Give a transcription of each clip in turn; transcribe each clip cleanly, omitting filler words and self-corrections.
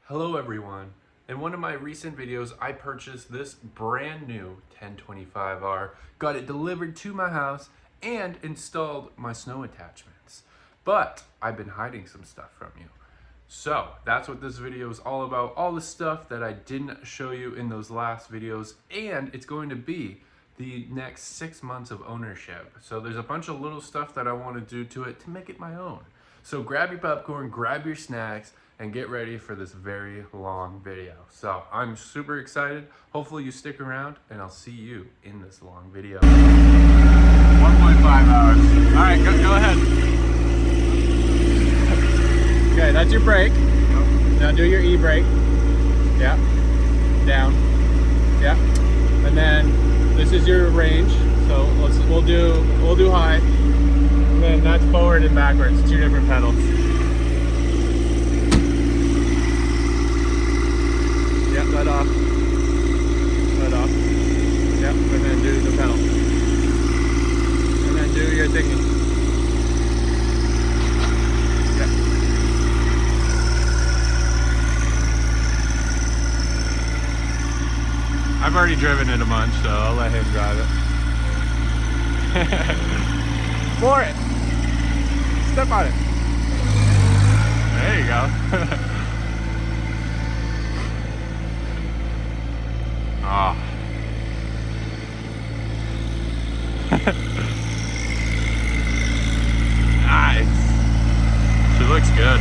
Hello everyone. In one of my recent videos, I purchased this brand new 1025R, got it delivered to my house, and installed my snow attachments. But I've been hiding some stuff from you. So that's what this video is all about, all the stuff that I didn't show you in those last videos, and it's going to be the next 6 months of ownership. So there's a bunch of little stuff that I want to do to it to make it my own. So grab your popcorn, grab your snacks, and get ready for this very long video. So I'm super excited. Hopefully you stick around, and I'll see you in this long video. 1.5 hours. All right, go ahead. Okay, that's your brake. Now do your E-brake. Yeah. Down. Yeah. And then this is your range. So we'll do high. And then that's forward and backwards. Two different pedals. Yep, let off. Let off. Yep, and then do the pedal. And then do your thingy. Yep. I've already driven it a bunch, so I'll let him drive it. Floor it. Step on it. There you go. Oh. Nice. She looks good.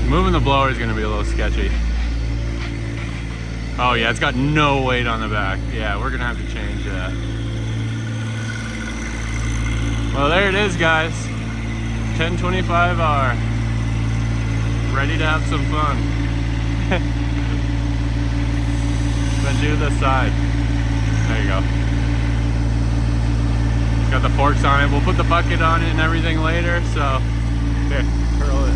Moving the blower is going to be a little sketchy. Oh yeah, it's got no weight on the back. Yeah, we're going to have to change that. Well, there it is, guys. 1025R. Ready to have some fun. Then do the side. There you go. It's got the forks on it. We'll put the bucket on it and everything later. So, here, curl it.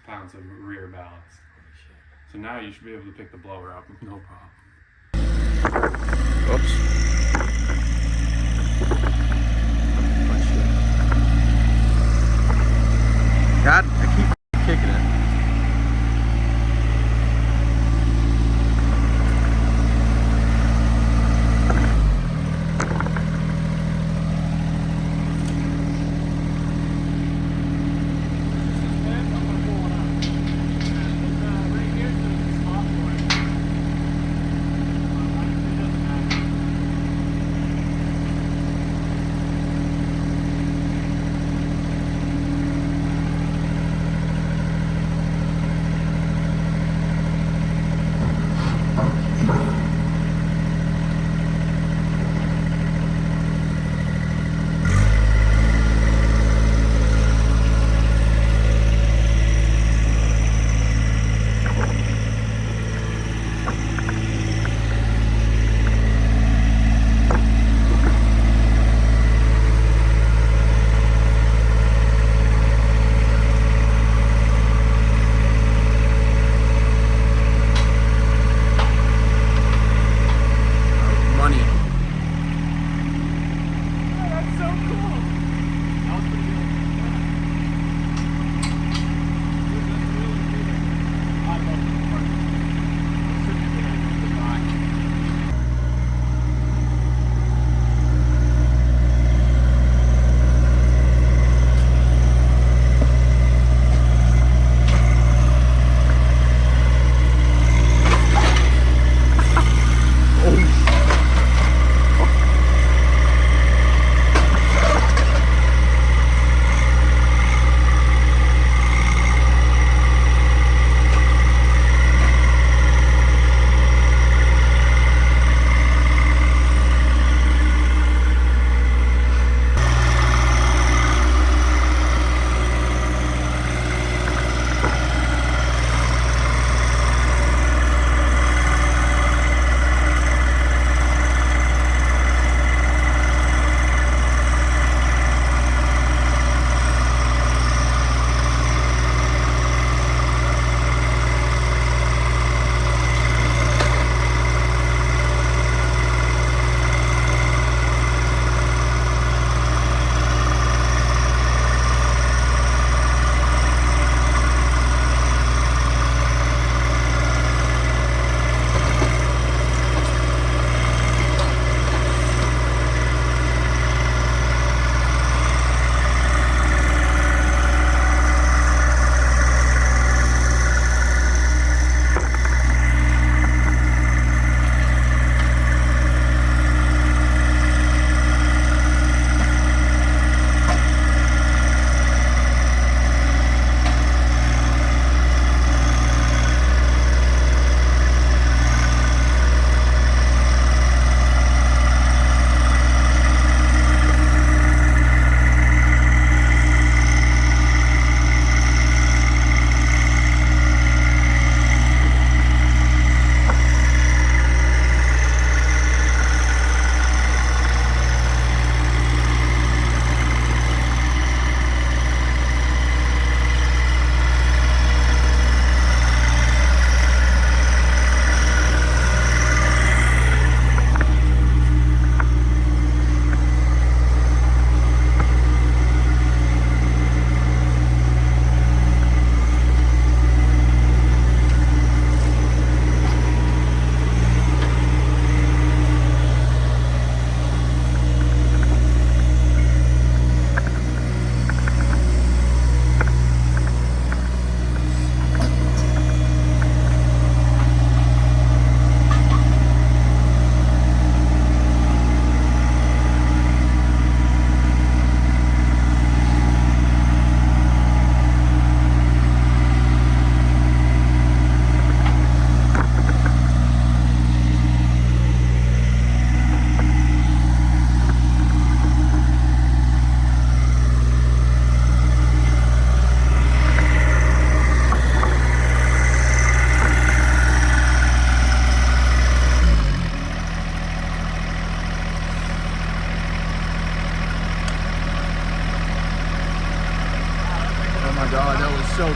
Pounds of rear ballast. So now you should be able to pick the blower up, no problem. Oops. God, I keep kicking it.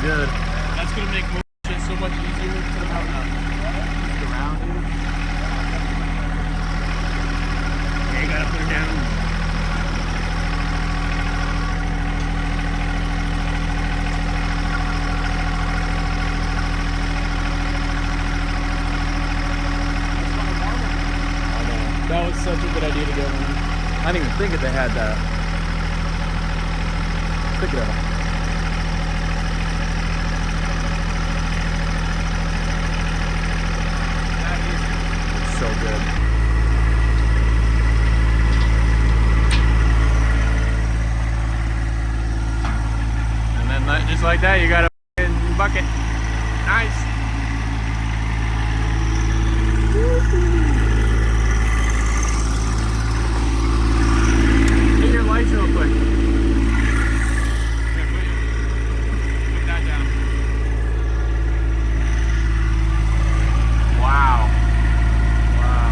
good. That's gonna make motion so much easier to around here. Yeah, you gotta put it down. That was such a good idea to get one. I didn't even think that they had that. Look at that. It's so good. And then just like that, you got a bucket. Nice. Get your lights real quick. Here, put that down. Wow. Wow.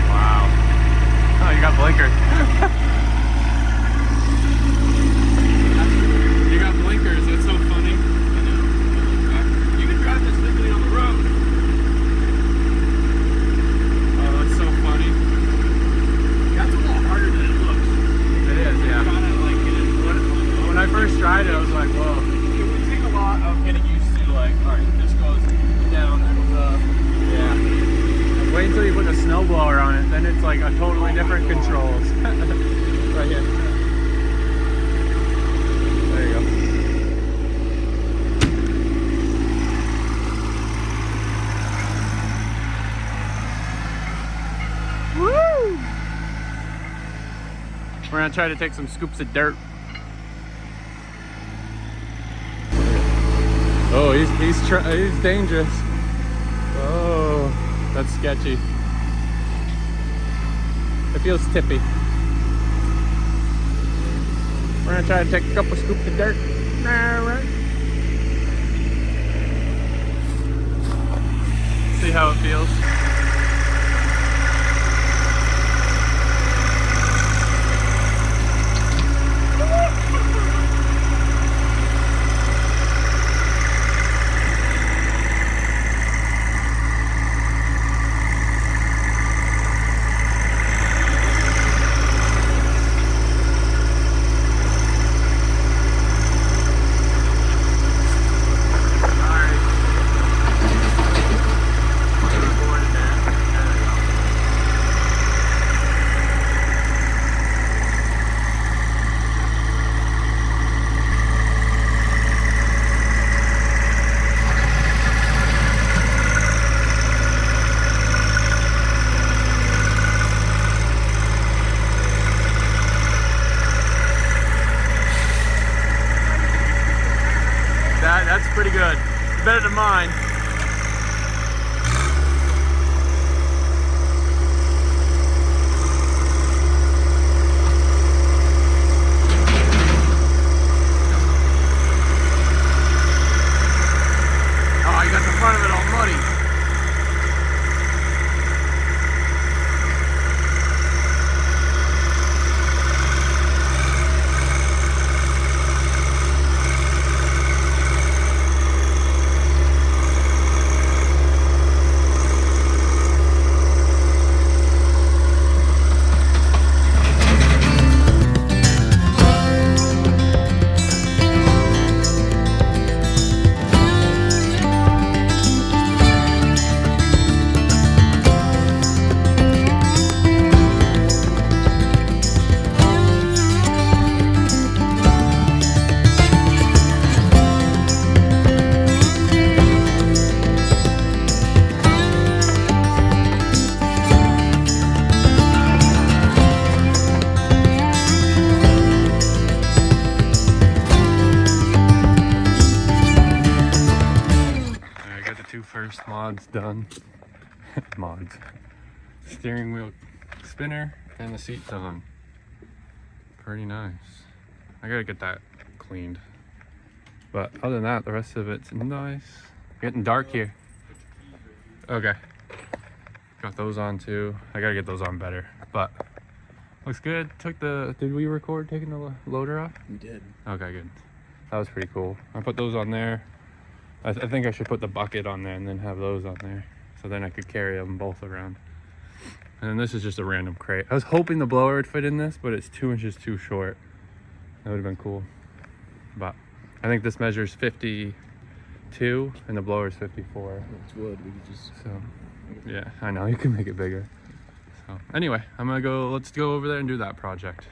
Wow. Oh, you got blinkers. You got blinkers. That's so funny. You can drive this literally on the road. Oh, that's so funny. That's a lot harder than it looks. It is, yeah. When I first tried it, I was like, whoa. It would take a lot of getting used to, like, alright, this goes down, that goes up. Yeah. Wait until you put a snowblower on it, then it's like a totally different controls. Right here. There you go. Woo! We're gonna try to take some scoops of dirt. Oh, he's dangerous. Oh, that's sketchy. It feels tippy. We're gonna try to take a couple scoops of dirt. All right. See how it feels. That's pretty good. Better than mine. Oh, you got the front of it all muddy. First mods done. Mods. Steering wheel spinner and the seat done. Pretty nice. I gotta get that cleaned. But other than that, the rest of it's nice. Getting dark here. Okay. Got those on too. I gotta get those on better. But Looks good. Did we record taking the loader off? We did. Okay, good. That was pretty cool. I put those on there. I think I should put the bucket on there and then have those on there. So then I could carry them both around. And then this is just a random crate. I was hoping the blower would fit in this, but it's 2 inches too short. That would have been cool. But I think this measures 52 and the blower is 54. It's wood. We could just. So, yeah, I know. You can make it bigger. So, anyway, let's go over there and do that project.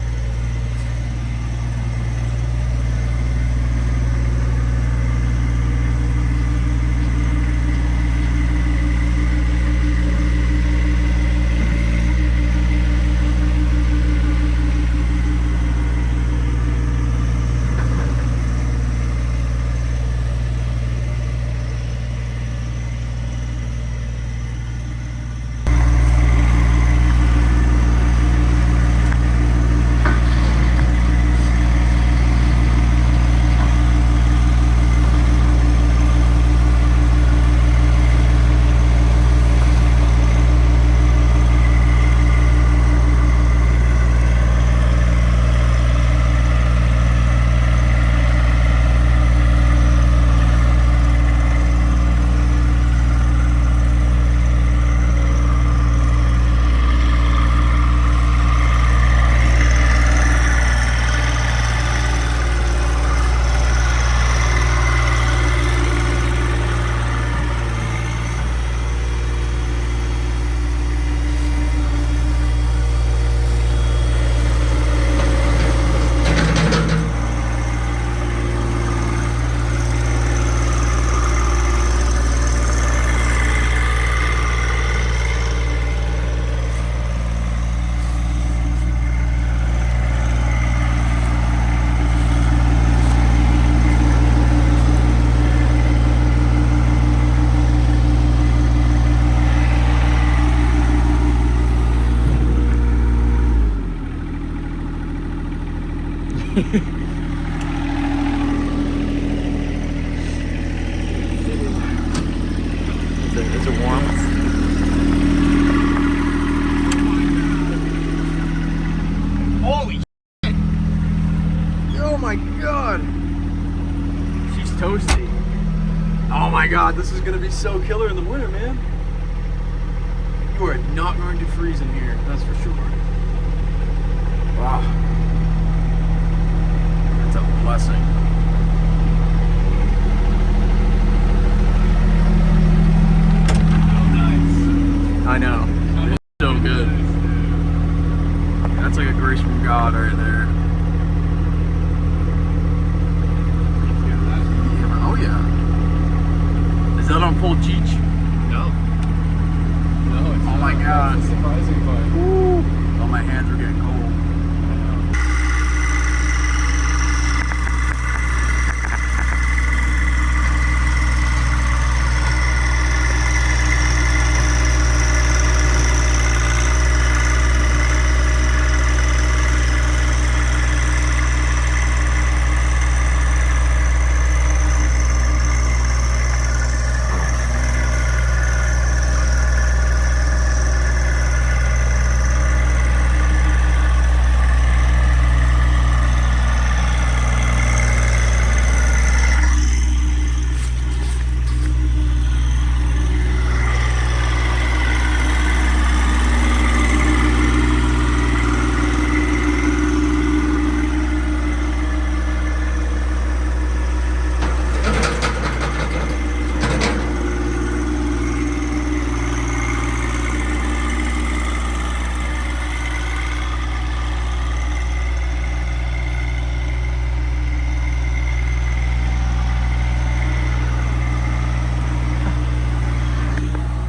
It's a warm. Holy shit! Oh my god! She's toasty. Oh my god, this is gonna be so killer in the winter, man. You are not going to freeze in here, that's for sure. Wow. That's a blessing. I know. It's so good. That's like a grace from God right there. Yeah, oh yeah. Is that on full cheech? No. No, it's oh my god. It's surprising, but. Woo. Oh, my hands are getting cold.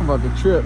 About to trip.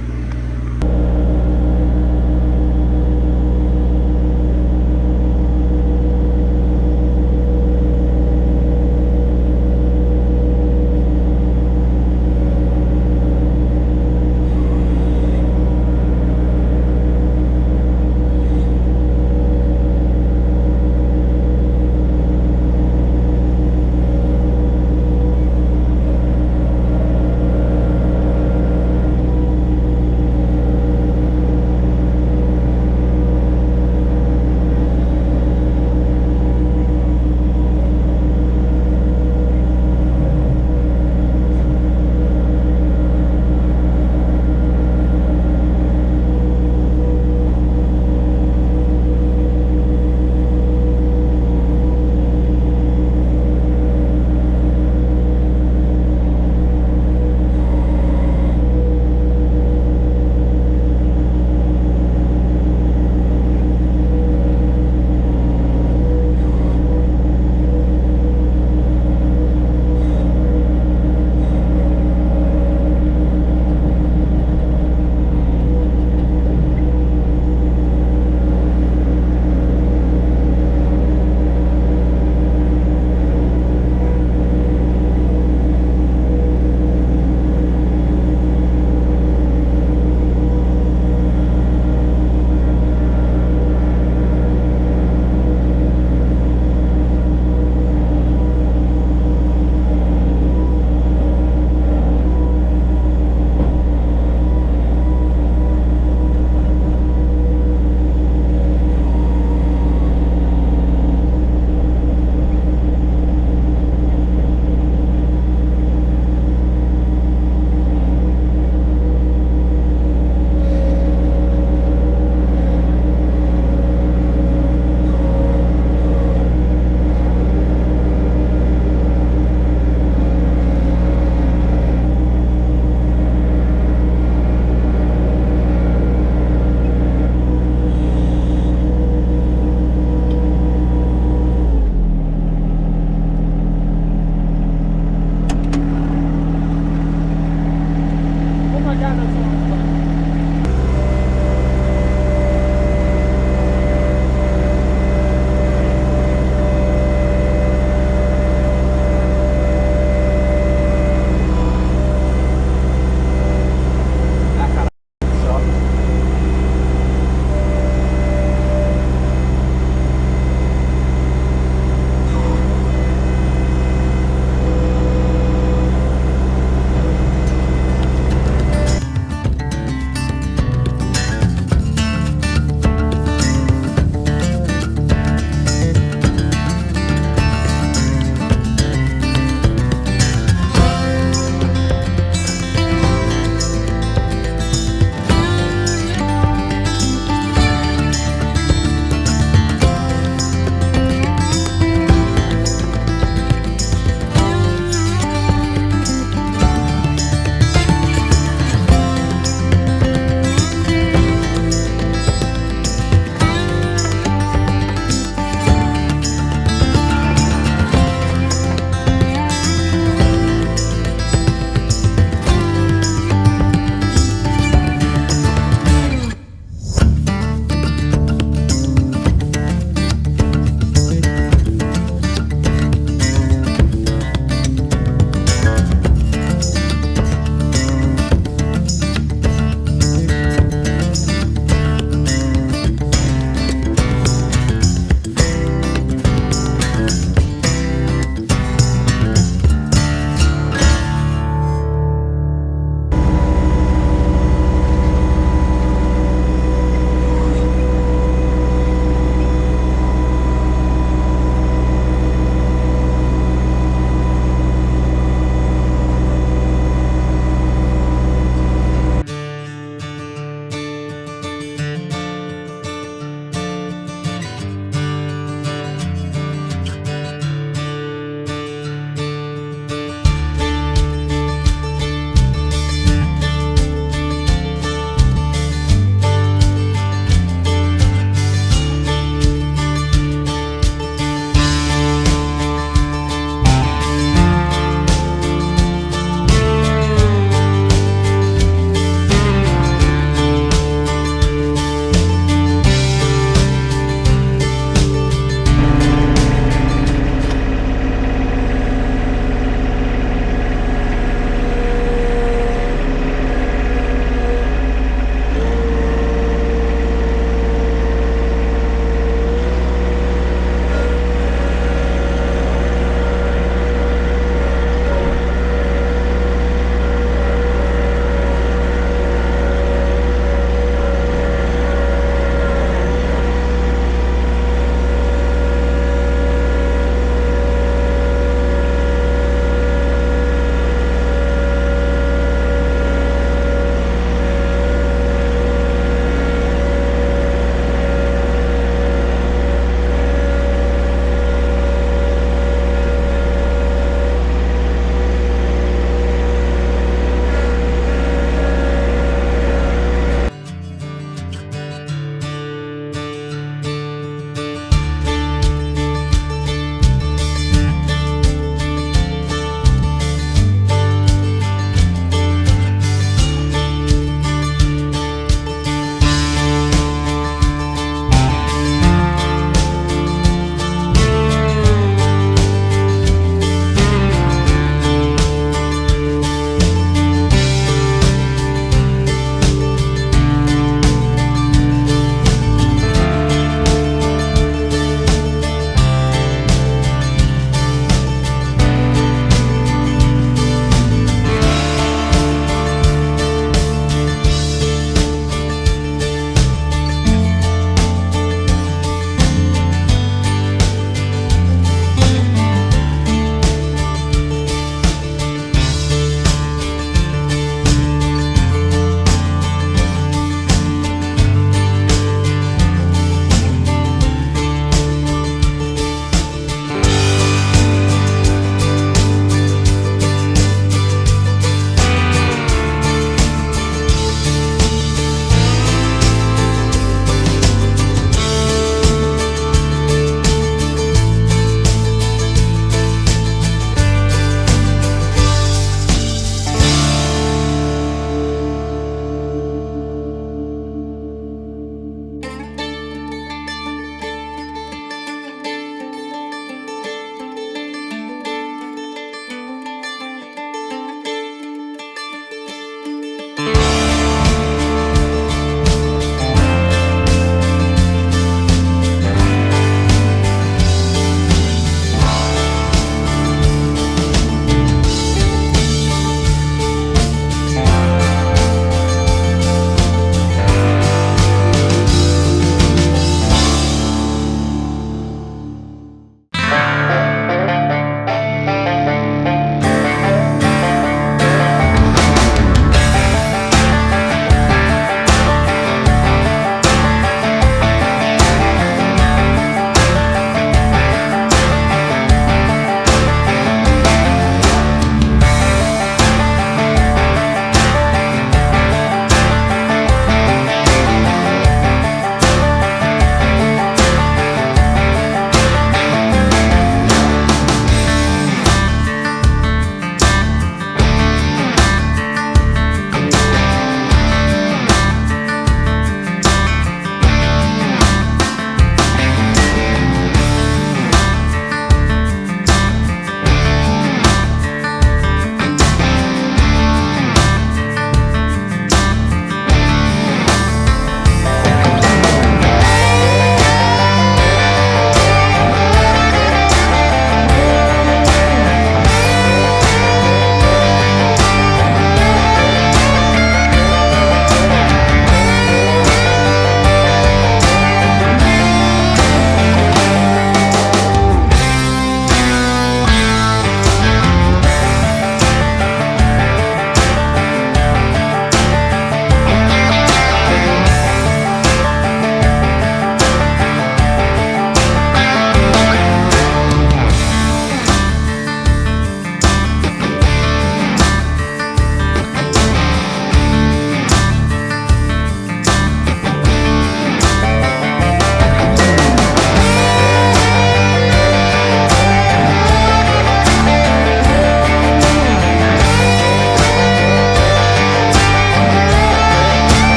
I got no song, but...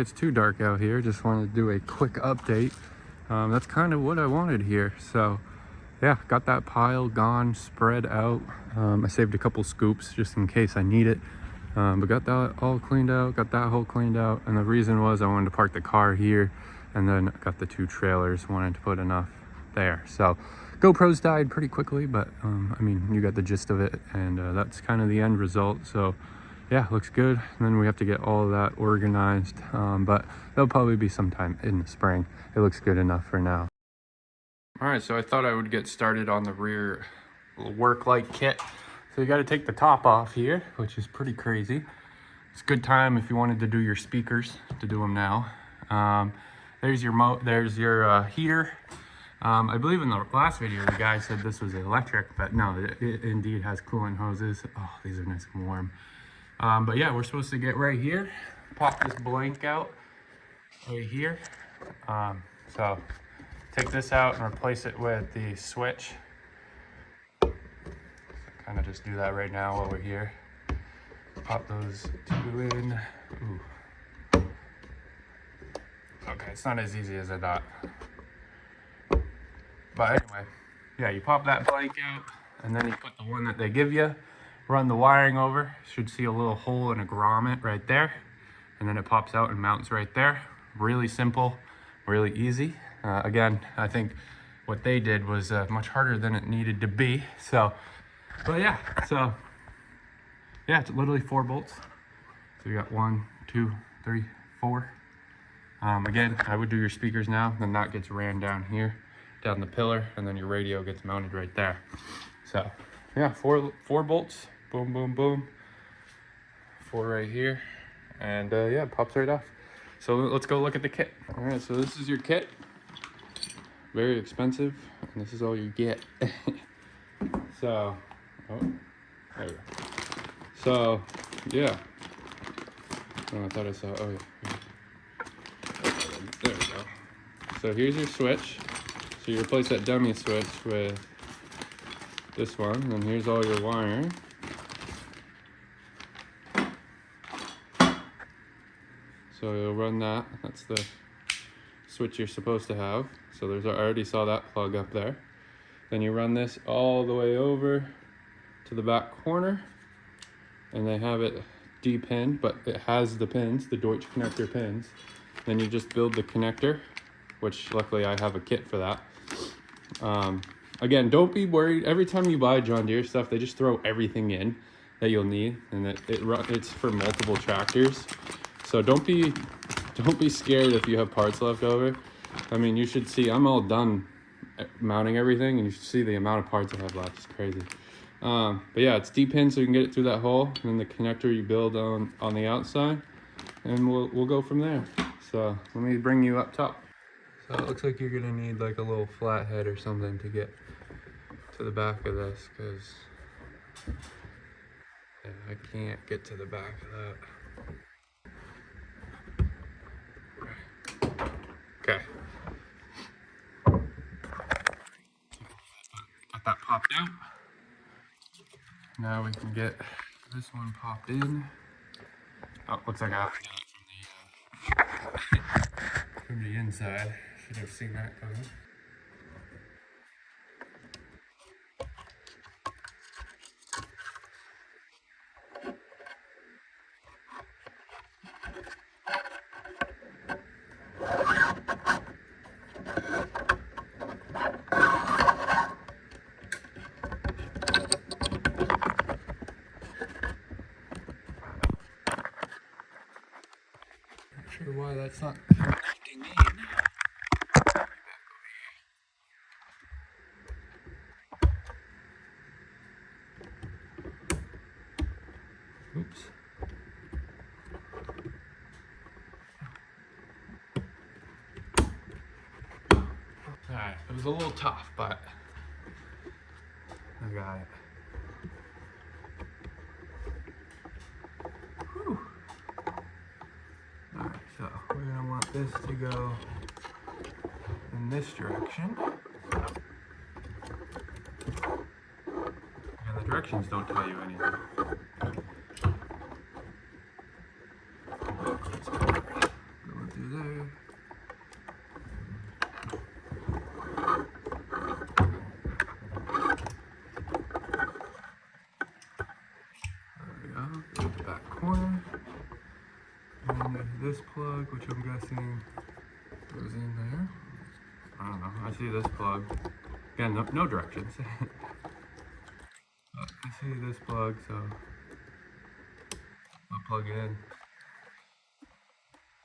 gets too dark out here, just wanted to do a quick update. That's kind of what I wanted here. So yeah, got that pile gone, spread out. I saved a couple scoops just in case I need it. But got that all cleaned out, got that hole cleaned out. And the reason was I wanted to park the car here, and then got the 2 trailers, wanted to put enough there. So GoPros died pretty quickly, but I mean, you got the gist of it, and that's kind of the end result. So yeah, looks good. And then we have to get all of that organized, but that'll probably be sometime in the spring. It looks good enough for now. All right, so I thought I would get started on the rear work light kit. So you got to take the top off here, which is pretty crazy. It's a good time if you wanted to do your speakers to do them now. There's your heater. I believe in the last video the guy said this was electric, but no, it indeed has coolant hoses. Oh, these are nice and warm. But yeah, we're supposed to get right here, pop this blank out right here. So take this out and replace it with the switch. Kind of just do that right now while we're here. Pop those 2 in. Ooh. Okay, it's not as easy as I thought. But anyway, yeah, you pop that blank out, and then you put the one that they give you, run the wiring over. Should see a little hole and a grommet right there, and then it pops out and mounts right there. Really simple, really easy. Again, I think what they did was much harder than it needed to be. But yeah, it's literally 4 bolts. So you got 1, 2, 3, 4. Again, I would do your speakers now, then that gets ran down here, down the pillar, and then your radio gets mounted right there. So yeah, 4 bolts, boom, boom, boom. 4 right here, and yeah, it pops right off. So let's go look at the kit. All right, so this is your kit. Very expensive, and this is all you get. So, oh, there we go. So, yeah. Oh, I thought I saw, oh yeah. There we go. So here's your switch. So you replace that dummy switch with this one, and then here's all your wiring. So you'll run that. That's the switch you're supposed to have. So I already saw that plug up there. Then you run this all the way over to the back corner, and they have it D-pinned, but it has the pins, the Deutsch connector pins. Then you just build the connector, which luckily I have a kit for that. Again, don't be worried. Every time you buy John Deere stuff, they just throw everything in that you'll need, and it's for multiple tractors. So don't be scared if you have parts left over. I mean, you should see I'm all done mounting everything, and you should see the amount of parts I have left. It's crazy. But yeah, it's D-pinned so you can get it through that hole, and then the connector you build on the outside, and we'll go from there. So let me bring you up top. So it looks like you're gonna need like a little flathead or something to get to the back of this, because yeah, I can't get to the back of that. Okay. Got that popped out. Now we can get this one popped in. Oh, looks like I have to get it from the inside. Should have seen that coming. Not sure why that's not connecting in. Oops. Alright, it was a little tough, but I got it. Whew. Alright, so we're going to want this to go in this direction. And the directions don't tell you anything. this plug, which I'm guessing goes in there. I don't know. I see this plug. Again, no directions. I see this plug, so I'll plug it in.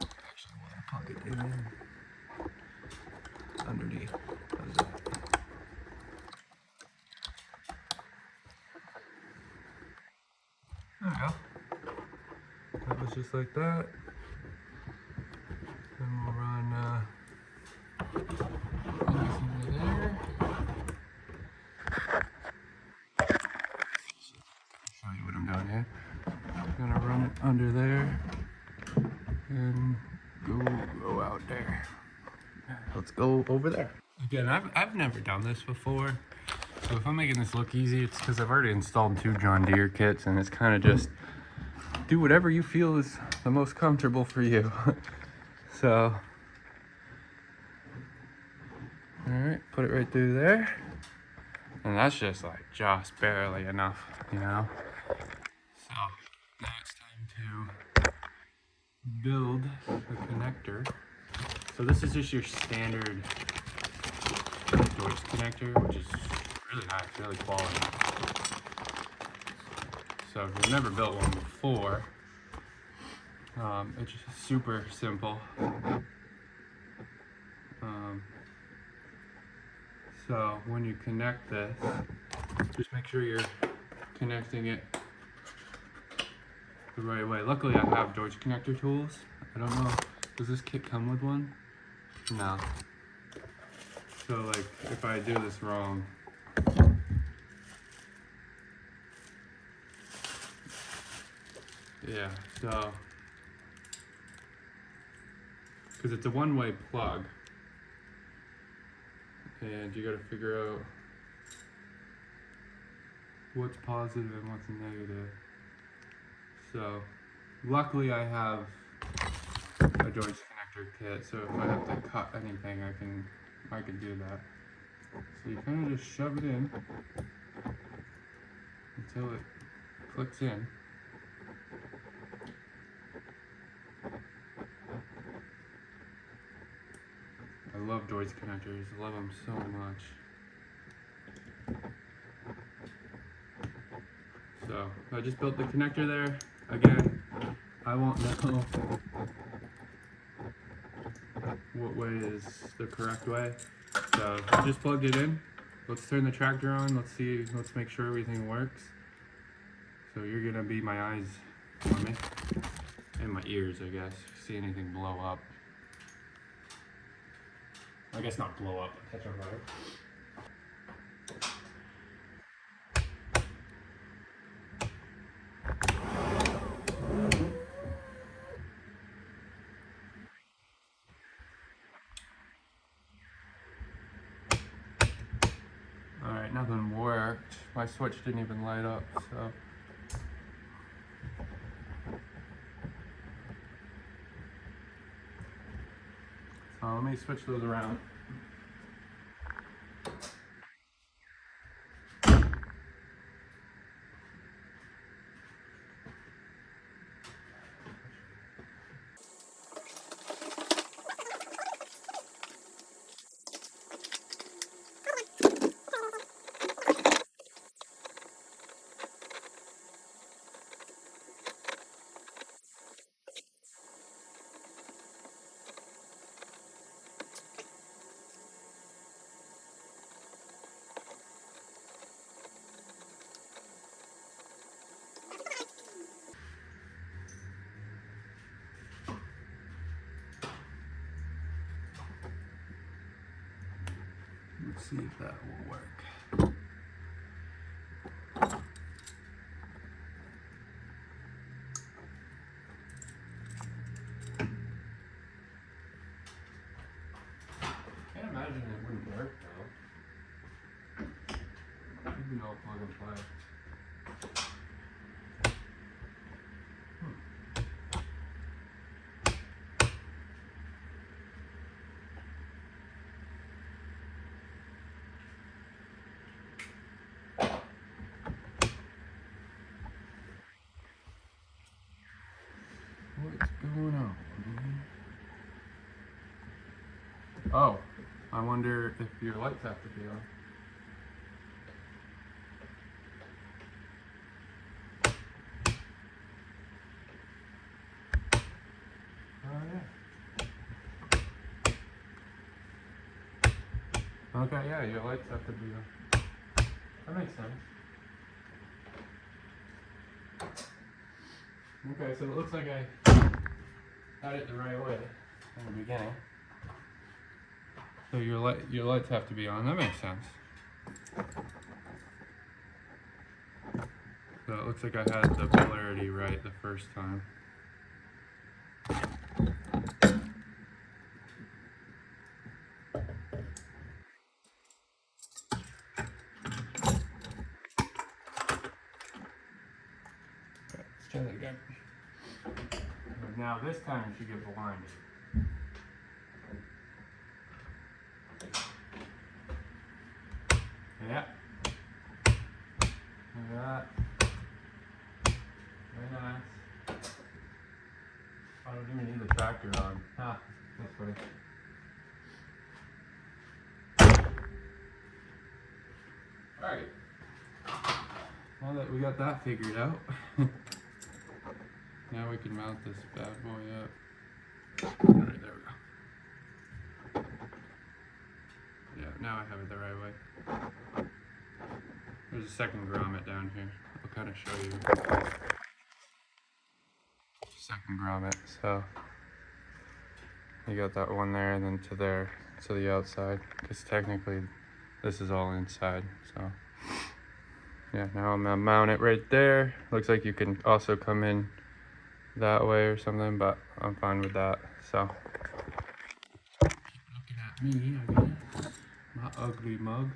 Actually, I want to plug it in underneath. How's that? There we go. That was just like that. Then we'll run this into there. Show you what I'm doing here. I'm gonna run it under there and go out there. Let's go over there. Again, I've never done this before, so if I'm making this look easy, it's because I've already installed 2 John Deere kits, and it's kind of just do whatever you feel is the most comfortable for you. So, all right, put it right through there, and that's just like barely enough, you know. So now it's time to build the connector. So this is just your standard Deutsch connector, which is really nice, really quality. So if you've never built one before, it's just super simple. So when you connect this, just make sure you're connecting it the right way. Luckily I have Deutsch connector tools. I don't know, does this kit come with one? No. So like, if I do this wrong, yeah, so, because it's a one-way plug, and you gotta figure out what's positive and what's negative. So, luckily I have a Deutsch connector kit, so if I have to cut anything, I can do that. So you kind of just shove it in until it clicks in. I love Deutsch connectors, I love them so much. So I just built the connector there. Again, I won't know what way is the correct way. So I just plugged it in. Let's turn the tractor on. Let's make sure everything works. So you're gonna be my eyes for me. And my ears, I guess. If you see anything blow up. I guess not blow up, but catch on fire. Alright, nothing worked. My switch didn't even light up, so. Let me switch those around. Let's see if that will work. Can't imagine it wouldn't work though. Should be all plug and play. What's going on? Oh, I wonder if your lights have to be on. Oh yeah. Okay, yeah, your lights have to be on. That makes sense. Okay, so it looks like I had it the right way in the beginning. So your lights have to be on. That makes sense. So it looks like I had the polarity right the first time. Let's try that again. But now this time it should get blinded. Yeah. Look at that. Very nice. I don't even need the tractor on. Ah, that's funny. Alright. Now that we got that figured out, now we can mount this bad boy up. Alright, there we go. Yeah, now I have it the right way. There's a second grommet down here. I'll kind of show you. Second grommet, so you got that one there and then to there, to the outside, because technically this is all inside. So yeah, now I'm gonna mount it right there. Looks like you can also come in that way or something, but I'm fine with that. So looking at me, I guess. My ugly mug.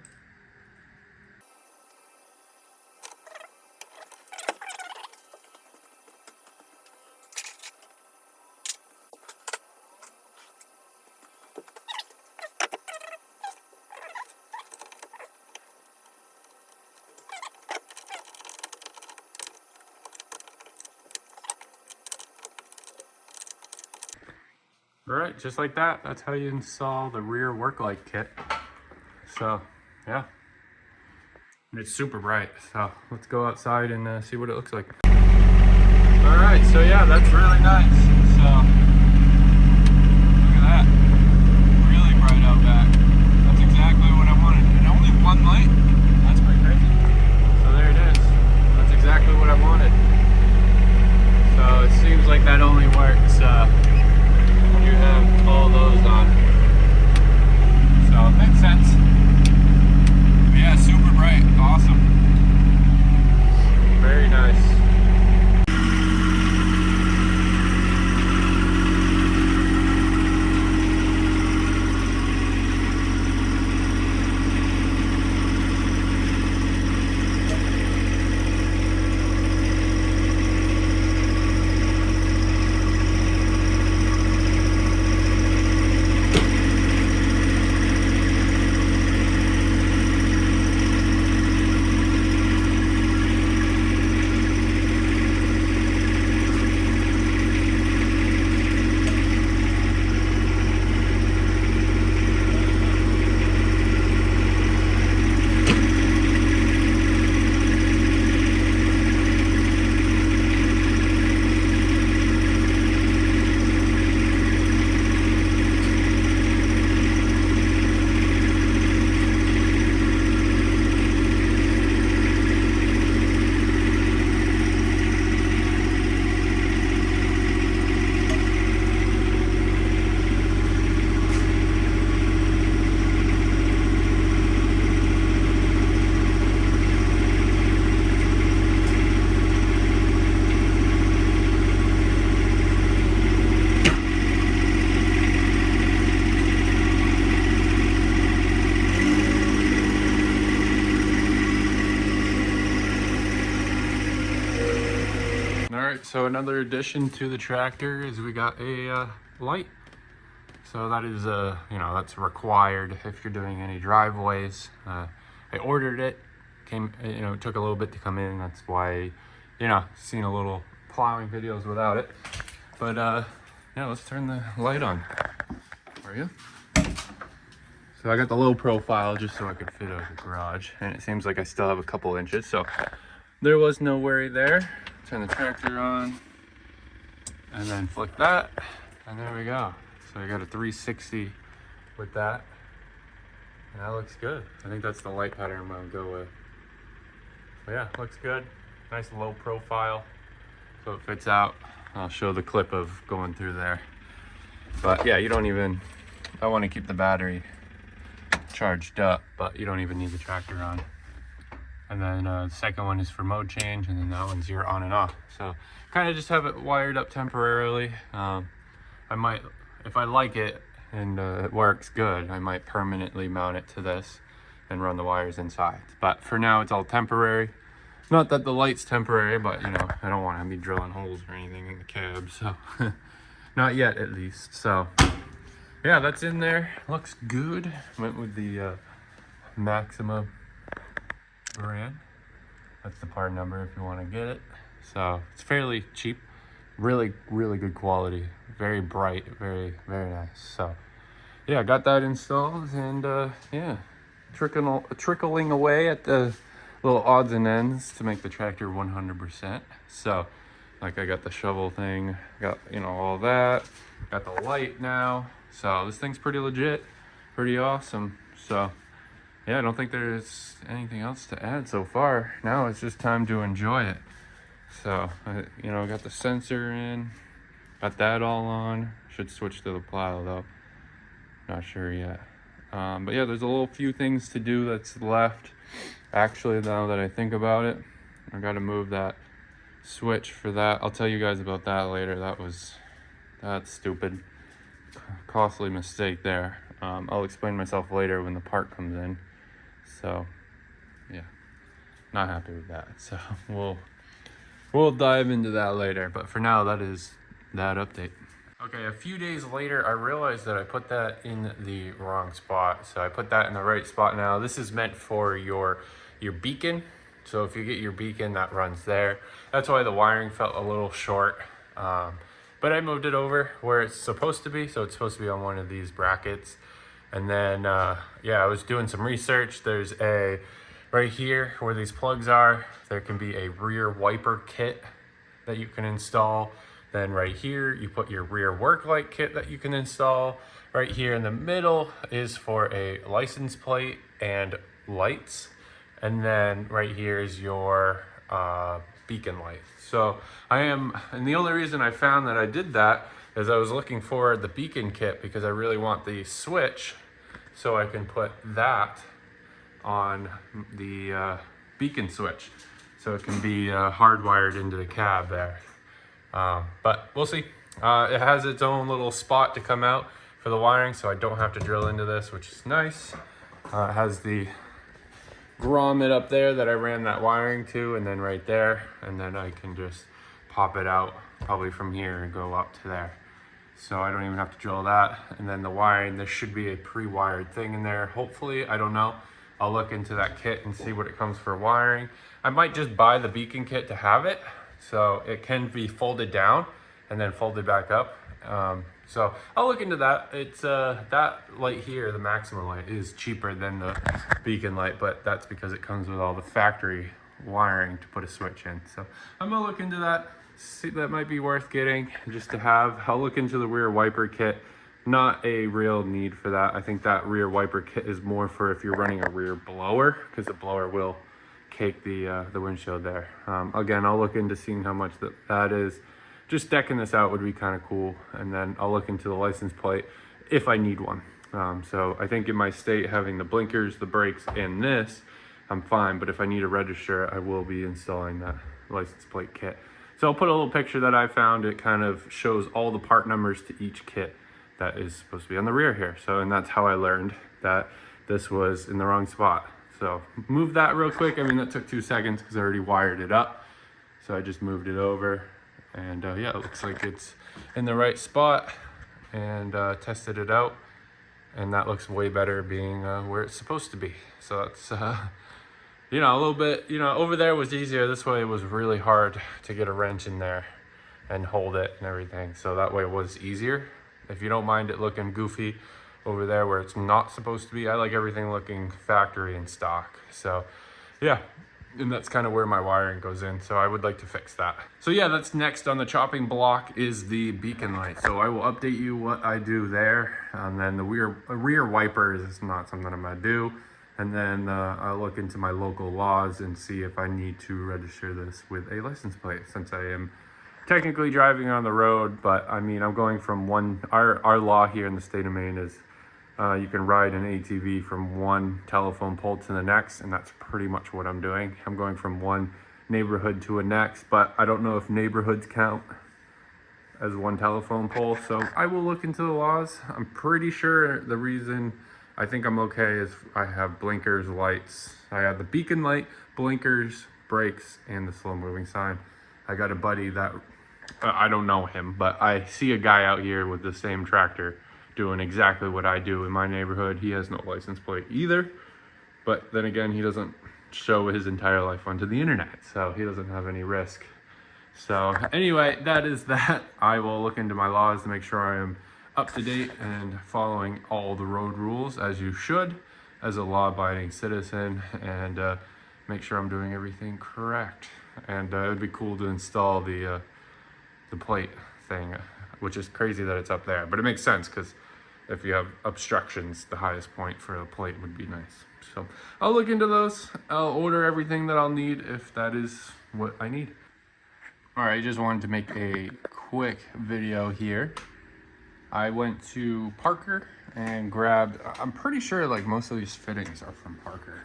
Alright, just like that. That's how you install the rear work light kit. So, yeah. And it's super bright. So, let's go outside and see what it looks like. Alright, so yeah, that's really nice. So, look at that. Really bright out back. That's exactly what I wanted. And only one light? That's pretty crazy. So there it is. That's exactly what I wanted. So, it seems like that only works you have all those on. So it makes sense. But yeah, super bright. Awesome. Very nice. Alright, so another addition to the tractor is we got a light. So that is, you know, that's required if you're doing any driveways. I ordered it, you know, it took a little bit to come in. That's why, you know, seen a little plowing videos without it. But yeah, let's turn the light on. Are you? So I got the low profile just so I could fit out the garage, and it seems like I still have a couple inches, so there was no worry there. Turn the tractor on and then flick that, and there we go. So I got a 360 with that, and that looks good. I think that's the light pattern I'm gonna go with. But yeah, looks good. Nice low profile, so it fits out. I'll show the clip of going through there. But yeah, you don't even, I want to keep the battery charged up, but you don't even need the tractor on. And then the second one is for mode change, and then that one's your on and off. So kind of just have it wired up temporarily. I might, if I like it and it works good, I might permanently mount it to this and run the wires inside. But for now, it's all temporary. Not that the light's temporary, but you know, I don't want to be drilling holes or anything in the cab, so not yet at least. So yeah, that's in there. Looks good. Went with the Maxima brand. That's the part number if you want to get it. So it's fairly cheap, really good quality, very bright, very nice. So yeah, I got that installed, and yeah, trickling away at the little odds and ends to make the tractor 100%. So like I got the shovel thing, got, you know, all that, got the light now. So this thing's pretty legit, pretty awesome. So yeah, I don't think there's anything else to add so far. Now it's just time to enjoy it. So I, you know, got the sensor in, got that all on. Should switch to the plow though, not sure yet. But yeah, there's a little few things to do that's left. Actually, now that I think about it, I got to move that switch for that. I'll tell you guys about that later. That's stupid, costly mistake there. I'll explain myself later when the part comes in. So yeah, not happy with that. So we'll dive into that later. But for now, that is that update. Okay, a few days later, I realized that I put that in the wrong spot. So I put that in the right spot now. This is meant for your beacon. So if you get your beacon, that runs there. That's why the wiring felt a little short. But I moved it over where it's supposed to be. So it's supposed to be on one of these brackets. And then, yeah, I was doing some research. There's a, right here where these plugs are, there can be a rear wiper kit that you can install. Then right here, you put your rear work light kit that you can install. Right here in the middle is for a license plate and lights. And then right here is your beacon light. So and the only reason I found that I did that is I was looking for the beacon kit because I really want the switch so I can put that on the beacon switch. So it can be hardwired into the cab there. But we'll see. It has its own little spot to come out for the wiring, so I don't have to drill into this, which is nice. It has the grommet up there that I ran that wiring to, and then right there, and then I can just pop it out probably from here and go up to there. So I don't even have to drill that. And then the wiring, there should be a pre-wired thing in there. Hopefully, I don't know. I'll look into that kit and see what it comes for wiring. I might just buy the beacon kit to have it. So it can be folded down and then folded back up. So I'll look into that. It's that light here, the Maxima light, is cheaper than the beacon light, but that's because it comes with all the factory wiring to put a switch in. So I'm gonna look into that. See, that might be worth getting just to have. I'll look into the rear wiper kit. Not a real need for that. I think that rear wiper kit is more for if you're running a rear blower, because the blower will cake the windshield there. Again, I'll look into seeing how much that is. Just decking this out would be kind of cool, and then I'll look into the license plate if I need one. So I think in my state, having the blinkers, the brakes, and this, I'm fine. But if I need a register, I will be installing that license plate kit. So I'll put a little picture that I found. It kind of shows all the part numbers to each kit that is supposed to be on the rear here. So, and that's how I learned that this was in the wrong spot. So move that real quick. I mean, that took 2 seconds because I already wired it up. So I just moved it over, and yeah, it looks like it's in the right spot, and tested it out. And that looks way better being where it's supposed to be. So that's, you know, a little bit, you know, over there was easier. This way it was really hard to get a wrench in there and hold it and everything. So that way it was easier. If you don't mind it looking goofy over there where it's not supposed to be. I like everything looking factory and stock. So yeah, and that's kind of where my wiring goes in. So I would like to fix that. So yeah, that's next on the chopping block is the beacon light. So I will update you what I do there. And then the rear wipers is not something I'm gonna do. And then I'll look into my local laws and see if I need to register this with a license plate, since I am technically driving on the road. But I mean, I'm going from our law here in the state of Maine is you can ride an ATV from one telephone pole to the next, and that's pretty much what I'm doing. I'm going from one neighborhood to a next, but I don't know if neighborhoods count as one telephone pole, so I will look into the laws. I'm pretty sure the reason I think I'm okay is I have blinkers, lights. I have the beacon light, blinkers, brakes, and the slow moving sign. I got a buddy that, I don't know him, but I see a guy out here with the same tractor doing exactly what I do in my neighborhood. He has no license plate either, but then again, he doesn't show his entire life onto the internet, so he doesn't have any risk. So anyway, that is that. I will look into my laws to make sure I am up to date and following all the road rules as you should as a law-abiding citizen, and make sure I'm doing everything correct. And it would be cool to install the plate thing, which is crazy that it's up there, but it makes sense because if you have obstructions, the highest point for a plate would be nice. So I'll look into those. I'll order everything that I'll need if that is what I need. All right, I just wanted to make a quick video here. I went to Parker and grabbed, I'm pretty sure like most of these fittings are from Parker.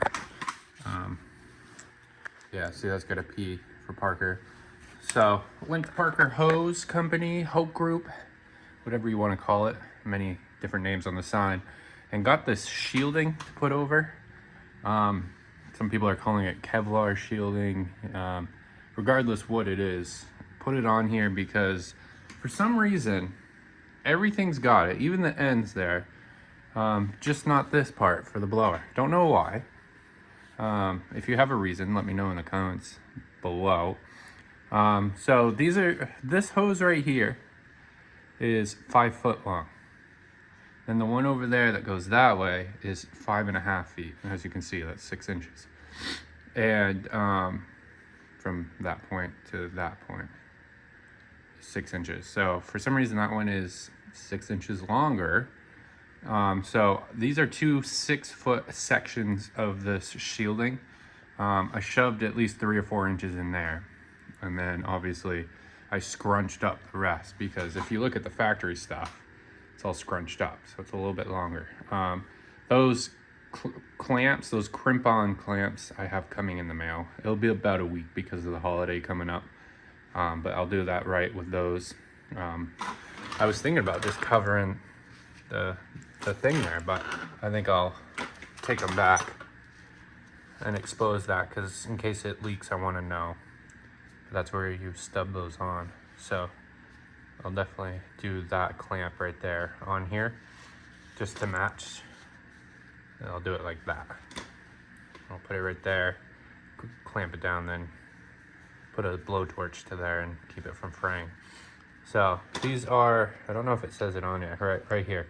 Yeah, see, that's got a P for Parker. So went to Parker Hose Company, Hope Group, whatever you want to call it, many different names on the sign, and got this shielding to put over. Some people are calling it Kevlar shielding. Regardless what it is, put it on here because for some reason, everything's got it, even the ends there, just not this part for the blower. Don't know why. If you have a reason, let me know in the comments below. So this hose right here is 5 foot long. Then the one over there that goes that way is 5.5 feet. As you can see, that's 6 inches. And from that point to that point, 6 inches. So for some reason that one is 6 inches longer. So these are two 6 foot sections of this shielding. I shoved at least 3 or 4 inches in there. And then obviously I scrunched up the rest, because if you look at the factory stuff, it's all scrunched up, so it's a little bit longer. Those clamps, those crimp-on clamps, I have coming in the mail. It'll be about a week because of the holiday coming up, but I'll do that right with those. I was thinking about just covering the thing there, but I think I'll take them back and expose that, because in case it leaks, I want to know. That's where you stub those on. So I'll definitely do that clamp right there on here just to match. And I'll do it like that. I'll put it right there, clamp it down, then put a blowtorch to there and keep it from fraying. So these are, I don't know if it says it on here, right here,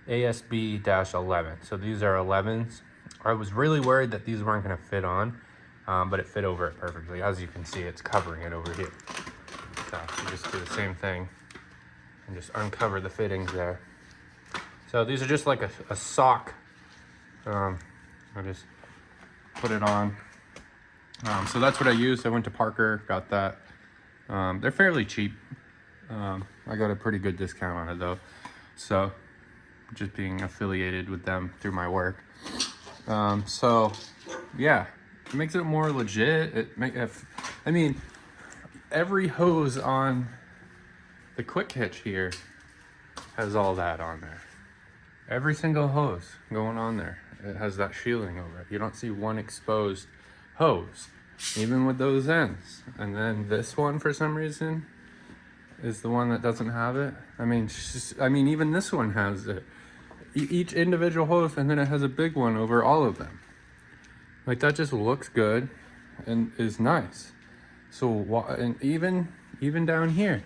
ASB-11. So these are 11s. I was really worried that these weren't going to fit on, but it fit over it perfectly. As you can see, it's covering it over here. So you just do the same thing and just uncover the fittings there. So these are just like a sock. I just put it on. So that's what I used. I went to Parker, got that. They're fairly cheap. I got a pretty good discount on it though. So just being affiliated with them through my work. So yeah, it makes it more legit. I mean, every hose on the quick hitch here has all that on there. Every single hose going on there, it has that shielding over it. You don't see one exposed hose, even with those ends. And then this one, for some reason, is the one that doesn't have it. I mean, even this one has it. Each individual hose, and then it has a big one over all of them. Like, that just looks good and is nice. So, and even down here,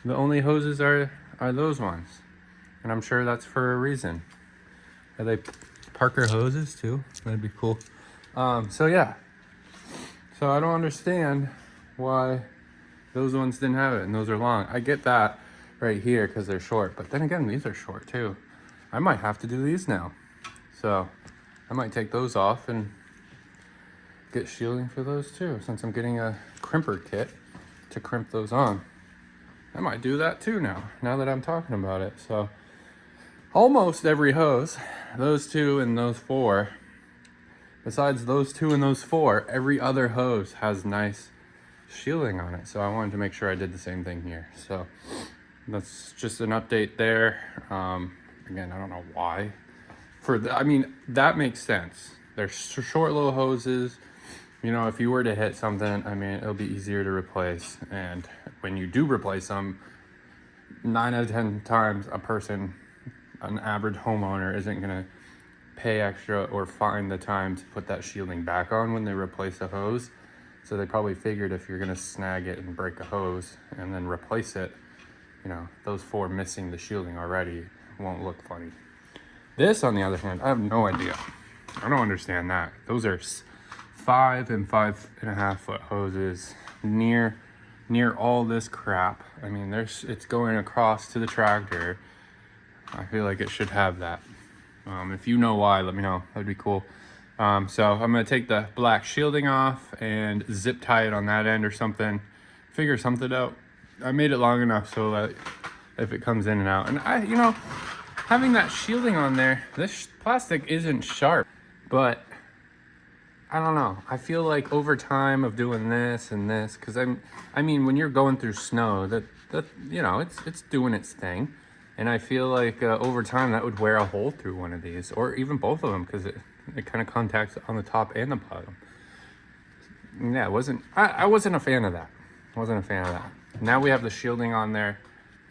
the only hoses are those ones. And I'm sure that's for a reason. Are they Parker hoses too? That'd be cool. So yeah. So I don't understand why those ones didn't have it, and those are long. I get that right here because they're short, but then again, these are short too. I might have to do these now. So I might take those off and get shielding for those too, since I'm getting a crimper kit to crimp those on. I might do that too now that I'm talking about it. So almost every hose, those two and those four, besides those two and those four, every other hose has nice shielding on it. So I wanted to make sure I did the same thing here. So that's just an update there. Again, I don't know why. I mean, that makes sense. They're short little hoses. You know, if you were to hit something, I mean, it'll be easier to replace. And when you do replace them, 9 out of 10 times an average homeowner isn't gonna pay extra or find the time to put that shielding back on when they replace a hose. So they probably figured if you're gonna snag it and break a hose and then replace it, you know, those four missing the shielding already won't look funny. This, on the other hand, I have no idea. I don't understand that. Those are 5 and 5.5 foot hoses near all this crap. I mean, it's going across to the tractor. I feel like it should have that. If you know why, let me know. That'd be cool. So I'm gonna take the black shielding off and zip tie it on that end or something. Figure something out. I made it long enough so that if it comes in and out, and you know, having that shielding on there, this plastic isn't sharp, but I don't know. I feel like over time of doing this and this, because I mean, when you're going through snow, that you know, it's doing its thing, and I feel like over time that would wear a hole through one of these, or even both of them, because it kind of contacts on the top and the bottom. Yeah, I wasn't a fan of that. Now we have the shielding on there,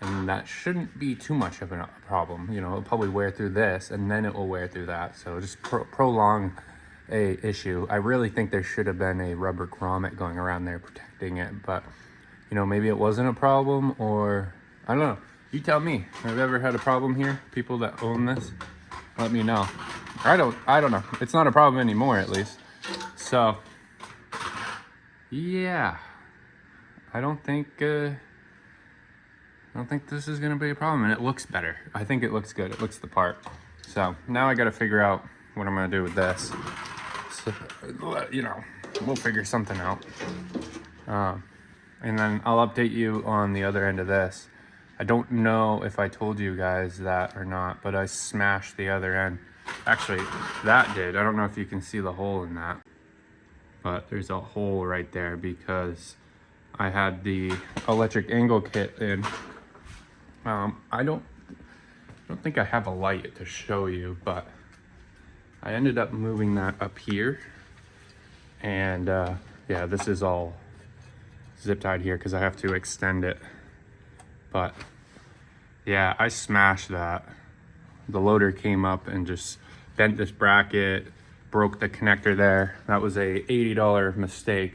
and that shouldn't be too much of a problem. You know, it'll probably wear through this, and then it will wear through that. So just prolong a issue. I really think there should have been a rubber grommet going around there protecting it, but you know, maybe it wasn't a problem, or I don't know. You tell me. Have you ever had a problem here? People that own this, let me know. I don't know. It's not a problem anymore, at least. So yeah, I don't think this is gonna be a problem, and it looks better. I think it looks good. It looks the part. So now I got to figure out what I'm gonna do with this. So, you know, we'll figure something out. And then I'll update you on the other end of this. I don't know if I told you guys that or not, but I smashed the other end. Actually, that did. I don't know if you can see the hole in that, but there's a hole right there because I had the electric angle kit in. I don't think I have a light to show you, but I ended up moving that up here, and yeah, this is all zip tied here because I have to extend it. But yeah, I smashed that. The loader came up and just bent this bracket, broke the connector there. That was a $80 mistake.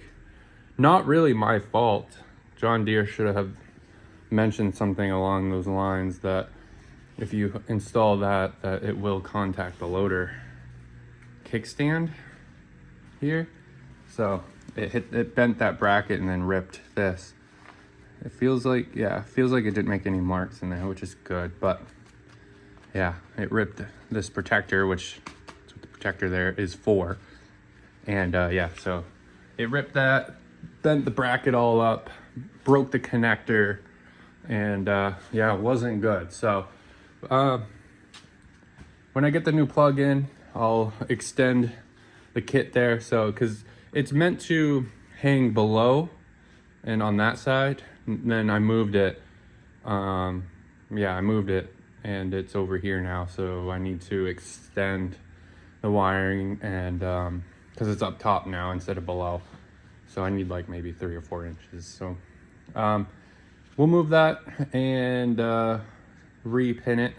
Not really my fault. John Deere should have mentioned something along those lines that if you install that it will contact the loader kickstand here. So it bent that bracket and then ripped this. It feels like it didn't make any marks in there, which is good, but yeah, it ripped this protector, which that's what the protector there is for. And yeah, so it ripped that, bent the bracket all up, broke the connector, and yeah, it wasn't good. So when I get the new plug in, I'll extend the kit there, so because it's meant to hang below and on that side. And then I moved it. Yeah, I moved it, and it's over here now, so I need to extend the wiring, and because it's up top now instead of below, so I need like maybe 3 or 4 inches. So we'll move that and repin it.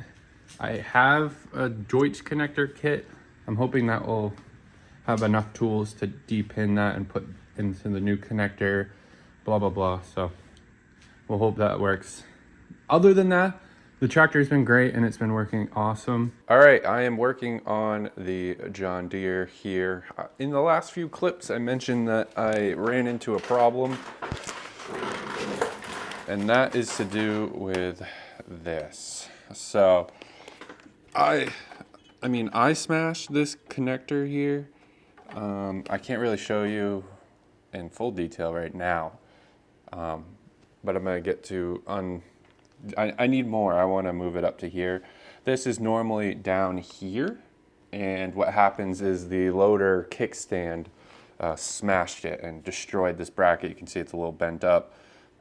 I have a joist connector kit. I'm hoping that will have enough tools to depin that and put into the new connector, blah blah blah. So we'll hope that works. Other than that, The tractor's been great and it's been working awesome. All right, I am working on the John Deere here. In the last few clips, I mentioned that I ran into a problem, and that is to do with this. So I smashed this connector here. I can't really show you in full detail right now, but I'm gonna get to I need more. I want to move it up to here. This is normally down here, and what happens is the loader kickstand smashed it and destroyed this bracket. You can see it's a little bent up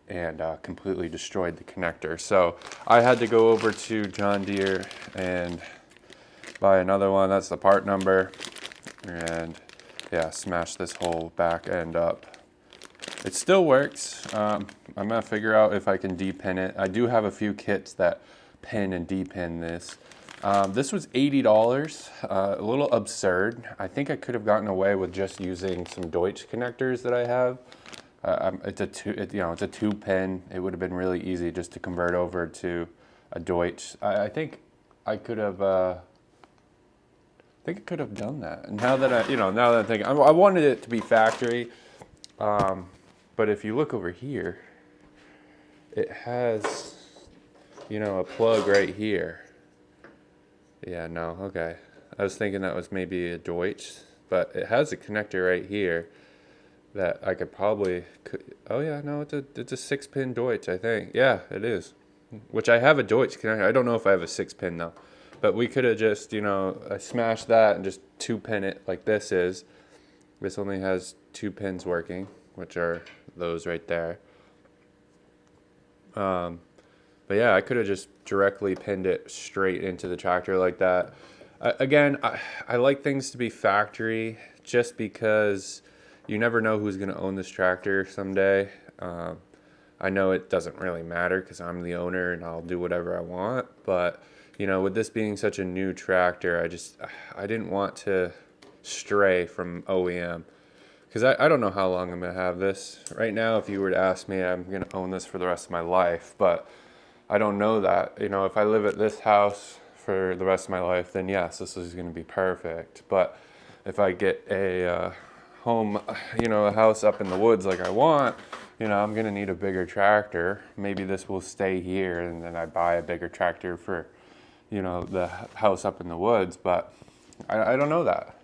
and completely destroyed the connector. So I had to go over to John Deere and buy another one. That's the part number, and yeah, smash this whole back end up. It still works. I'm gonna figure out if I can depin it. I do have a few kits that pin and depin this. This was $80, a little absurd. I think I could have gotten away with just using some Deutsch connectors that I have. It's a 2-pin. It would have been really easy just to convert over to a Deutsch. I think I could have. I think I could have done that. And now that I'm thinking, I wanted it to be factory. But if you look over here, it has, a plug right here. Yeah, no, okay. I was thinking that was maybe a Deutsch, but it has a connector right here that I could probably, oh yeah, no, it's a 6-pin Deutsch, I think. Yeah, it is. Which I have a Deutsch connector. I don't know if I have a 6-pin though. But we could have just, I smashed that and just 2-pin it like this is. This only has 2 pins working, which are those right there. But yeah, I could have just directly pinned it straight into the tractor like that. Again, I like things to be factory just because you never know who's going to own this tractor someday. I know it doesn't really matter because I'm the owner and I'll do whatever I want. But, with this being such a new tractor, I didn't want to stray from OEM. Because I don't know how long I'm going to have this. Right now, if you were to ask me, I'm going to own this for the rest of my life. But I don't know that. If I live at this house for the rest of my life, then yes, this is going to be perfect. But if I get a home, a house up in the woods like I want, I'm going to need a bigger tractor. Maybe this will stay here and then I buy a bigger tractor for, the house up in the woods. But I don't know that,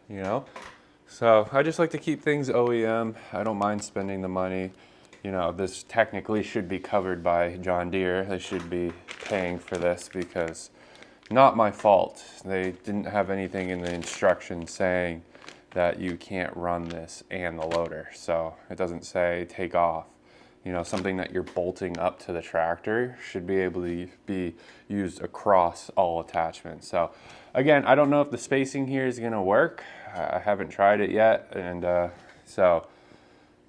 So I just like to keep things OEM. I don't mind spending the money. This technically should be covered by John Deere. They should be paying for this because not my fault. They didn't have anything in the instructions saying that you can't run this and the loader. So it doesn't say take off. Something that you're bolting up to the tractor should be able to be used across all attachments. So again, I don't know if the spacing here is gonna work. I haven't tried it yet, and so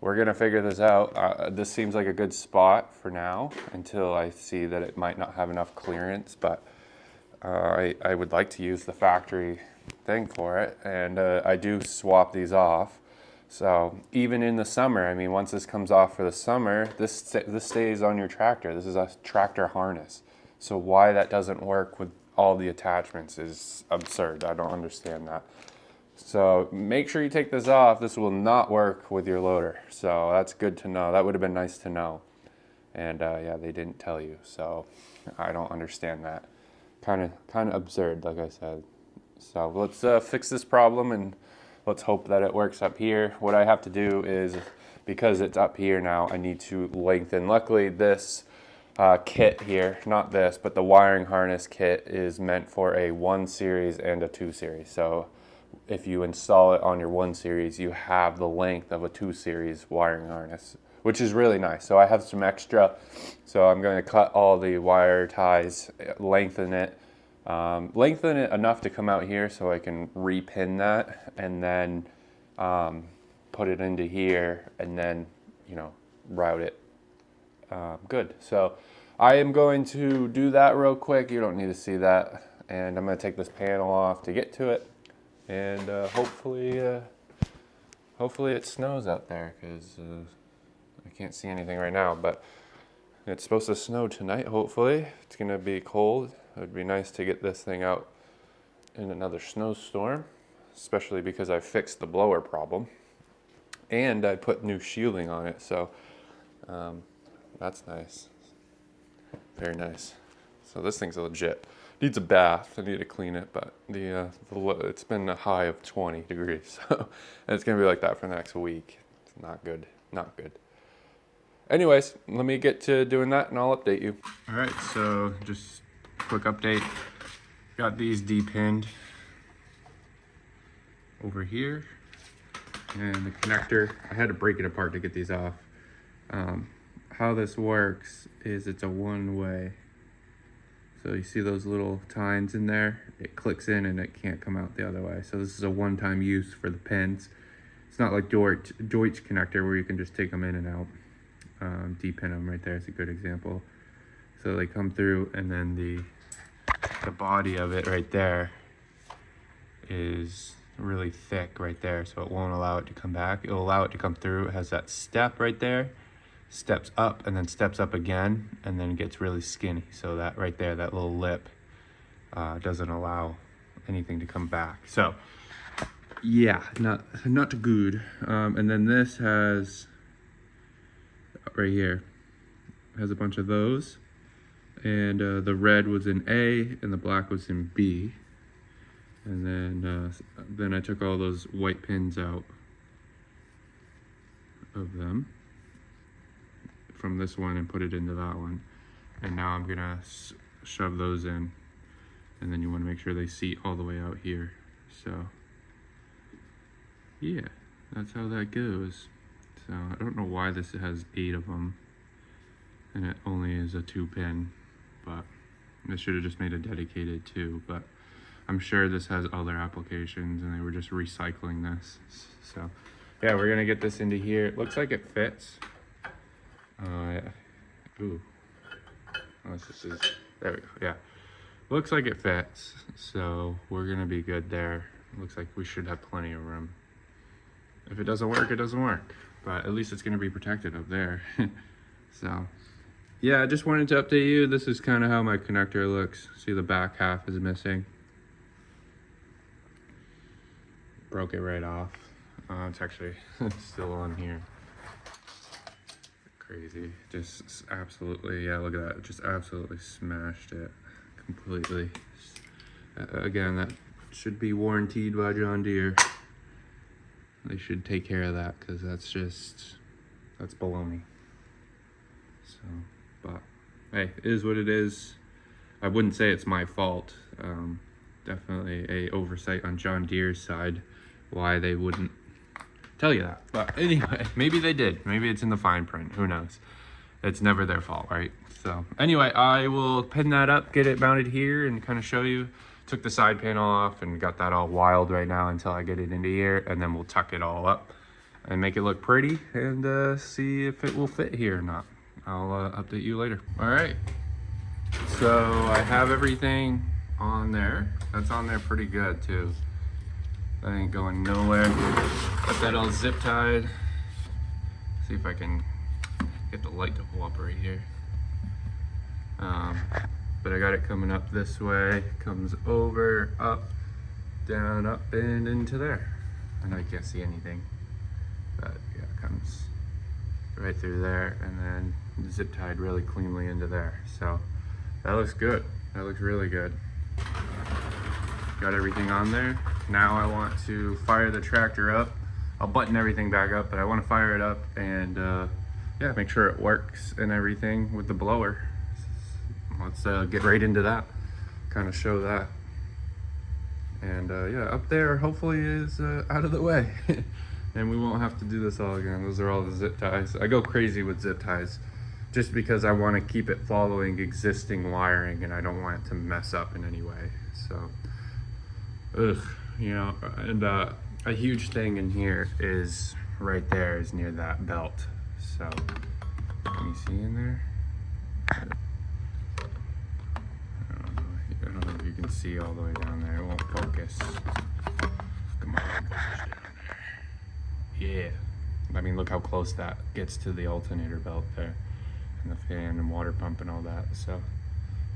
we're gonna figure this out. This seems like a good spot for now until I see that it might not have enough clearance, but I would like to use the factory thing for it, and I do swap these off. So even in the summer, once this comes off for the summer, this stays on your tractor. This is a tractor harness. So why that doesn't work with all the attachments is absurd. I don't understand that. So make sure you take this off. This will not work with your loader. So that's good to know. That would have been nice to know. And yeah, they didn't tell you. So I don't understand that. Kind of absurd, like I said. So let's fix this problem and let's hope that it works up here. What I have to do is, because it's up here now, I need to lengthen. Luckily, this kit here, not this, but the wiring harness kit is meant for a 1 series and a 2 series. So if you install it on your 1 series, you have the length of a 2 series wiring harness, which is really nice. So I have some extra. So I'm going to cut all the wire ties, lengthen it enough to come out here so I can repin that and then put it into here and then, route it good. So I am going to do that real quick. You don't need to see that. And I'm going to take this panel off to get to it. And hopefully it snows out there because I can't see anything right now. But It's supposed to snow tonight, hopefully. It's gonna be cold. It would be nice to get this thing out in another snowstorm, especially because I fixed the blower problem. And I put new shielding on it, so that's nice. Very nice. So this thing's legit. Needs a bath. I need to clean it, but it's been a high of 20 degrees, so it's gonna be like that for the next week. It's not good. Not good. Anyways, let me get to doing that, and I'll update you. All right. So just quick update. Got these depinned over here, and the connector. I had to break it apart to get these off. How this works is it's a one-way. So you see those little tines in there? It clicks in and it can't come out the other way. So this is a one-time use for the pins. It's not like Deutsch connector where you can just take them in and out. Depin them right there is a good example. So they come through, and then the body of it right there is really thick right there, so it won't allow it to come back. It'll allow it to come through. It has that step right there, steps up and then steps up again, and then gets really skinny. So that right there, that little lip doesn't allow anything to come back. So yeah, not good. And then this has right here has a bunch of those, and the red was in A and the black was in B. And then I took all those white pins out of them from this one and put it into that one. And now I'm gonna shove those in, and then you want to make sure they seat all the way out here. So yeah, that's how that goes. So I don't know why this has 8 of them and it only is a 2-pin, but I should have just made a dedicated 2, but I'm sure this has other applications and they were just recycling this. So yeah, we're gonna get this into here. It looks like it fits. Ooh. Oh, this is, there we go, yeah. Looks like it fits, so we're gonna be good there. Looks like we should have plenty of room. If it doesn't work, it doesn't work. But at least it's gonna be protected up there. So yeah, I just wanted to update you. This is kind of how my connector looks. See, the back half is missing. Broke it right off. It's actually still on here. Crazy. Just absolutely, yeah, look at that. Just absolutely smashed it completely. Again, that should be warranted by John Deere. They should take care of that, because that's baloney. So, but hey, it is what it is. I wouldn't say it's my fault. Definitely a oversight on John Deere's side, why they wouldn't tell you that. But anyway, maybe they did. Maybe it's in the fine print. Who knows? It's never their fault, right? So anyway, I will pin that up, get it mounted here, and kind of show you. Took the side panel off and got that all wild right now until I get it into here, and then we'll tuck it all up and make it look pretty and see if it will fit here or not. I'll update you later. All right, so I have everything on there. That's on there pretty good too. That ain't going nowhere. Got that all zip tied. See if I can get the light to pull up right here. But I got it coming up this way, comes over, up, down, up, and into there. I know you can't see anything, but yeah, it comes right through there, and then zip tied really cleanly into there. So that looks good. That looks really good. Got everything on there. Now I want to fire the tractor up. I'll button everything back up, but I want to fire it up and yeah, make sure it works and everything with the blower. Let's get right into that, kind of show that. And yeah, up there hopefully is out of the way. And we won't have to do this all again. Those are all the zip ties. I go crazy with zip ties just because I want to keep it following existing wiring and I don't want it to mess up in any way. So, you know, and a huge thing in here is right there is near that belt. So, can you see in there? I don't know if you can see all the way down there. It won't focus. Come on, down there. Yeah. I mean, look how close that gets to the alternator belt there. and the fan and water pump and all that. So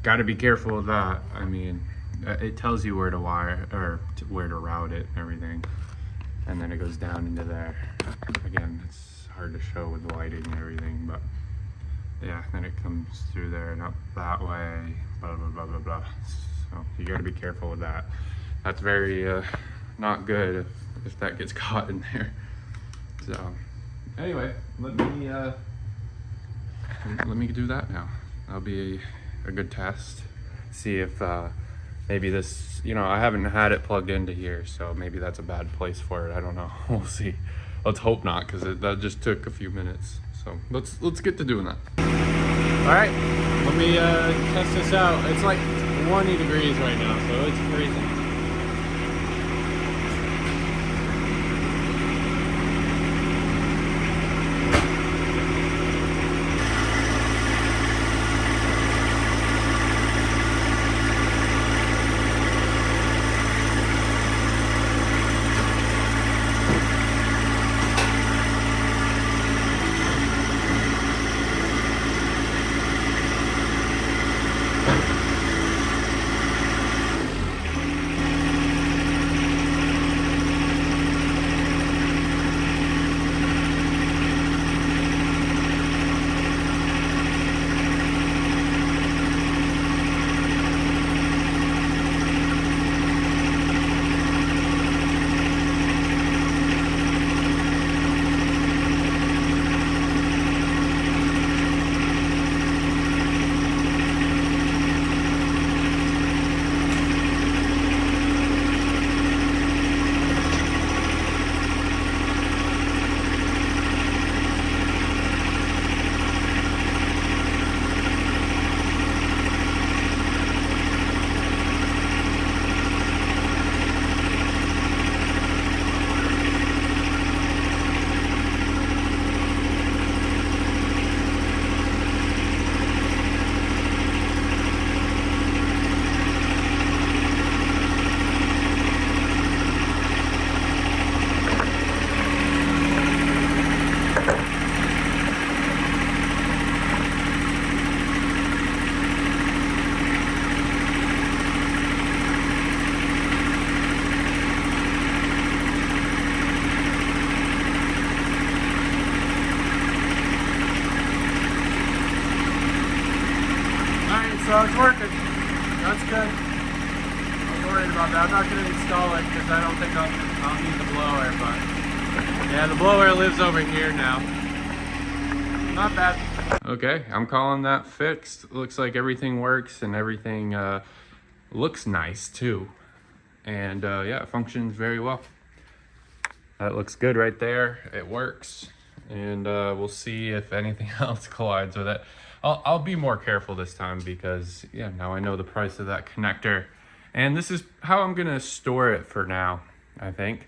got to be careful of that. I mean, it tells you where to wire or where to route it and everything, and then it goes down into there. Again, it's hard to show with the lighting and everything, but yeah, then it comes through there and up that way, blah blah blah blah blah. So you got to be careful with that. That's very not good if that gets caught in there. So anyway, let me do that now. That'll be a good test. See if maybe this, you know, I haven't had it plugged into here, so maybe that's a bad place for it. I don't know. We'll see. Let's hope not, because that just took a few minutes. So let's get to doing that. All right, let me test this out. It's like 20 degrees right now, so it's freezing. So it's working. That's good. I'm worried about that. I'm not going to install it because I don't think I'll need the blower, but yeah, the blower lives over here now. Not bad. Okay, I'm calling that fixed. Looks like everything works and everything looks nice too. And yeah, it functions very well. That looks good right there. It works. And we'll see if anything else collides with it. I'll be more careful this time because yeah, now I know the price of that connector. And this is how I'm gonna store it for now, I think.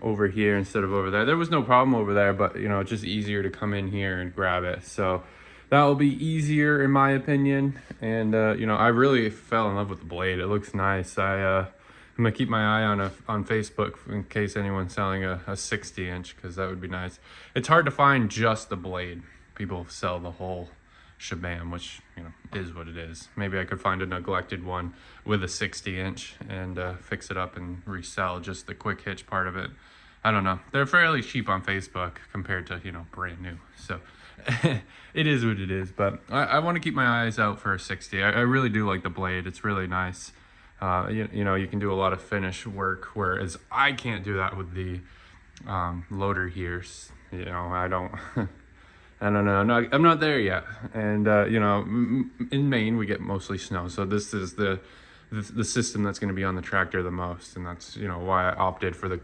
Over here instead of over there. There was no problem over there, but you know, it's just easier to come in here and grab it. So that will be easier in my opinion. And you know, I really fell in love with the blade. It looks nice. I'm gonna keep my eye on Facebook in case anyone's selling a 60-inch, because that would be nice. It's hard to find just the blade. People sell the whole shabam, which you know is what it is. Maybe I could find a neglected one with a 60-inch and fix it up and resell just the quick hitch part of it. I don't know. They're fairly cheap on Facebook compared to, you know, brand new. So it is what it is. But I want to keep my eyes out for a 60. I really do like the blade. It's really nice. You know, you can do a lot of finish work, whereas I can't do that with the loader here. You know, I don't know. I'm not there yet. And you know, in Maine we get mostly snow, so this is the system that's going to be on the tractor the most, and that's, you know, why I opted for the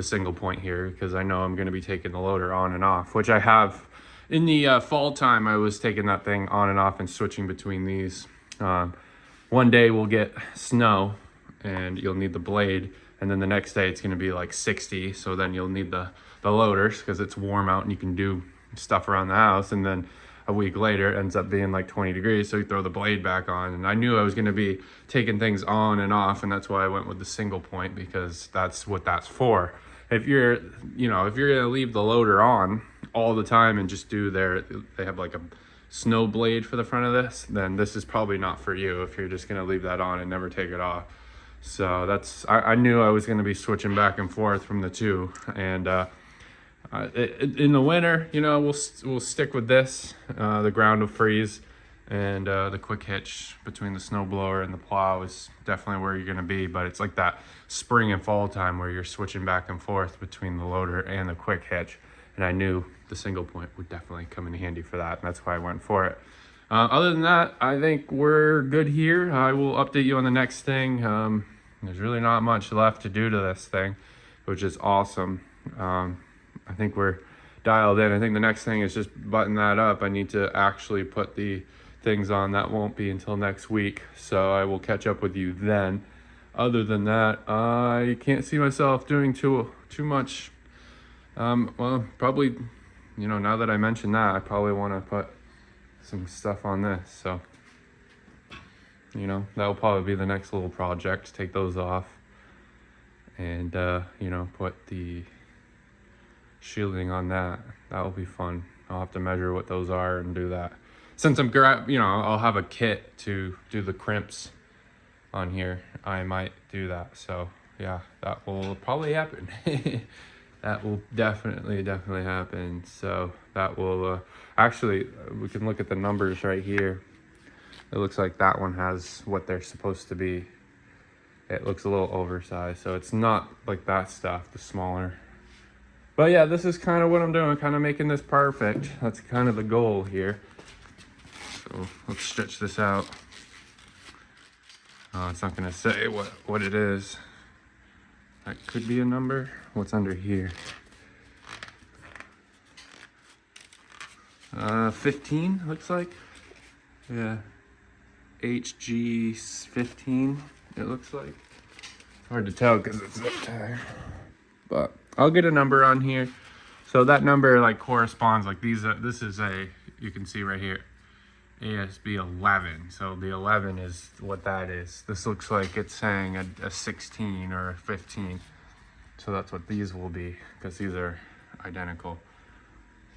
single point here, because I know I'm going to be taking the loader on and off, which I have in the fall time. I was taking that thing on and off and switching between these. One day we'll get snow and you'll need the blade, and then the next day it's going to be like 60, so then you'll need the loaders because it's warm out and you can do stuff around the house. And then a week later it ends up being like 20 degrees, so you throw the blade back on. And I knew I was going to be taking things on and off, and that's why I went with the single point, because that's what that's for. If you're, you know, if you're going to leave the loader on all the time and just do they have like a snow blade for the front of this, then this is probably not for you if you're just gonna leave that on and never take it off. So that's, I knew I was gonna be switching back and forth from the two. And in the winter, you know, we'll stick with this. The ground will freeze, and the quick hitch between the snowblower and the plow is definitely where you're gonna be. But it's like that spring and fall time where you're switching back and forth between the loader and the quick hitch. And I knew the single point would definitely come in handy for that, and that's why I went for it. Other than that, I think we're good here. I will update you on the next thing. There's really not much left to do to this thing, which is awesome. I think we're dialed in. I think the next thing is just button that up. I need to actually put the things on. That won't be until next week, so I will catch up with you then. Other than that, I can't see myself doing too much. Well, probably, you know, now that I mentioned that, I probably want to put some stuff on this. So, you know, that'll probably be the next little project. Take those off and, you know, put the shielding on that. That'll be fun. I'll have to measure what those are and do that. Since I'm, you know, I'll have a kit to do the crimps on here, I might do that. So yeah, that will probably happen. That will definitely happen. So that will actually, we can look at the numbers right here. It looks like that one has what they're supposed to be. It looks a little oversized, so it's not like that stuff, the smaller. But yeah, this is kind of what I'm doing, kind of making this perfect. That's kind of the goal here. So let's stretch this out. It's not gonna say what it is. That could be a number. What's under here? 15 looks like. Yeah, HG 15. It looks like. It's hard to tell because it's zip tie. But I'll get a number on here. So that number like corresponds, like these. This is a, you can see right here, ASB 11. So the 11 is what that is. This looks like it's saying a 16 or a 15. So that's what these will be, because these are identical.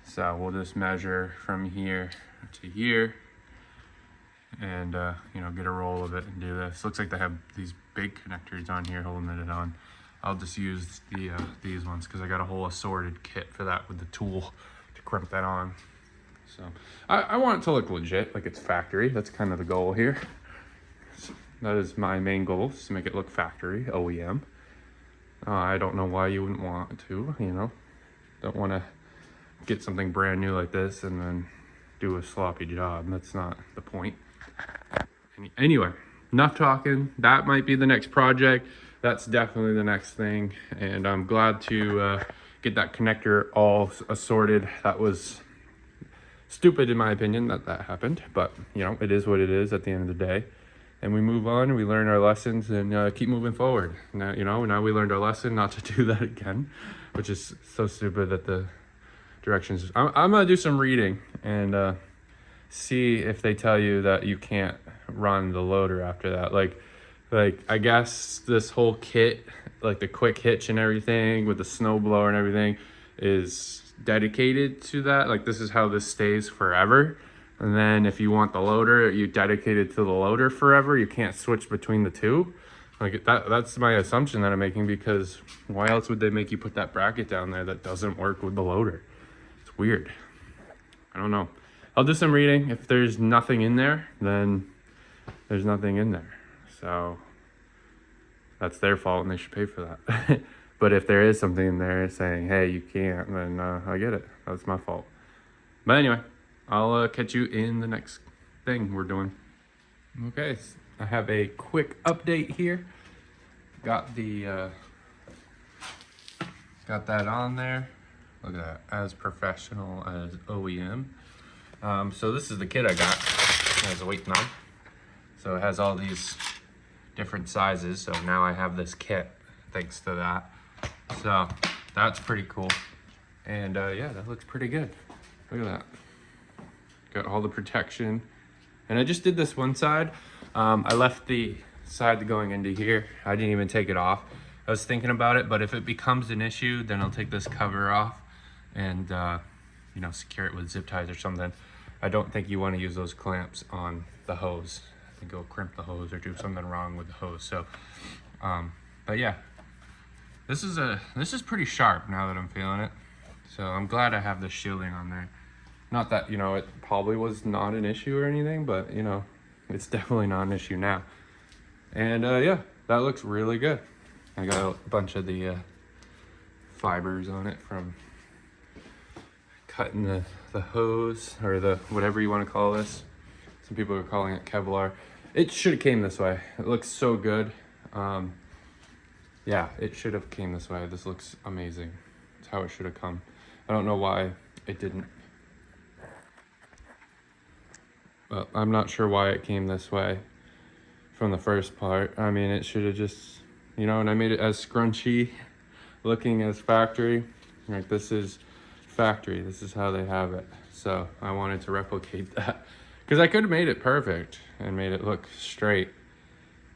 So we'll just measure from here to here and you know, get a roll of it and do this. Looks like they have these big connectors on here holding it on. I'll just use the these ones because I got a whole assorted kit for that with the tool to crimp that on. So I want it to look legit, like it's factory. That's kind of the goal here. So that is my main goal, is to make it look factory, OEM. I don't know why you wouldn't want to, you know. Don't want to get something brand new like this and then do a sloppy job. That's not the point. Anyway, enough talking. That might be the next project. That's definitely the next thing. And I'm glad to get that connector all assorted. That was stupid in my opinion that happened. But, you know, it is what it is at the end of the day. And we move on, we learn our lessons, and keep moving forward. Now, you know, now we learned our lesson not to do that again, which is so stupid that the directions. I'm gonna do some reading and see if they tell you that you can't run the loader after that. Like I guess this whole kit, like the quick hitch and everything with the snowblower and everything, is dedicated to that. Like this is how this stays forever. And then if you want the loader, you dedicate it to the loader forever. You can't switch between the two. Like that's my assumption that I'm making, because why else would they make you put that bracket down there that doesn't work with the loader? It's weird. I don't know. I'll do some reading. If there's nothing in there, then there's nothing in there. So that's their fault and they should pay for that. But if there is something in there saying, hey, you can't, then I get it. That's my fault. But anyway, I'll catch you in the next thing we're doing. Okay, so I have a quick update here. Got the got that on there. Look at that, as professional as OEM. So this is the kit I got. It has a weight knob. So it has all these different sizes. So now I have this kit thanks to that. So that's pretty cool. And yeah, that looks pretty good. Look at that. Got all the protection. And I just did this one side. I left the side going into here. I didn't even take it off. I was thinking about it, but if it becomes an issue, then I'll take this cover off and you know, secure it with zip ties or something. I don't think you want to use those clamps on the hose. I think it'll crimp the hose or do something wrong with the hose. So, but yeah, this is pretty sharp now that I'm feeling it. So I'm glad I have the shielding on there. Not that, you know, it probably was not an issue or anything, but you know, it's definitely not an issue now. And yeah, that looks really good. I got a bunch of the fibers on it from cutting the hose, or the whatever you want to call this. Some people are calling it Kevlar. It should have came this way. It looks so good. Yeah, it should have came this way. This looks amazing. It's how it should have come. I don't know why it didn't. But I'm not sure why it came this way from the first part. I mean, it should have just, you know, and I made it as scrunchy looking as factory. Like, this is factory. This is how they have it. So I wanted to replicate that, because I could have made it perfect and made it look straight,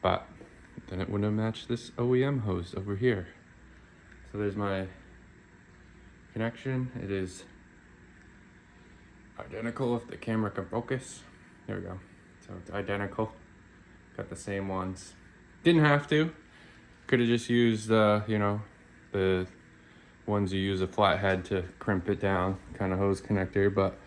but then it wouldn't have matched this OEM hose over here. So there's my connection. It is identical if the camera can focus. There we go. So it's identical. Got the same ones. Didn't have to. Could have just used you know, the ones you use a flathead to crimp it down kind of hose connector, but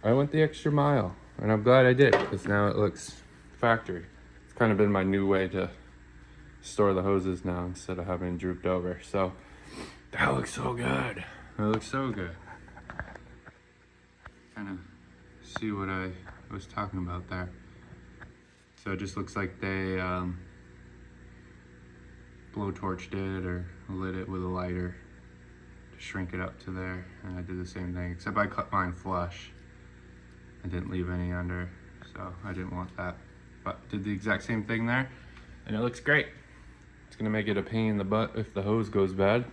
I went the extra mile, and I'm glad I did, because now it looks factory. It's kind of been my new way to store the hoses now, instead of having drooped over. So that looks so good. It looks so good. Kind of see what I was talking about there. So it just looks like they blowtorched it or lit it with a lighter to shrink it up to there, and I did the same thing, except I cut mine flush. I didn't leave any under, so I didn't want that. But did the exact same thing there, and it looks great. It's gonna make it a pain in the butt if the hose goes bad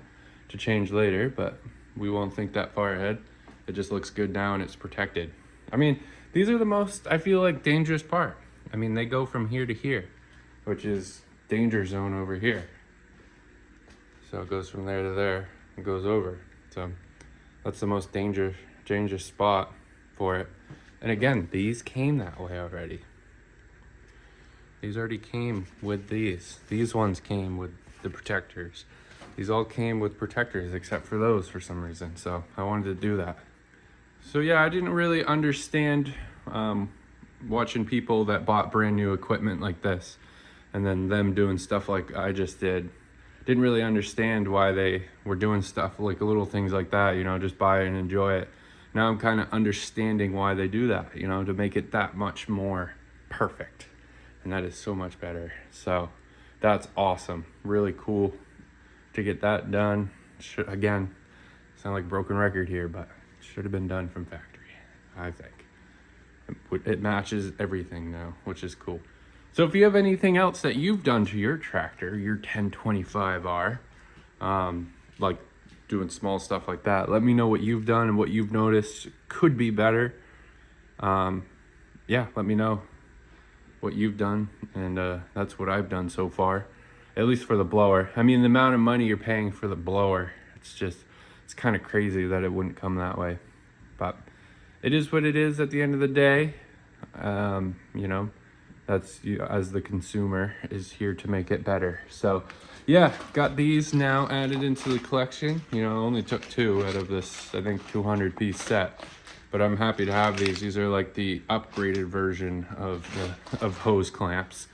to change later, but we won't think that far ahead. It just looks good now, and it's protected. I mean, these are the most, I feel like, dangerous part. I mean, they go from here to here, which is danger zone over here. So it goes from there to there, it goes over. So that's the most dangerous spot for it. And again, these came that way already. These already came with these. These ones came with the protectors. These all came with protectors, except for those for some reason. So I wanted to do that. So yeah, I didn't really understand watching people that bought brand new equipment like this, and then them doing stuff like I just did. Didn't really understand why they were doing stuff like little things like that, you know, just buy it and enjoy it. Now I'm kind of understanding why they do that, you know, to make it that much more perfect. And that is so much better. So that's awesome. Really cool to get that done. Again, sound like broken record here, but it should have been done from factory, I think. It matches everything now, which is cool. So if you have anything else that you've done to your tractor, your 1025R, like doing small stuff like that, let me know what you've done and what you've noticed could be better. Yeah, let me know what you've done, and that's what I've done so far, at least for the blower. I mean, the amount of money you're paying for the blower, it's kind of crazy that it wouldn't come that way, but it is what it is at the end of the day. You know, that's you, as the consumer, is here to make it better. So yeah, got these now added into the collection. You know, I only took 2 out of this, I think, 200 piece set, but I'm happy to have these. These are like the upgraded version of hose clamps.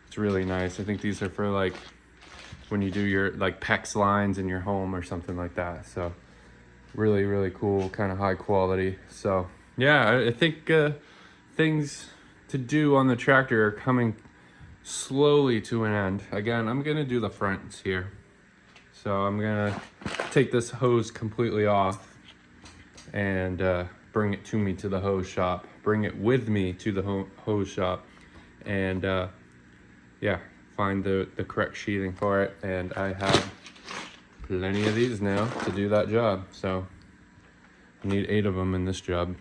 It's really nice. I think these are for like when you do your like PEX lines in your home or something like that. So really, really cool, kind of high quality. So yeah, I think things to do on the tractor are coming slowly to an end. Again, I'm gonna do the fronts here. So I'm gonna take this hose completely off and bring it to me to the hose shop, bring it with me to the hose shop, and yeah, find the correct sheathing for it. And I have plenty of these now to do that job. So I need 8 of them in this job.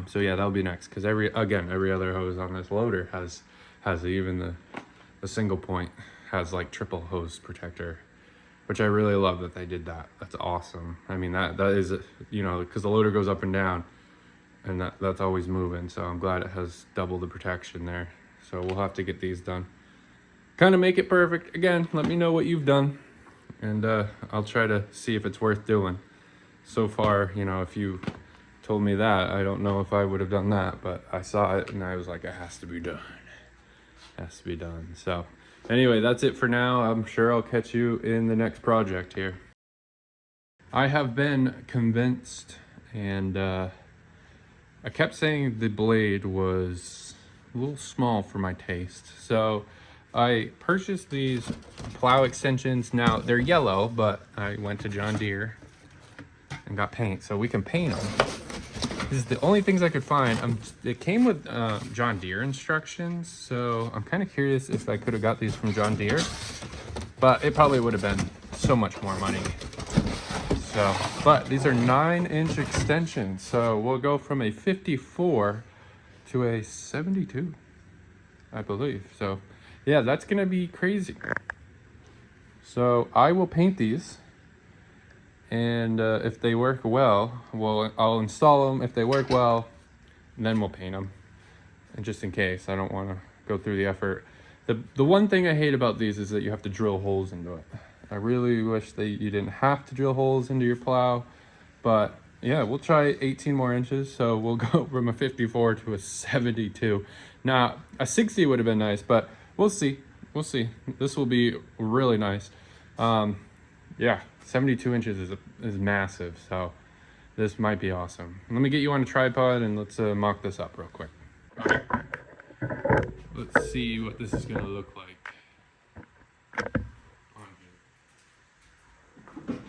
So yeah, that'll be next, because every other hose on this loader has even the single point has like triple hose protector, which I really love that they did that. That's awesome. I mean, that is, you know, because the loader goes up and down, and that's always moving. So I'm glad it has double the protection there. So we'll have to get these done. Kind of make it perfect. Again, let me know what you've done, and I'll try to see if it's worth doing. So far, you know, if you told me that, I don't know if I would have done that, but I saw it and I was like, it has to be done. It has to be done. So anyway, that's it for now. I'm sure I'll catch you in the next project here. I have been convinced, and I kept saying the blade was a little small for my taste. So I purchased these Plow extensions. Now they're yellow, but I went to John Deere and got paint, so we can paint them. This is the only things I could find. It came with John Deere instructions, so I'm kind of curious if I could have got these from John Deere, but it probably would have been so much more money. So, but these are 9-inch extensions, so we'll go from a 54 to a 72, I believe. So yeah, that's gonna be crazy. So I will paint these, and if they work well, I'll install them. If they work well, then we'll paint them. And just in case, I don't want to go through the effort. The one thing I hate about these is that you have to drill holes into it. I really wish that you didn't have to drill holes into your plow, but yeah, we'll try 18 more inches. So we'll go from a 54 to a 72. Now, a 60 would have been nice, but we'll see. We'll see. This will be really nice. Yeah, 72 inches is massive, so this might be awesome. Let me get you on a tripod and let's mock this up real quick. All right. Let's see what this is gonna look like on here.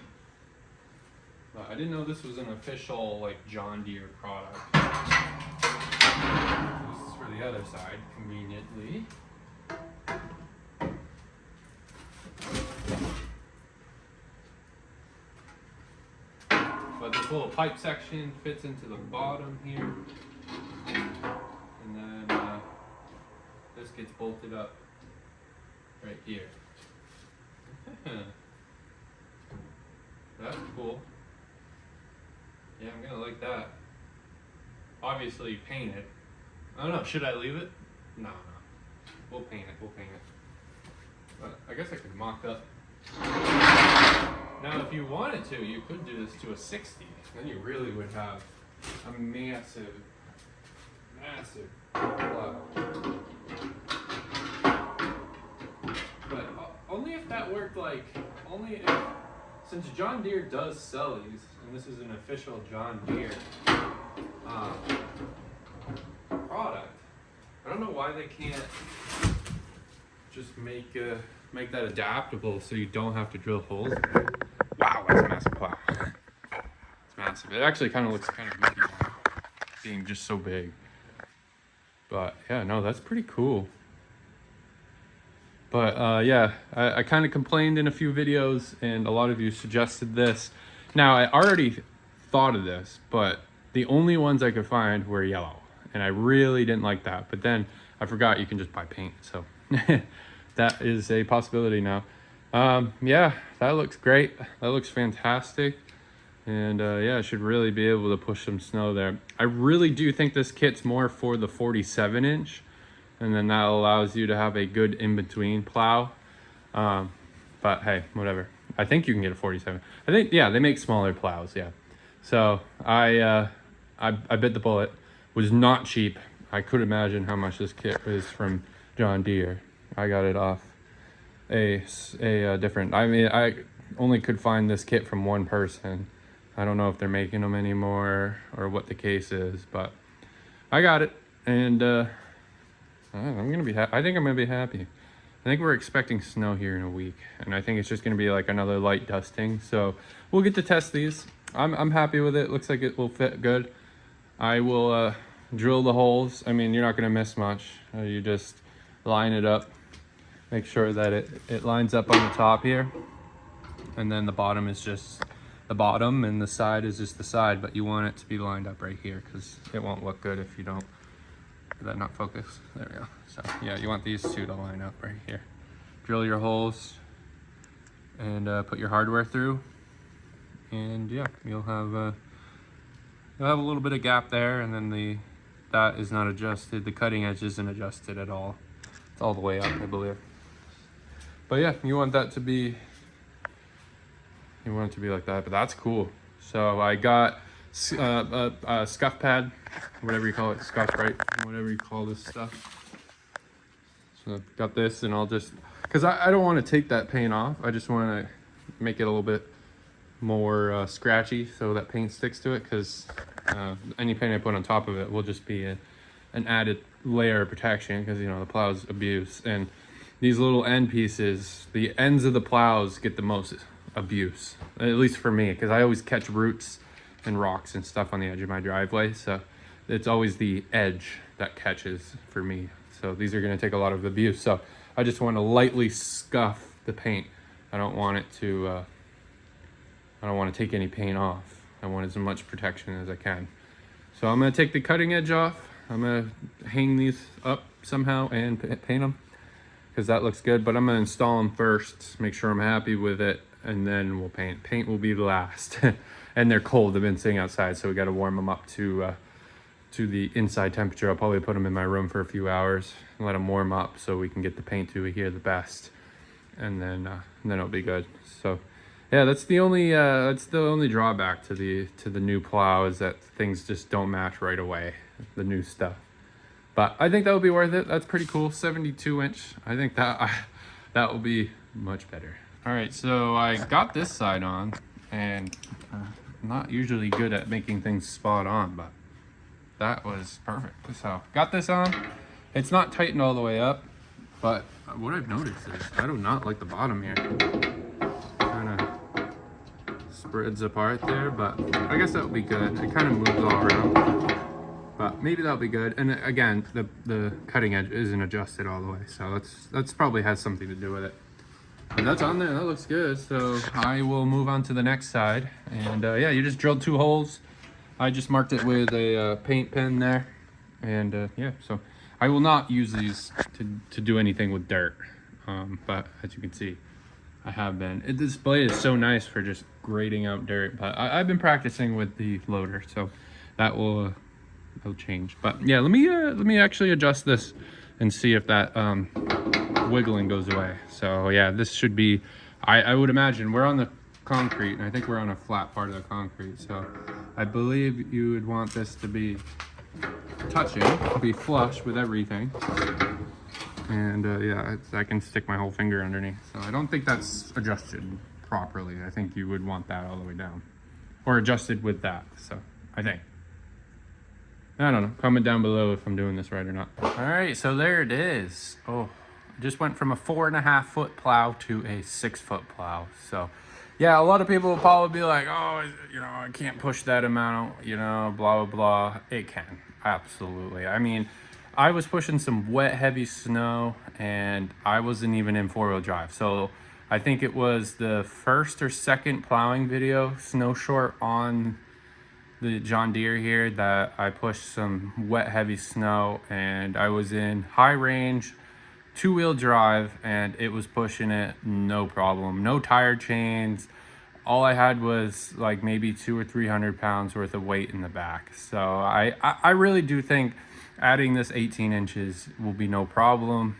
I didn't know this was an official like John Deere product. This is for the other side, conveniently. But this little pipe section fits into the bottom here, and then this gets bolted up right here. That's cool. Yeah, I'm gonna like that. Obviously paint it. I don't know, should I leave it? No. We'll paint it. But I guess I could mock up. Now, if you wanted to, you could do this to a 60. Then you really would have a massive plow. But only if that worked, like, since John Deere does sell these, and this is an official John Deere product, I don't know why they can't just make that adaptable so you don't have to drill holes. Wow, that's a massive plow. It's massive. It actually kind of looks kind of goofy being just so big. But yeah, no, that's pretty cool. But yeah, I kind of complained in a few videos, and a lot of you suggested this. Now, I already thought of this, but the only ones I could find were yellow, and I really didn't like that. But then I forgot you can just buy paint, so that is a possibility now. Yeah, that looks great. That looks fantastic. And yeah, I should really be able to push some snow there. I really do think this kit's more for the 47-inch. And then that allows you to have a good in-between plow. But hey, whatever. I think you can get a 47. I think, yeah, they make smaller plows, yeah. So I bit the bullet. Was not cheap. I could imagine how much this kit is from John Deere. I got it off a different, I mean, I only could find this kit from one person. I don't know if they're making them anymore or what the case is, but I got it, and I'm gonna be I think I'm gonna be happy. I think we're expecting snow here in a week, and I think it's just gonna be like another light dusting, so we'll get to test these. I'm happy with it. Looks like it will fit good. I will drill the holes. I mean, you're not gonna miss much. You just line it up, make sure that it lines up on the top here, and then the bottom is just the bottom and the side is just the side, but you want it to be lined up right here because it won't look good if you don't. Did that not focus? There we go. So yeah, you want these two to line up right here. Drill your holes and put your hardware through, and yeah, you'll have you'll have a little bit of gap there, and then that is not adjusted. The cutting edge isn't adjusted at all. It's all the way up, I believe. But yeah, you want it to be like that, but that's cool. So I got a scuff pad, whatever you call it, scuff, right? Whatever you call this stuff. So got this, and I'll just, because I don't want to take that paint off. I just want to make it a little bit more scratchy so that paint sticks to it, because any paint I put on top of it will just be an added layer of protection, because you know the plow's abuse, and these little end pieces, the ends of the plows get the most abuse, at least for me, because I always catch roots and rocks and stuff on the edge of my driveway, so it's always the edge that catches for me. So these are going to take a lot of abuse, so I just want to lightly scuff the paint. I don't want to take any paint off. I want as much protection as I can. So I'm going to take the cutting edge off. I'm going to hang these up somehow and paint them, because that looks good. But I'm going to install them first, make sure I'm happy with it, and then we'll paint. Paint will be the last. And they're cold. They've been sitting outside, so we got to warm them up to the inside temperature. I'll probably put them in my room for a few hours and let them warm up so we can get the paint to here the best, and then it'll be good. So yeah, that's the only drawback to the new plow, is that things just don't match right away, the new stuff. But I think that will be worth it. That's pretty cool. 72 inch. I think that will be much better. All right, so I got this side on, and I'm not usually good at making things spot on, but that was perfect. So got this on. It's not tightened all the way up, but what I've noticed is I do not like the bottom here. Kind of spreads apart there, but I guess that would be good. It kind of moves all around, but maybe that'll be good. And again, the cutting edge isn't adjusted all the way, so that's probably has something to do with it. But that's on there. That looks good. So I will move on to the next side, and yeah, you just drilled 2 holes. I just marked it with a paint pen there, and yeah, so I will not use these to do anything with dirt, but as you can see, I have been. This blade is so nice for just grading out dirt, but I've been practicing with the loader, so that will change. But yeah, let me actually adjust this and see if that wiggling goes away. So yeah, this should be, I would imagine we're on the concrete, and I think we're on a flat part of the concrete, so I believe you would want this to be touching, be flush with everything. And yeah, I can stick my whole finger underneath, so I don't think that's adjusted properly. I think you would want that all the way down, or adjusted with that. So I think, I don't know, comment down below if I'm doing this right or not. All right, so there it is. Oh, I just went from a 4.5-foot plow to a 6-foot plow. So yeah, a lot of people will probably be like, oh, you know, I can't push that amount, you know, blah, blah, blah. It can, absolutely. I mean, I was pushing some wet, heavy snow, and I wasn't even in 4-wheel drive. So I think it was the first or second plowing video, snow short, on the John Deere here, that I pushed some wet, heavy snow, and I was in high range, 2-wheel drive, and it was pushing it no problem. No tire chains. All I had was like maybe 200 or 300 pounds worth of weight in the back. So I really do think adding this 18 inches will be no problem.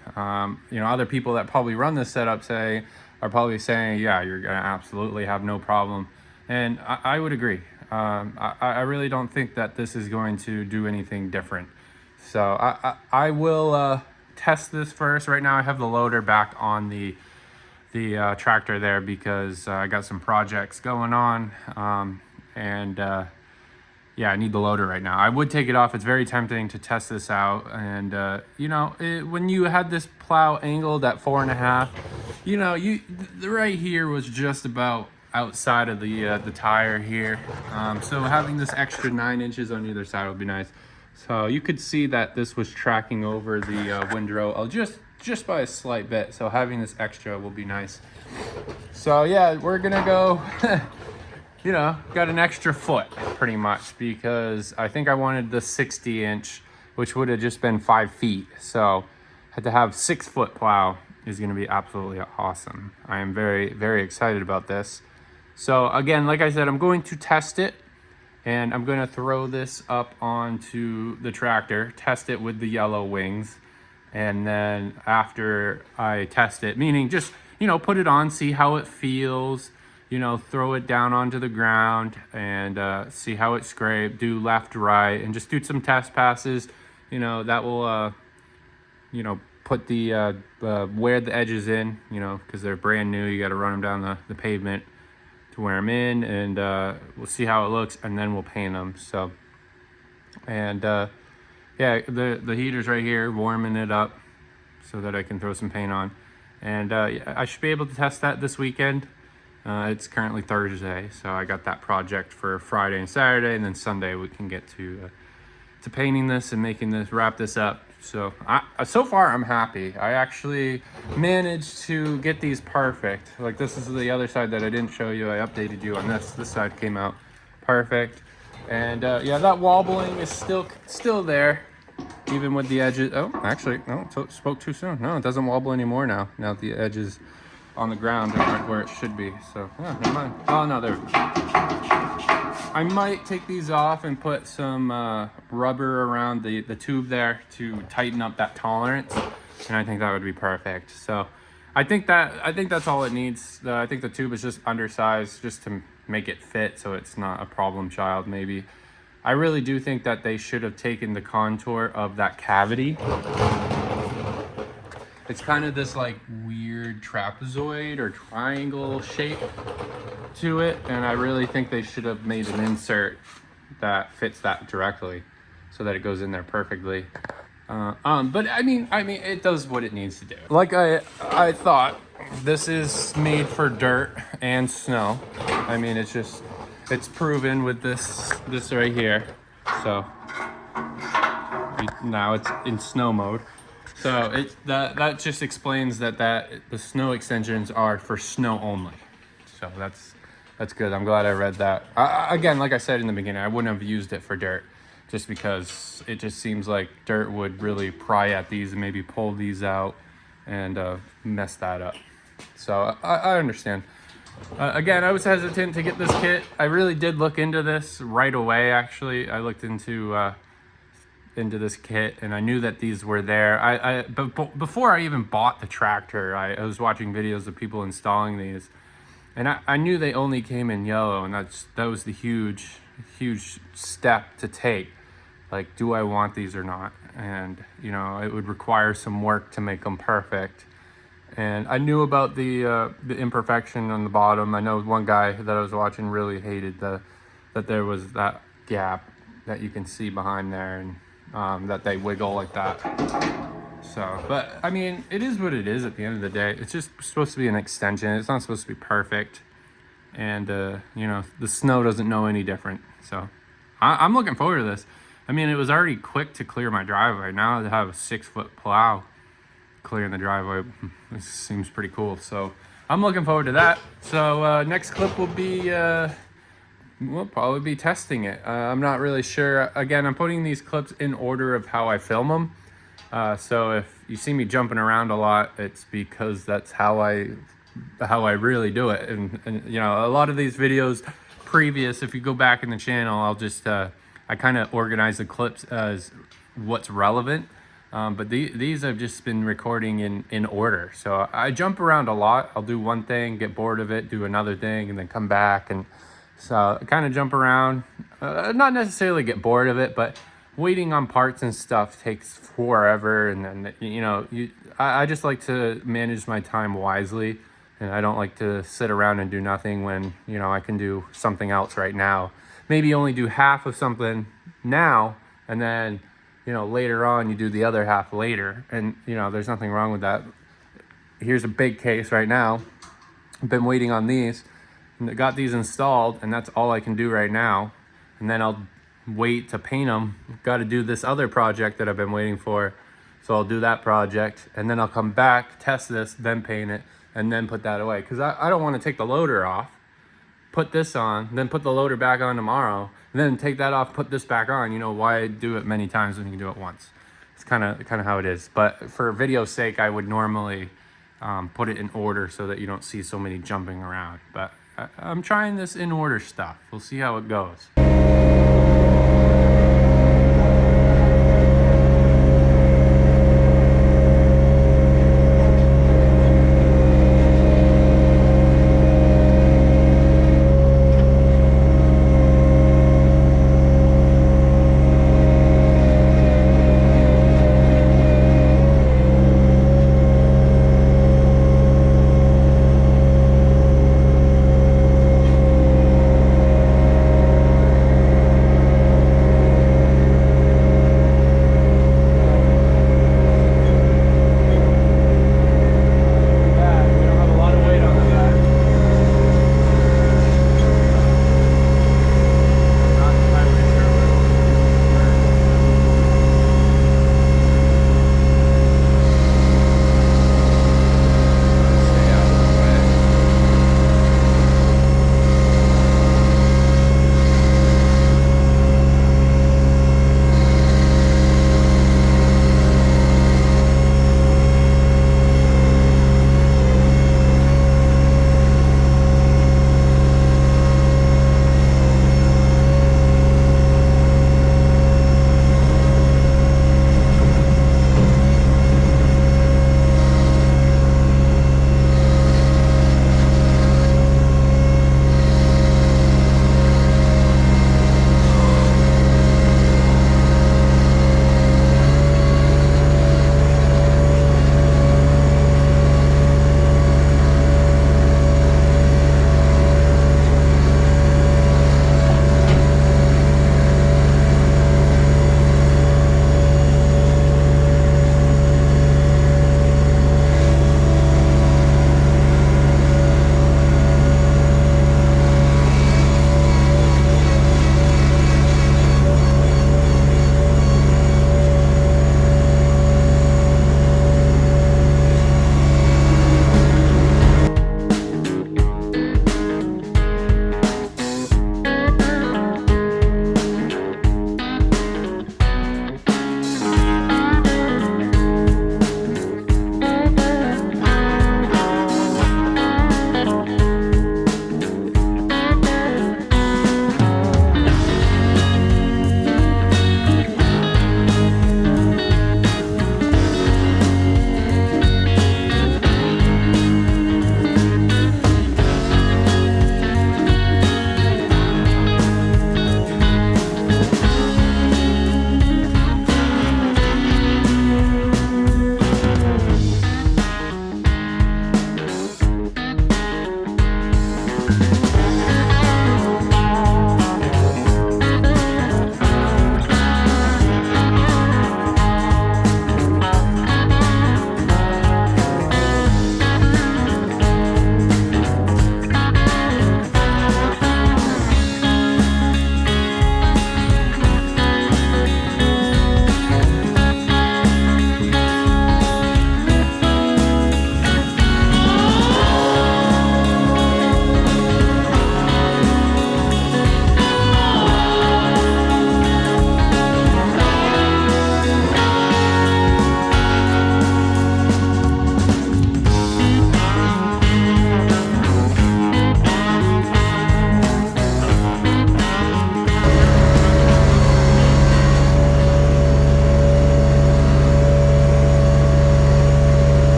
You know, other people that probably run this setup are probably saying, yeah, you're gonna absolutely have no problem. And I would agree. I really don't think that this is going to do anything different. So I will test this first. Right now I have the loader back on the tractor there, because I got some projects going on, and yeah, I need the loader right now. I would take it off. It's very tempting to test this out, and you know, when you had this plow angled at 4.5, you know, right here was just about outside of the tire here, so having this extra 9 inches on either side would be nice. So you could see that this was tracking over the windrow just by a slight bit, so having this extra will be nice. So yeah, we're gonna go you know, got an extra foot pretty much, because I think I wanted the 60 inch, which would have just been 5 feet. So had to have 6-foot plow is gonna be absolutely awesome. I am very, very excited about this. So again, like I said, I'm going to test it, And I'm gonna throw this up onto the tractor, test it with the yellow wings. And then after I test it, meaning just, you know, put it on, see how it feels, you know, throw it down onto the ground and see how it scrapes, do left, right, and just do some test passes. You know, that will, you know, put the, wear the edges in, you know, because they're brand new. You got to run them down the pavement to wear them in, and we'll see how it looks, and then we'll paint them. So, and yeah, the heater's right here, warming it up so that I can throw some paint on. And I should be able to test that this weekend. It's currently Thursday, so I got that project for Friday and Saturday, and then Sunday we can get to painting this and making this, wrap this up. So so far I'm happy. I actually managed to get these perfect. Like, this is the other side that I didn't show you. I updated you on this. This side came out perfect. And yeah, that wobbling is still there, even with the edges. Oh, actually, no, spoke too soon. No, it doesn't wobble anymore now. Now the edges on the ground are where it should be. So, yeah, never mind. Oh, no, there. I might take these off and put some rubber around the tube there to tighten up that tolerance, and I think that would be perfect. So, I think that's all it needs. I think the tube is just undersized, just to make it fit so it's not a problem child. Maybe I really do think that they should have taken the contour of that cavity. It's kind of this like weird trapezoid or triangle shape to it, and I really think they should have made an insert that fits that directly so that it goes in there perfectly. But I mean it does what it needs to do. Like I thought, this is made for dirt and snow. I mean, it's proven with this right here. So now it's in snow mode. So that just explains that the snow extensions are for snow only. So that's good. I'm glad I read that. Again, like I said in the beginning, I wouldn't have used it for dirt, just because it just seems like dirt would really pry at these and maybe pull these out and mess that up. So I understand. Again, I was hesitant to get this kit. I really did look into this right away. Actually, I looked into this kit, and I knew that these were there. But before I even bought the tractor, I was watching videos of people installing these, and I knew they only came in yellow, and that was the huge step to take. Like, do I want these or not? And you know, it would require some work to make them perfect. And I knew about the imperfection on the bottom. I know one guy that I was watching really hated that there was that gap that you can see behind there, and that they wiggle like that. So, but I mean, it is what it is at the end of the day. It's just supposed to be an extension. It's not supposed to be perfect. And, you know, the snow doesn't know any different. So I'm looking forward to this. I mean, it was already quick to clear my driveway. Now to have a 6-foot plow clearing the driveway, this seems pretty cool. So I'm looking forward to that. So next clip will be, we'll probably be testing it. I'm not really sure. Again, I'm putting these clips in order of how I film them. So if you see me jumping around a lot, it's because that's how I really do it. And you know, a lot of these videos previous, if you go back in the channel, I'll just I kind of organize the clips as what's relevant. But these I've just been recording in order. So I jump around a lot. I'll do one thing, get bored of it, do another thing, and then come back. And so I kind of jump around, not necessarily get bored of it, but waiting on parts and stuff takes forever. And then, you know, I just like to manage my time wisely. And I don't like to sit around and do nothing when, you know, I can do something else right now. Maybe only do half of something now, and then, you know, later on you do the other half later. And, you know, there's nothing wrong with that. Here's a big case right now. I've been waiting on these, and I got these installed, and that's all I can do right now. And then I'll wait to paint them. Got to do this other project that I've been waiting for. So I'll do that project, and then I'll come back, test this, then paint it, and then put that away. Because I don't want to take the loader off, put this on, then put the loader back on tomorrow, and then take that off, put this back on. You know, why do it many times when you can do it once? It's kind of how it is. But for video's sake, I would normally put it in order so that you don't see so many jumping around. But I'm trying this in order stuff. We'll see how it goes.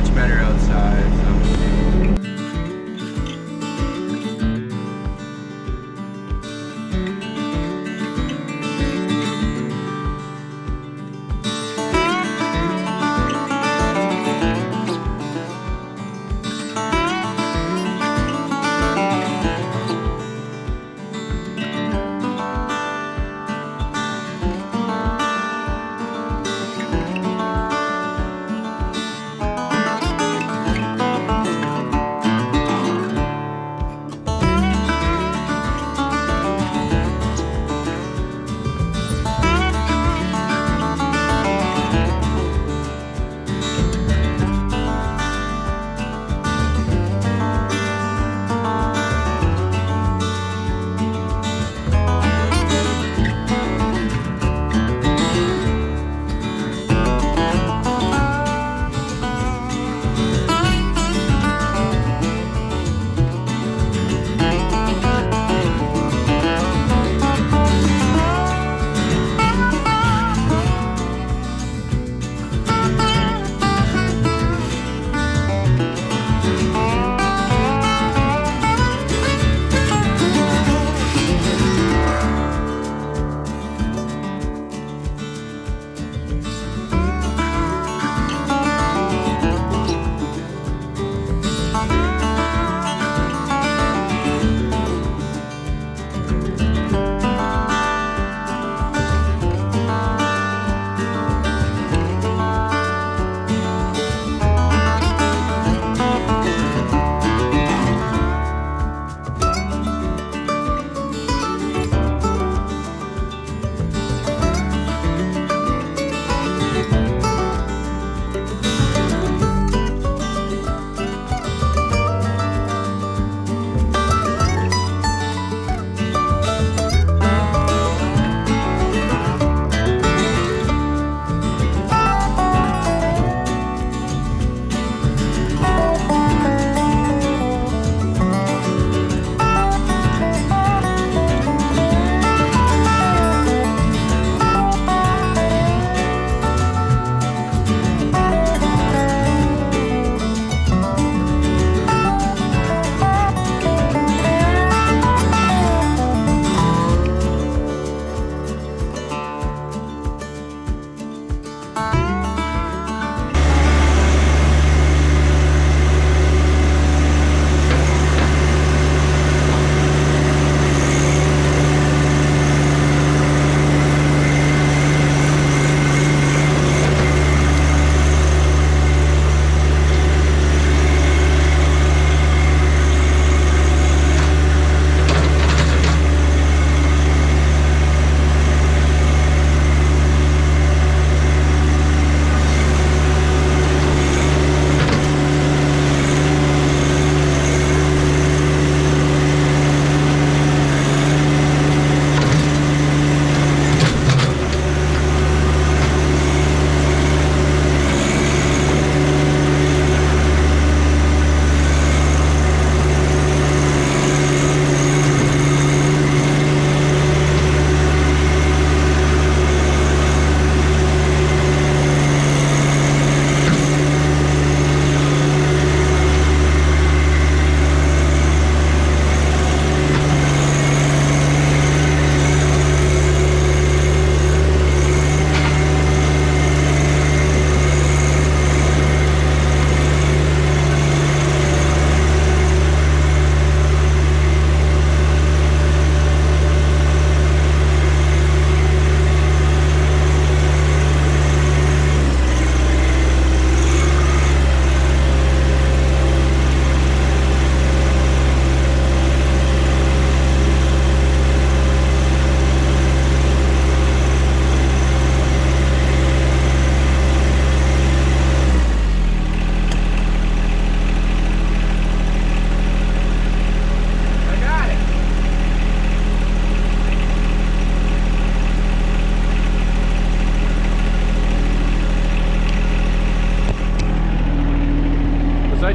much better outside. So.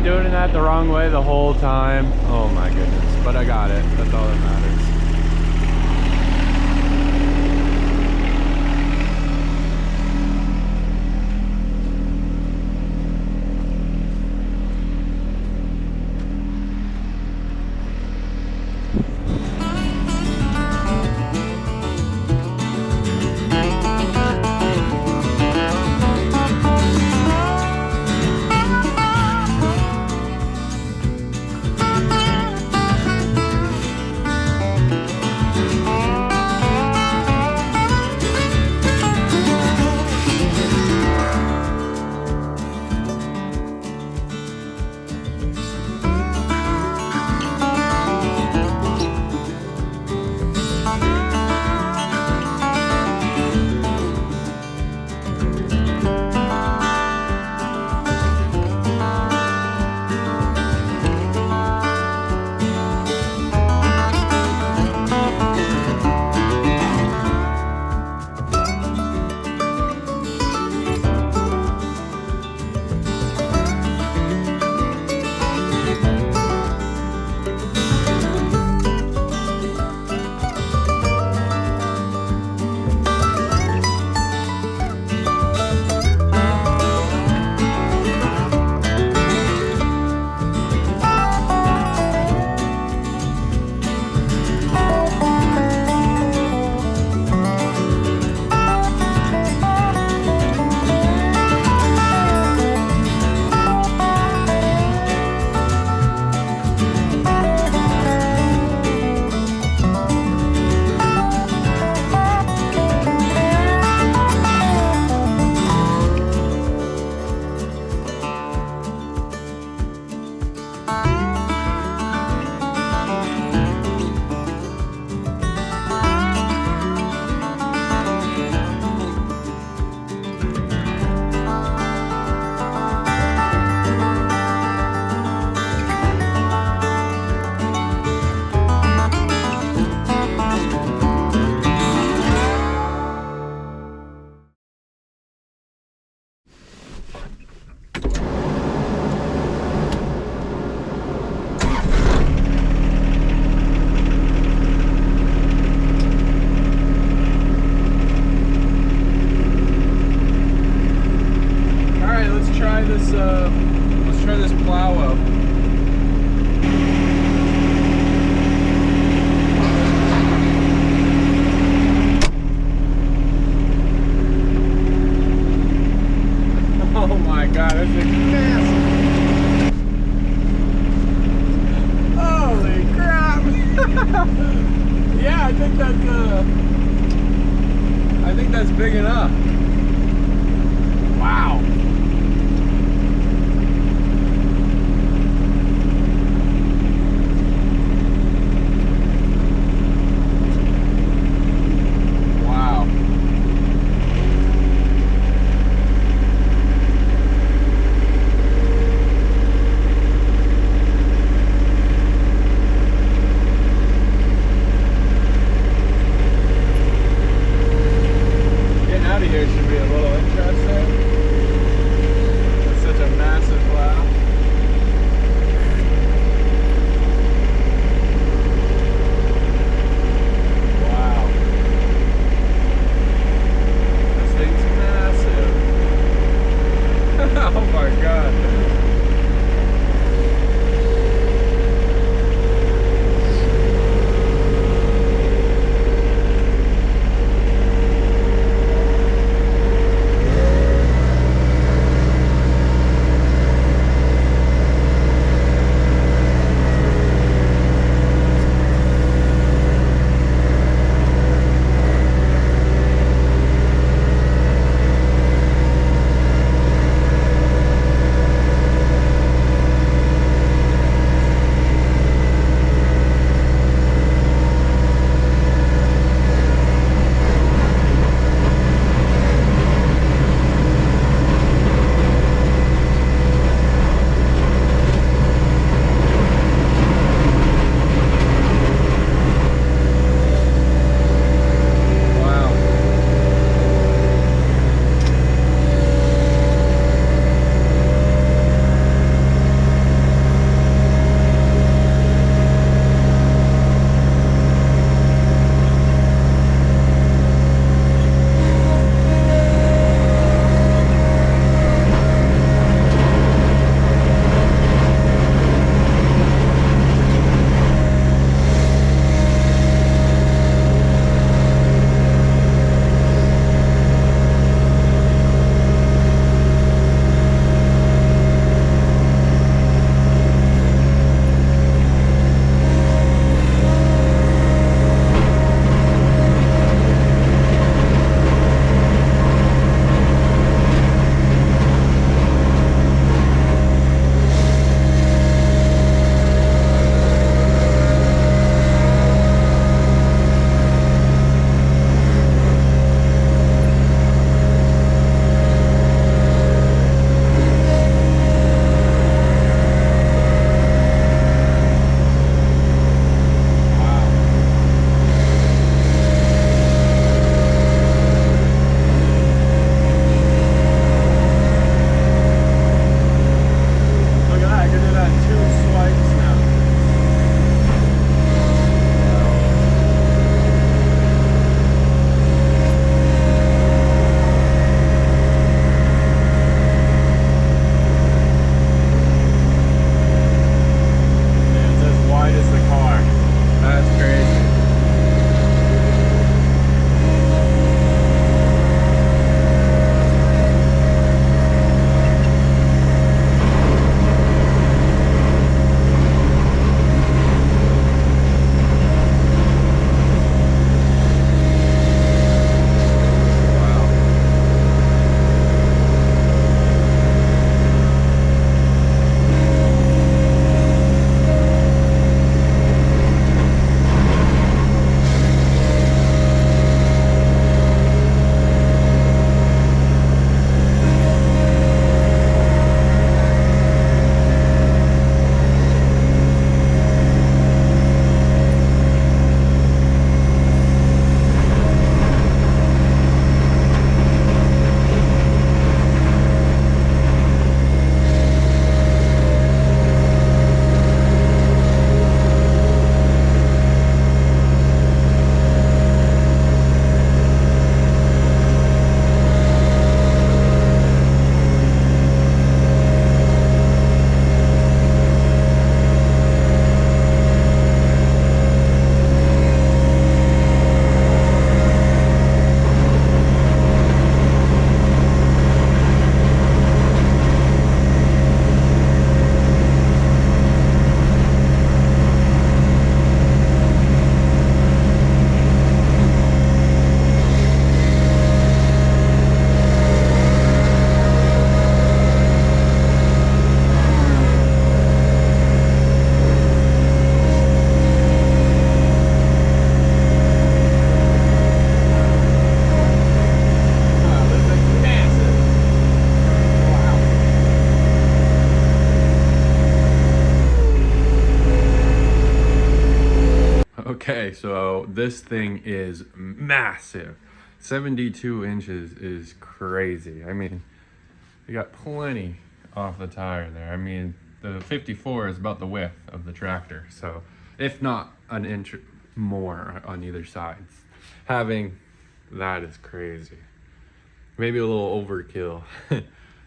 doing that the wrong way the whole time. Oh my goodness, but I got it. That's all that matters. try this. Let's try this plow up. Oh my God, this is massive! Holy crap! Yeah, I think that's big enough. Wow. Wow. Getting out of here should be a little interesting. It's such a massive plow. Wow. This thing's massive. Oh my God. So this thing is massive. 72 inches is crazy. I mean, you got plenty off the tire there. I mean, the 54 is about the width of the tractor. So if not an inch more on either side, having that is crazy. Maybe a little overkill,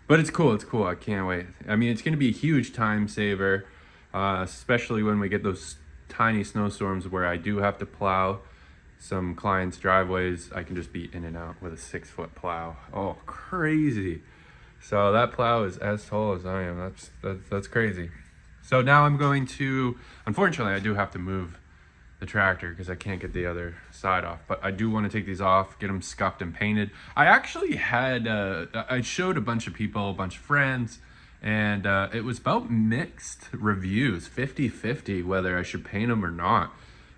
but it's cool. It's cool. I can't wait. I mean, it's going to be a huge time saver, especially when we get those tiny snowstorms where I do have to plow some clients' driveways. I can just be in and out with a 6-foot plow. Oh, crazy. So that plow is as tall as I am. That's crazy. So now I'm going to, unfortunately, I do have to move the tractor because I can't get the other side off, but I do want to take these off, get them scuffed and painted. I actually had, I showed a bunch of people, a bunch of friends, and it was about mixed reviews, 50-50, whether I should paint them or not.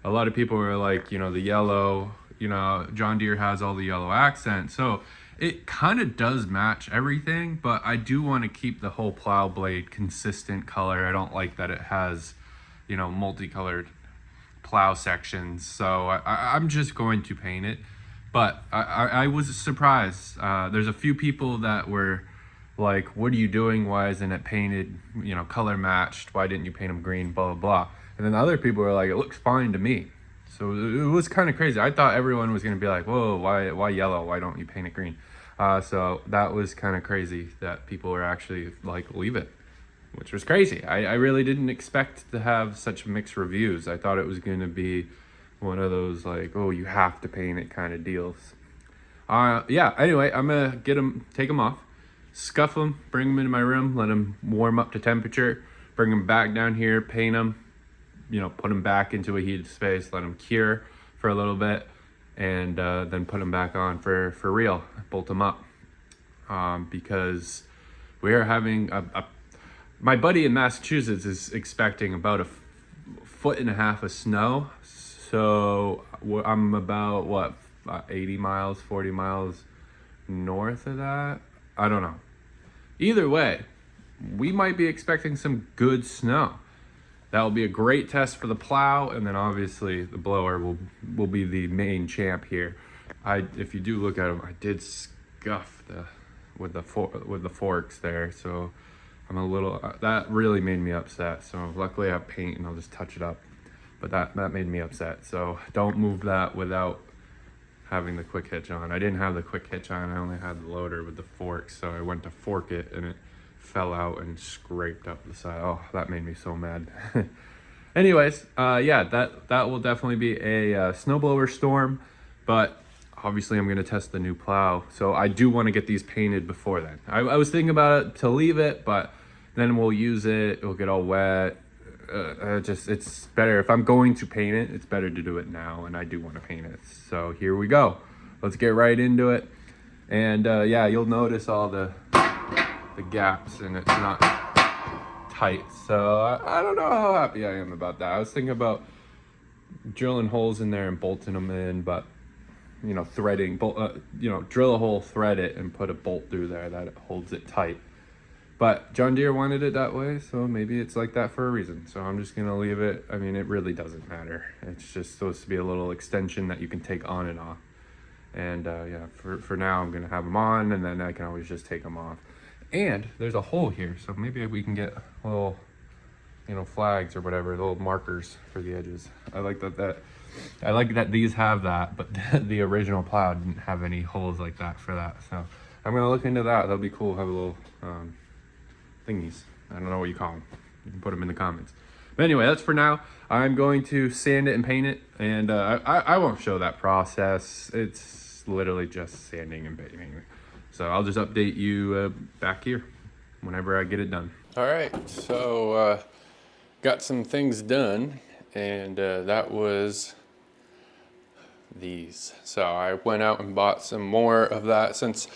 A lot of people were like, you know, the yellow, you know, John Deere has all the yellow accent, so it kind of does match everything, but I do want to keep the whole plow blade consistent color. I don't like that it has, you know, multicolored plow sections, so I'm just going to paint it. But I was surprised. There's a few people that were like, what are you doing? Why isn't it painted, you know, color matched? Why didn't you paint them green, blah, blah, blah. And then other people were like, it looks fine to me. So it was kind of crazy. I thought everyone was going to be like, whoa, why yellow? Why don't you paint it green? So that was kind of crazy that people were actually like, leave it, which was crazy. I really didn't expect to have such mixed reviews. I thought it was going to be one of those like, oh, you have to paint it kind of deals. Yeah, anyway, I'm going to get them, take them off, scuff them, bring them into my room, let them warm up to temperature, bring them back down here, paint them, you know, put them back into a heated space, let them cure for a little bit, and then put them back on for real, bolt them up. Because we are having my buddy in Massachusetts is expecting about a foot and a half of snow. So I'm about, what, 80 miles, 40 miles north of that? I don't know. Either way, we might be expecting some good snow. That will be a great test for the plow, and then obviously the blower will be the main champ here. If you do look at them, I did scuff with the forks there, so I'm a little, that really made me upset. So luckily I have paint and I'll just touch it up, but that made me upset. So don't move that without having the quick hitch on. I didn't have the quick hitch on, I only had the loader with the forks, so I went to fork it and it fell out and scraped up the side. Oh, that made me so mad. Anyways, yeah, that will definitely be a snowblower storm, but obviously I'm going to test the new plow, so I do want to get these painted before then. I was thinking about it to leave it, but then we'll use it, it'll get all wet. It's better if I'm going to paint it, it's better to do it now, and I do want to paint it. So here we go, let's get right into it. And yeah, you'll notice all the gaps and it's not tight, so I don't know how happy I am about that. I was thinking about drilling holes in there and bolting them in, but you know, threading, you know, drill a hole, thread it, and put a bolt through there that it holds it tight. But John Deere wanted it that way, so maybe it's like that for a reason. So I'm just gonna leave it. I mean, it really doesn't matter. It's just supposed to be a little extension that you can take on and off. And yeah, for now I'm gonna have them on, and then I can always just take them off. And there's a hole here, so maybe we can get little, you know, flags or whatever, little markers for the edges. I like I like that these have that, but the original plow didn't have any holes like that for that. So I'm gonna look into that. That'll be cool. Have a little thingies. I don't know what you call them. You can put them in the comments. But anyway, that's for now. I'm going to sand it and paint it, and I won't show that process. It's literally just sanding and painting. So I'll just update you back here whenever I get it done. All right, so got some things done, and that was these. So I went out and bought some more of that since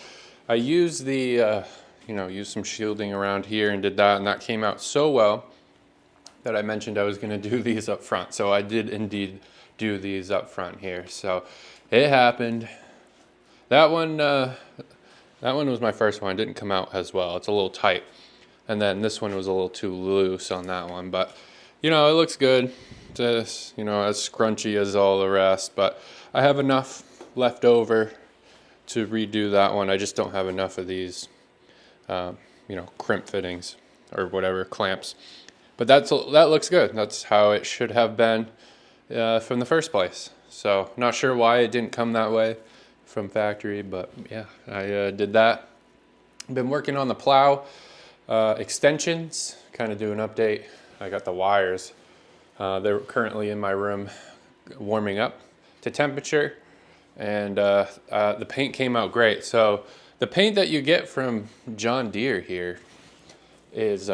I used the, you know, used some shielding around here and did that, and that came out so well that I mentioned I was gonna do these up front. So I did indeed do these up front here. So it happened. That one was my first one. It didn't come out as well. It's a little tight. And then this one was a little too loose on that one. But, you know, it looks good. as, you know, as scrunchy as all the rest, but I have enough left over to redo that one. I just don't have enough of these, you know, crimp fittings or whatever, clamps. But that looks good. That's how it should have been from the first place. So not sure why it didn't come that way from factory, but yeah, I did that. Been working on the plow extensions, kind of do an update. I got the wires. They're currently in my room warming up to temperature, and the paint came out great. So the paint that you get from John Deere here is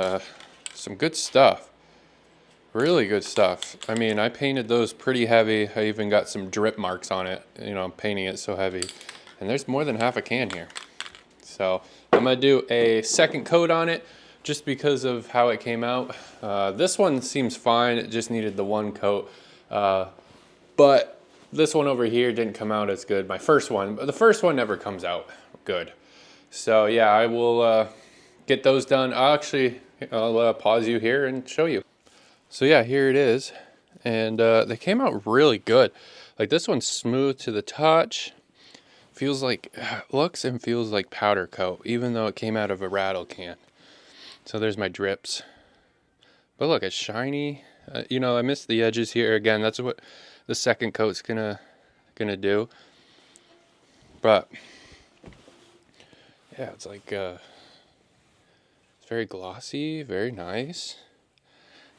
some good stuff. Really good stuff. I mean, I painted those pretty heavy. I even got some drip marks on it. You know, I'm painting it so heavy. And there's more than half a can here. So I'm gonna do a second coat on it just because of how it came out. This one seems fine. It just needed the one coat. But this one over here didn't come out as good. My first one, but the first one never comes out good. So yeah, I will get those done. I'll pause you here and show you. So yeah, here it is, and they came out really good. Like, this one's smooth to the touch. Feels like, looks and feels like powder coat, even though it came out of a rattle can. So there's my drips. But look, it's shiny. You know, I missed the edges here again. That's what the second coat's gonna do. But yeah, it's like it's very glossy, very nice.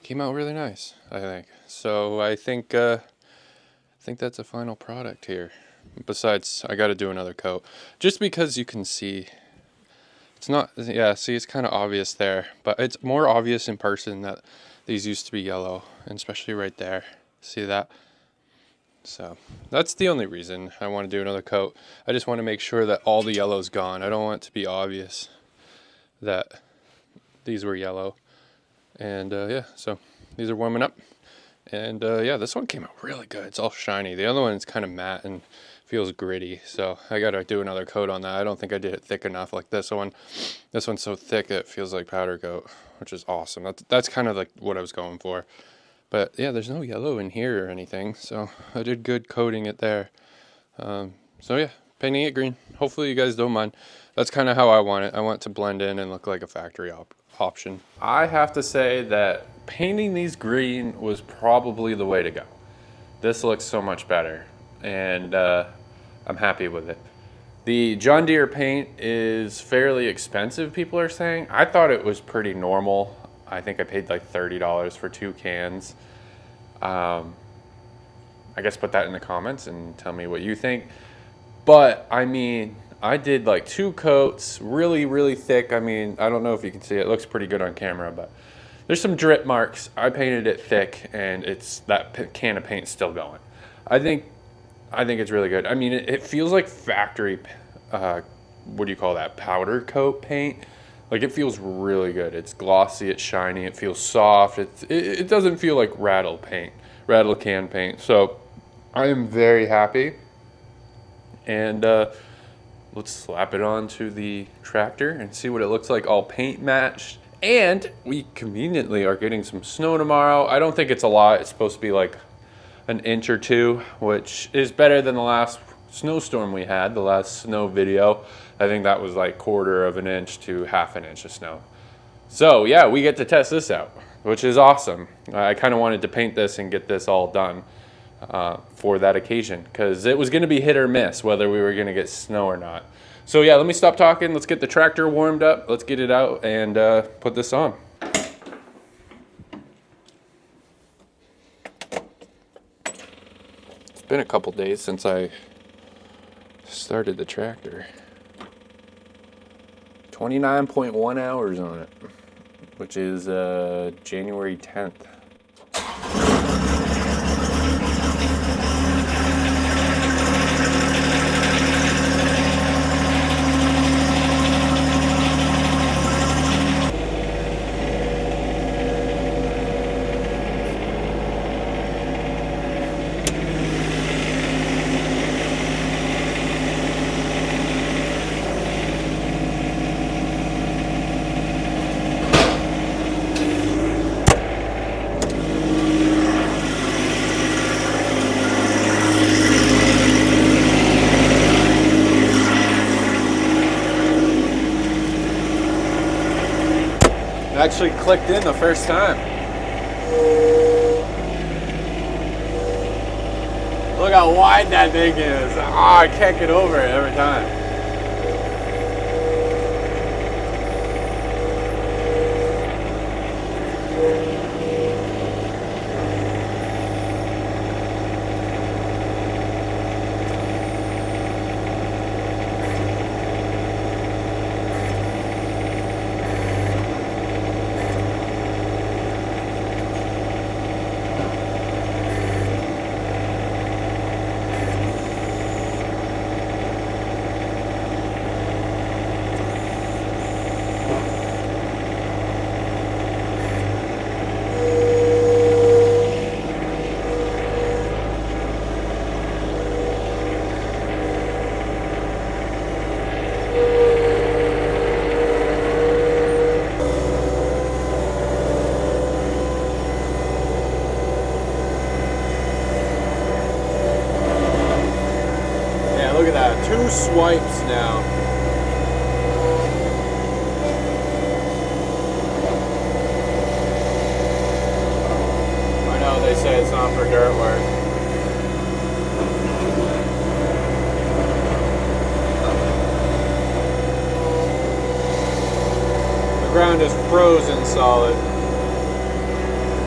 Came out really nice, I think. So I think that's a final product here. Besides, I got to do another coat, just because you can see. It's not, yeah, see, it's kind of obvious there, but it's more obvious in person that these used to be yellow, and especially right there. See that? So that's the only reason I want to do another coat. I just want to make sure that all the yellow's gone. I don't want it to be obvious that these were yellow. And yeah, so these are warming up, and yeah, this one came out really good. It's all shiny. The other one is kind of matte and feels gritty, so I gotta do another coat on that. I don't think I did it thick enough like this one. This one's so thick it feels like powder coat, which is awesome. That's kind of like what I was going for. But yeah, there's no yellow in here or anything, so I did good coating it there. So yeah, painting it green. Hopefully you guys don't mind. That's kind of how I want it. I want it to blend in and look like a factory option. I have to say that painting these green was probably the way to go. This looks so much better, and I'm happy with it. The John Deere paint is fairly expensive, people are saying. I thought it was pretty normal. I think I paid like $30 for 2 cans. I guess put that in the comments and tell me what you think. But I mean, I did like 2 coats, really, really thick. I mean, I don't know if you can see it. It looks pretty good on camera, but there's some drip marks. I painted it thick, and it's that can of paint still going. I think it's really good. I mean, it feels like factory, what do you call that? Powder coat paint. Like, it feels really good. It's glossy, it's shiny, it feels soft. It doesn't feel like rattle can paint. So I am very happy. And let's slap it onto the tractor and see what it looks like all paint matched. And we conveniently are getting some snow tomorrow. I don't think it's a lot. It's supposed to be like an inch or 2, which is better than the last snowstorm we had, the last snow video. I think that was like 1/4 of an inch to 1/2 an inch of snow. So yeah, we get to test this out, which is awesome. I kind of wanted to paint this and get this all done for that occasion, because it was going to be hit or miss whether we were going to get snow or not. So yeah, let me stop talking. Let's get the tractor warmed up. Let's get it out and put this on. It's been a couple days since I started the tractor. 29.1 hours on it, which is January 10th. It actually clicked in the first time. Look how wide that thing is. Ah, I can't get over it every time. Look at that, 2 swipes now. I know they say it's not for dirt work. The ground is frozen solid.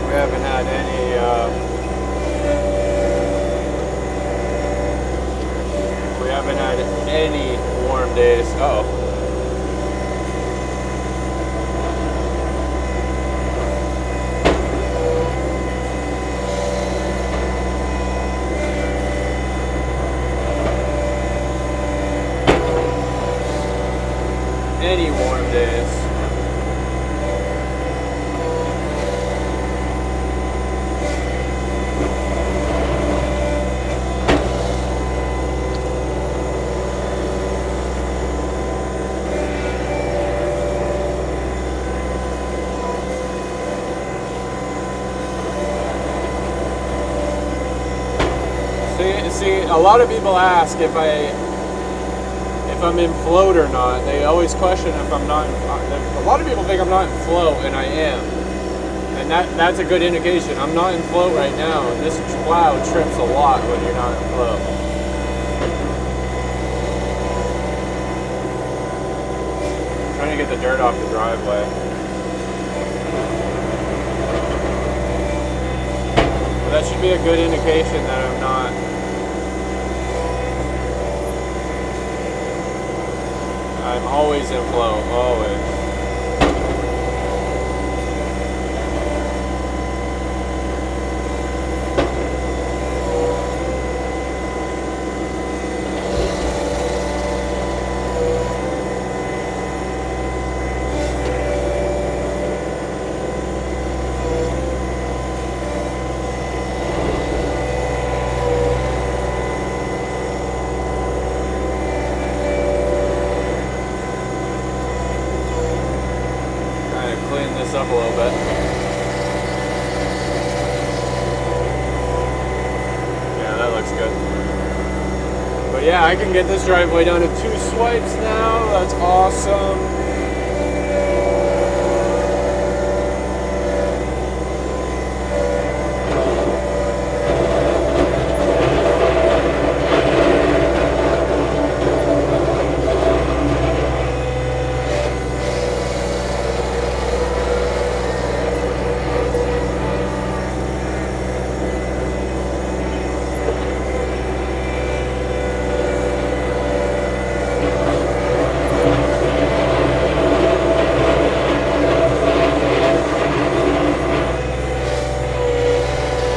We haven't had any haven't had any warm days. Uh-oh. Any warm days. See, a lot of people ask if I'm in float or not. They always question if I'm not. A lot of people think I'm not in float, and I am. And that's a good indication. I'm not in float right now, and this plow trips a lot when you're not in float. I'm trying to get the dirt off the driveway. But that should be a good indication that I'm not. I'm always in flow, always. Up a little bit. Yeah, that looks good. But yeah, I can get this driveway down to 2 swipes now. That's awesome.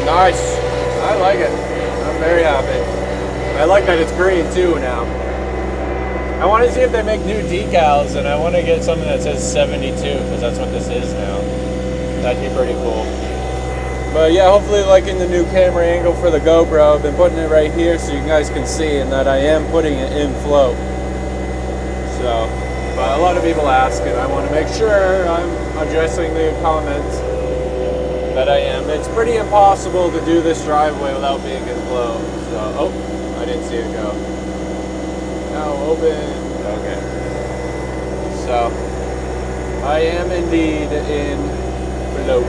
Nice. I like it. I'm very happy. I like that it's green too now. I want to see if they make new decals, and I want to get something that says 72 because that's what this is now. That'd be pretty cool. But yeah, hopefully liking the new camera angle for the GoPro. I've been putting it right here so you guys can see, and that I am putting it in float. So, but a lot of people ask, and I want to make sure I'm addressing the comments that I am. It's pretty impossible to do this driveway without being in flow. So, oh, I didn't see it go. Now open. Okay. So, I am indeed in float.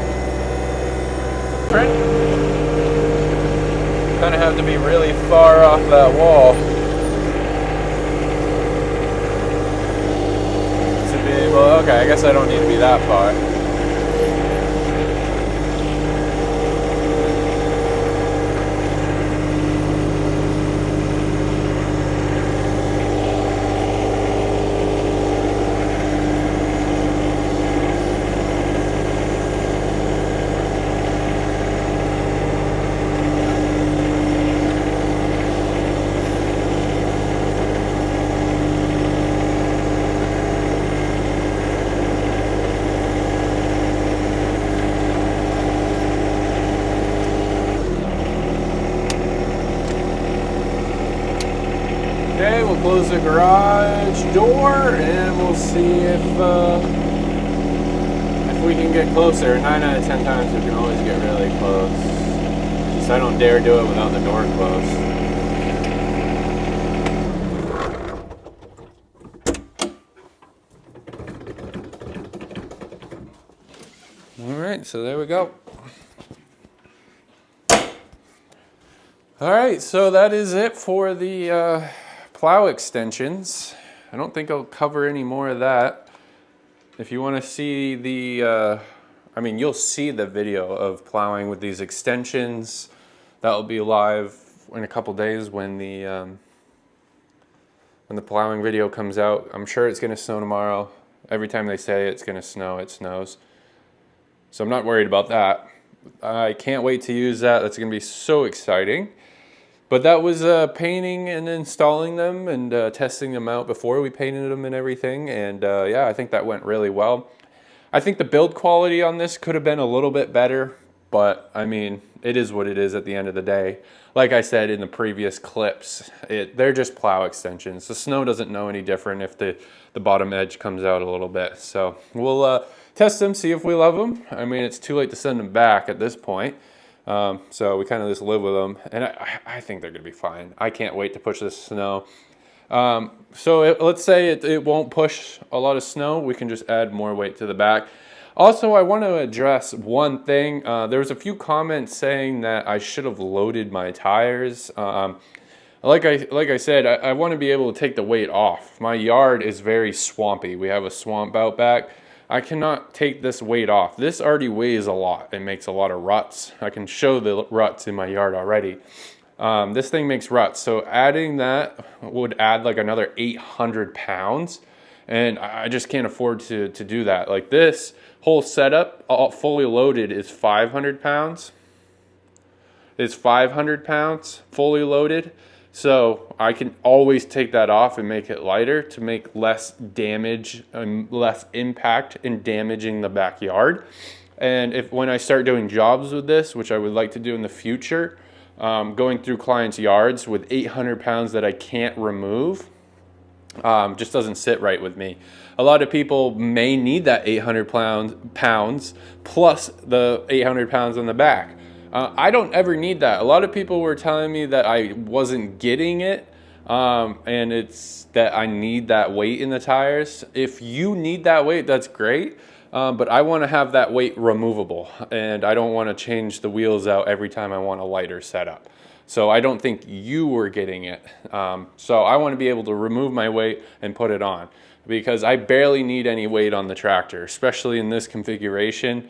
Kind of have to be really far off that wall to be able. Okay, I guess I don't need to be that far. Okay, we'll close the garage door and we'll see if we can get closer. 9 out of 10 times we can always get really close. Just I don't dare do it without the door closed. All right, so there we go. All right, so that is it for the plow extensions. I don't think I'll cover any more of that. If you want to see the, I mean, you'll see the video of plowing with these extensions. That will be live in a couple days when the plowing video comes out. I'm sure it's going to snow tomorrow. Every time they say it's going to snow, it snows. So I'm not worried about that. I can't wait to use that. That's going to be so exciting. But that was painting and installing them and testing them out before we painted them and everything. And yeah, I think that went really well. I think the build quality on this could have been a little bit better, but I mean, it is what it is at the end of the day. Like I said in the previous clips, they're just plow extensions. The snow doesn't know any different if the bottom edge comes out a little bit. So we'll test them, see if we love them. I mean, it's too late to send them back at this point. So we kind of just live with them, and I think they're going to be fine. I can't wait to push this snow. So let's say it won't push a lot of snow. We can just add more weight to the back. Also, I want to address one thing. There was a few comments saying that I should have loaded my tires. Like I said, I want to be able to take the weight off. My yard is very swampy. We have a swamp out back. I cannot take this weight off. This already weighs a lot and makes a lot of ruts. I can show the ruts in my yard already. This thing makes ruts, so adding that would add like another 800 pounds, and I just can't afford to do that. Like this whole setup, all fully loaded, is 500 pounds. It's 500 pounds fully loaded. So I can always take that off and make it lighter to make less damage and less impact in damaging the backyard. And when I start doing jobs with this, which I would like to do in the future, going through clients' yards with 800 pounds that I can't remove, just doesn't sit right with me. A lot of people may need that 800 pounds plus the 800 pounds on the back. I don't ever need that. A lot of people were telling me that I wasn't getting it, and it's that I need that weight in the tires. If you need that weight, that's great, but I want to have that weight removable, and I don't want to change the wheels out every time I want a lighter setup. So I don't think you were getting it. So I want to be able to remove my weight and put it on, because I barely need any weight on the tractor, especially in this configuration.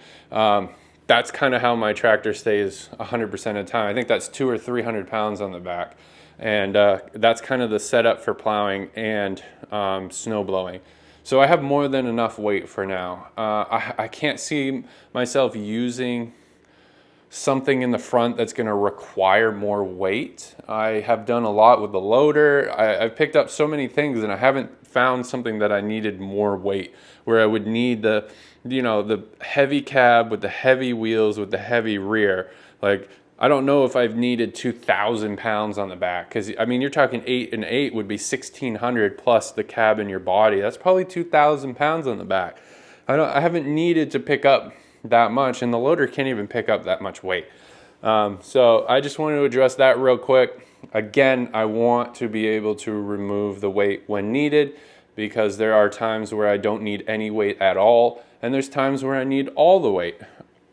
That's kind of how my tractor stays 100% of the time. I think that's 200 or 300 pounds on the back. And that's kind of the setup for plowing and snow blowing. So I have more than enough weight for now. I can't see myself using something in the front that's going to require more weight. I have done a lot with the loader. I've picked up so many things, and I haven't found something that I needed more weight, where I would need the heavy cab with the heavy wheels with the heavy rear. Like, I don't know if I've needed 2,000 pounds on the back, because I mean, you're talking 8 and 8 would be 1,600 plus the cab and your body. That's probably 2,000 pounds on the back. I haven't needed to pick up that much, and the loader can't even pick up that much weight. So I just wanted to address that real quick. Again, I want to be able to remove the weight when needed, because there are times where I don't need any weight at all, and there's times where I need all the weight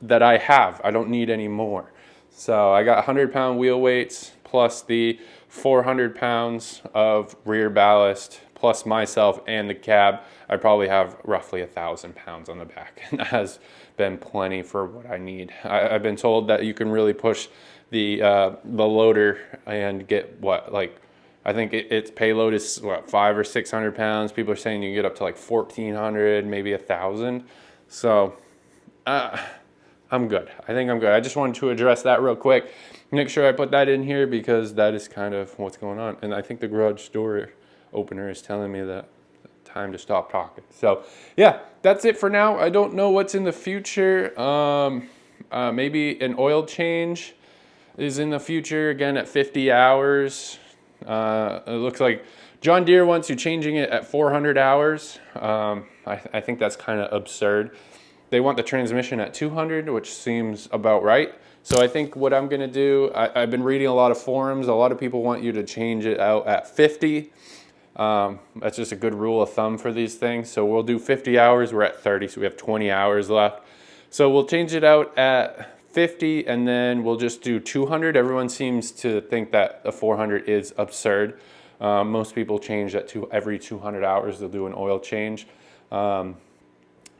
that I have. I don't need any more. So I got 100-pound wheel weights plus the 400 pounds of rear ballast plus myself and the cab. I probably have roughly 1,000 pounds on the back, and that has been plenty for what I need. I've been told that you can really push the loader and get what, like, I think its payload is what, 500 or 600 pounds. People are saying you can get up to like 1,400, maybe 1,000. So I'm good. I think I'm good. I just wanted to address that real quick. Make sure I put that in here because that is kind of what's going on. And I think the garage door opener is telling me that time to stop talking. So yeah, that's it for now. I don't know what's in the future. Maybe an oil change is in the future, again at 50 hours. It looks like John Deere wants you changing it at 400 hours. I think that's kind of absurd. They want the transmission at 200, which seems about right. So I think what I'm gonna do, I've been reading a lot of forums. A lot of people want you to change it out at 50. That's just a good rule of thumb for these things. So we'll do 50 hours, we're at 30, so we have 20 hours left. So we'll change it out at 50 and then we'll just do 200. Everyone seems to think that the 400 is absurd. Most people change that to every 200 hours, they'll do an oil change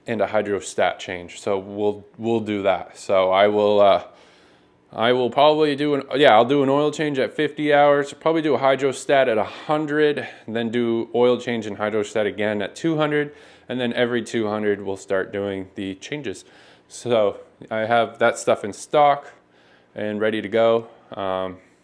and a hydrostat change. So we'll do that. So I will probably do I'll do an oil change at 50 hours, probably do a hydrostat at 100, then do oil change and hydrostat again at 200, and then every 200 we'll start doing the changes. So I have that stuff in stock and ready to go.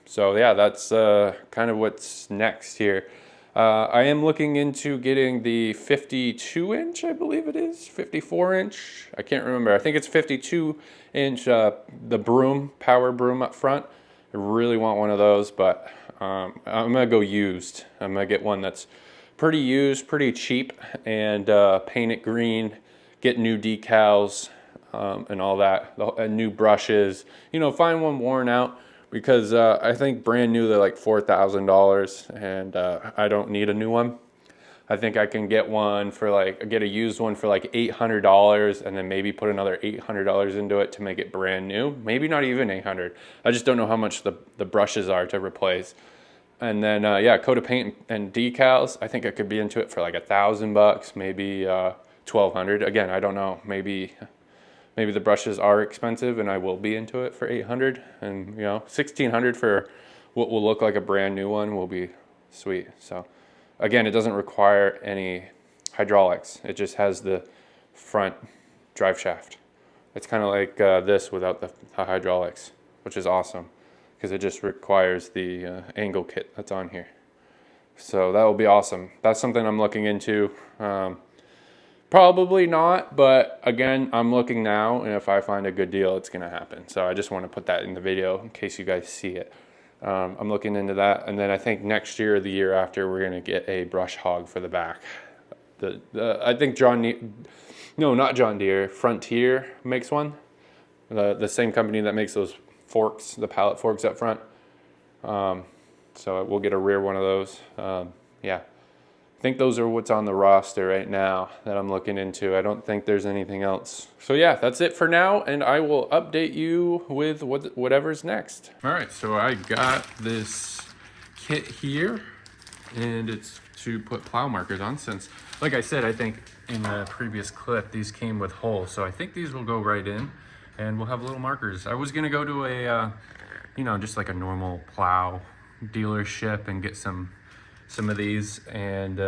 So yeah, that's kind of what's next here. I am looking into getting the 52-inch, I believe it is, 54-inch. I can't remember. I think it's 52-inch, the broom, power broom up front. I really want one of those, but I'm going to go used. I'm going to get one that's pretty used, pretty cheap, and paint it green, get new decals and all that, and new brushes. You know, find one worn out. Because I think brand new they're like $4,000 and I don't need a new one. I think I can get one for get a used one for like $800 and then maybe put another $800 into it to make it brand new. Maybe not even $800. I just don't know how much the brushes are to replace. And then yeah, coat of paint and decals. I think I could be into it for like $1,000, maybe $1,200. Again, I don't know. Maybe the brushes are expensive and I will be into it for $800, and you know, $1,600 for what will look like a brand new one will be sweet. So again, it doesn't require any hydraulics. It just has the front drive shaft. It's kind of like this without the hydraulics, which is awesome because it just requires the angle kit that's on here. So that will be awesome. That's something I'm looking into. Probably not, but again, I'm looking now, and if I find a good deal, it's gonna happen. So I just want to put that in the video in case you guys see it. I'm looking into that, and then I think next year or the year after, we're gonna get a brush hog for the back. I think not John Deere, Frontier makes one. The same company that makes those forks, the pallet forks up front. So we'll get a rear one of those. Yeah. I think those are what's on the roster right now that I'm looking into. I don't think there's anything else. So yeah, that's it for now, and I will update you with whatever's next. All right, so I got this kit here, and it's to put plow markers on, since, like I said, I think in the previous clip, these came with holes. So I think these will go right in, and we'll have little markers. I was gonna go to a, just like a normal plow dealership and get some of these and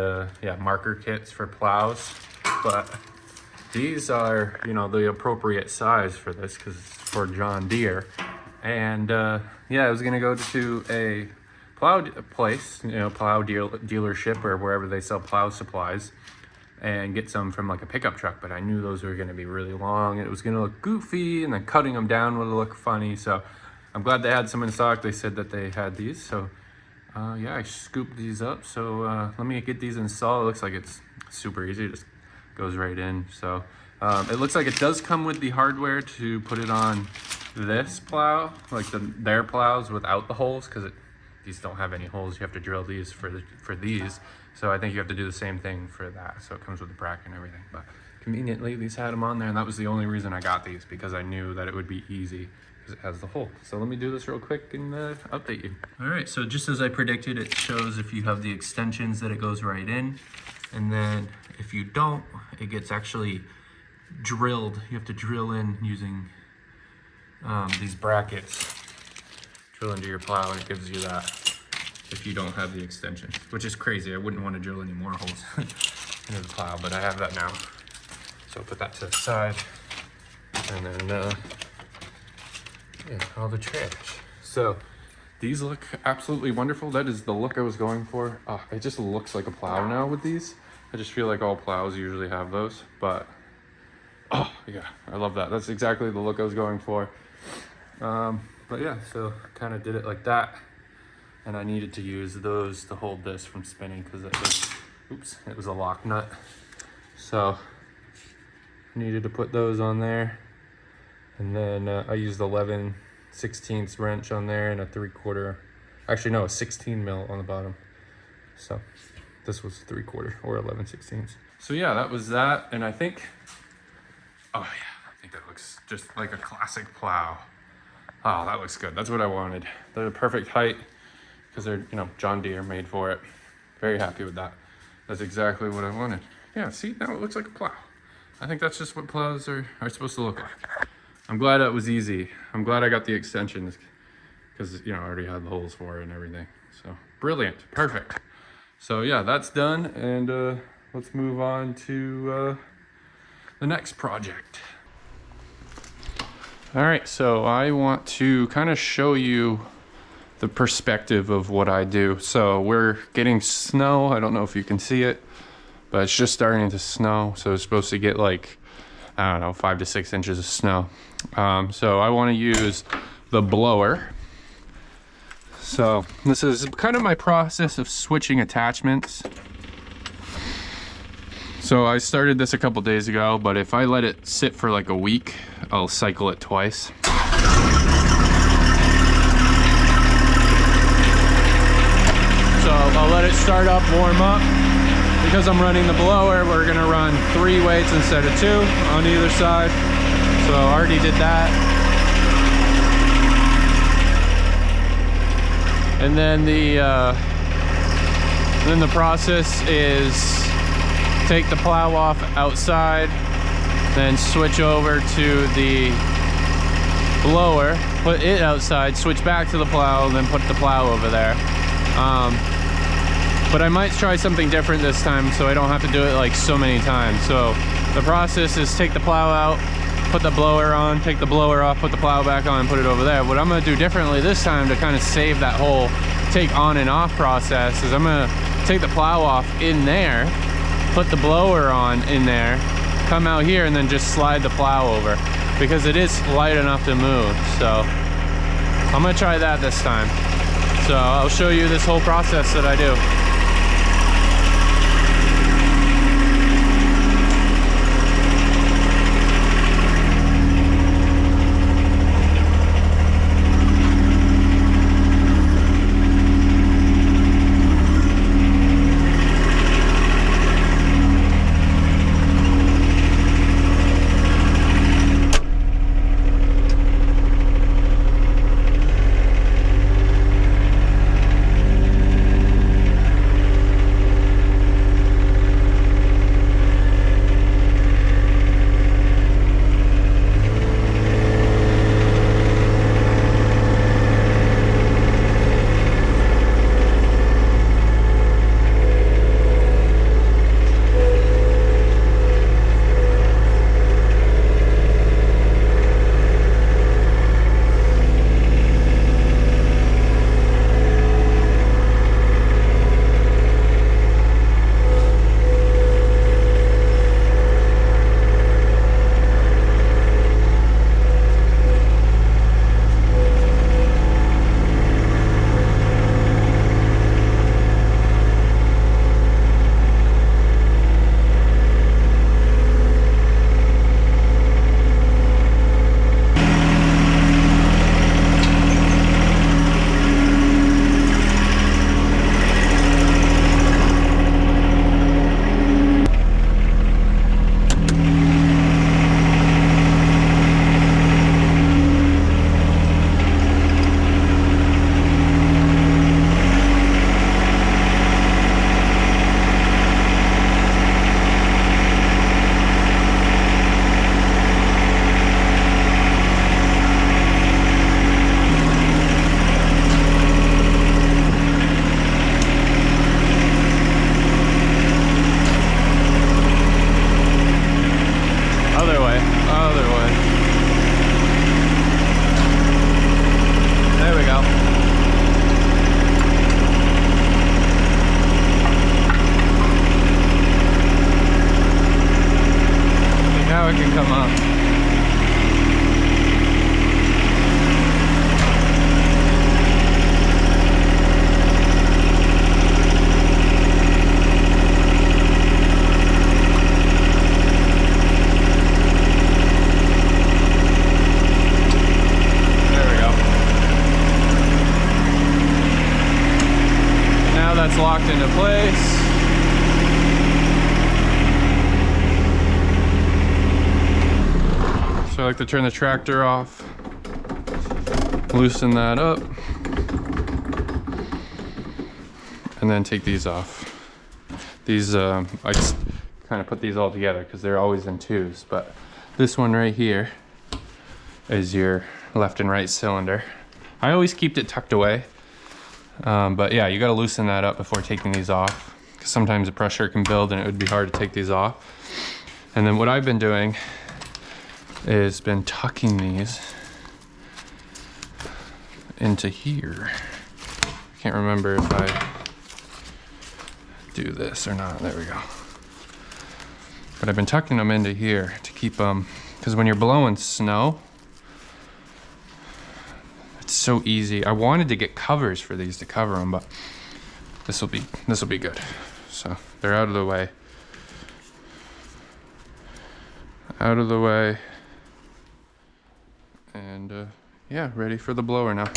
yeah, marker kits for plows, but these are the appropriate size for this because it's for John Deere. And yeah, I was gonna go to a plow place, plow dealership or wherever they sell plow supplies, and get some from like a pickup truck, but I knew those were gonna be really long and it was gonna look goofy, and then cutting them down would look funny. So I'm glad they had some in stock. They said that they had these, so yeah, I scooped these up. So let me get these installed. It looks like it's super easy. It just goes right in. So it looks like it does come with the hardware to put it on this plow, like their plows without the holes, because these don't have any holes. You have to drill these for these. So I think you have to do the same thing for that. So it comes with the bracket and everything. But conveniently, these had them on there, and that was the only reason I got these, because I knew that it would be easy because it has the hole. So let me do this real quick and update you. All right, so just as I predicted, it shows if you have the extensions that it goes right in. And then if you don't, it gets actually drilled. You have to drill in using these brackets. Drill into your plow, and it gives you that if you don't have the extensions, which is crazy. I wouldn't want to drill any more holes into the plow, but I have that now. So I'll put that to the side, and then yeah, all the trash. So these look absolutely wonderful. That is the look I was going for. It just looks like a plow now with these. I just feel like all plows usually have those, but oh yeah, I love that. That's exactly the look I was going for. But yeah, so kind of did it like that, and I needed to use those to hold this from spinning because it was, oops, it was a lock nut. So I needed to put those on there, and then I used 11/16 wrench on there and a 3/4, actually no, a 16 mil on the bottom. So this was 3/4 or 11/16. So yeah, that was that, and I think, oh yeah, I think that looks just like a classic plow. Oh, that looks good. That's what I wanted. They're the perfect height because they're, you know, John Deere made for it. Very happy with that. That's exactly what I wanted. Yeah, see, now it looks like a plow. I think that's just what plows are supposed to look like. I'm glad it was easy. I'm glad I got the extensions because, you know, I already had the holes for it and everything. So brilliant, perfect. So yeah, that's done, and let's move on to the next project. All right, so I want to kind of show you the perspective of what I do. So we're getting snow. I don't know if you can see it, but it's just starting to snow. So it's supposed to get like, I don't know, 5 to 6 inches of snow. So I want to use the blower. So this is kind of my process of switching attachments. So I started this a couple days ago, but if I let it sit for like a week, I'll cycle it twice. So I'll let it start up, warm up. Because I'm running the blower, we're gonna run 3 weights instead of 2 on either side. So I already did that. And then the process is take the plow off outside, then switch over to the blower, put it outside, switch back to the plow, then put the plow over there. But I might try something different this time so I don't have to do it like so many times. So the process is take the plow out, put the blower on, take the blower off, put the plow back on, and put it over there. What I'm gonna do differently this time to kind of save that whole take on and off process is I'm gonna take the plow off in there, put the blower on in there, come out here, and then just slide the plow over because it is light enough to move. So I'm gonna try that this time. So I'll show you this whole process that I do. how it can come up. That's locked into place. So I like to turn the tractor off, loosen that up, and then take these off. These, I just kind of put these all together because they're always in twos, but this one right here is your left and right cylinder. I always keep it tucked away. But yeah, you got to loosen that up before taking these off, because sometimes the pressure can build and it would be hard to take these off. And then what I've been doing is been tucking these into here. I can't remember if I do this or not. There we go. But I've been tucking them into here to keep them, because when you're blowing snow, it's so easy. I wanted to get covers for these to cover them, but this will be good. So they're out of the way. Out of the way. And yeah, ready for the blower now.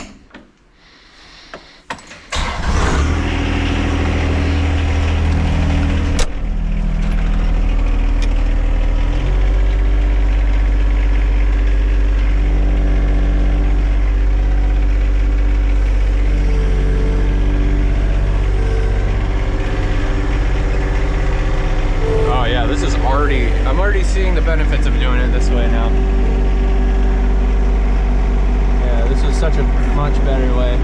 I'm already seeing the benefits of doing it this way now. Yeah, this is such a much better way.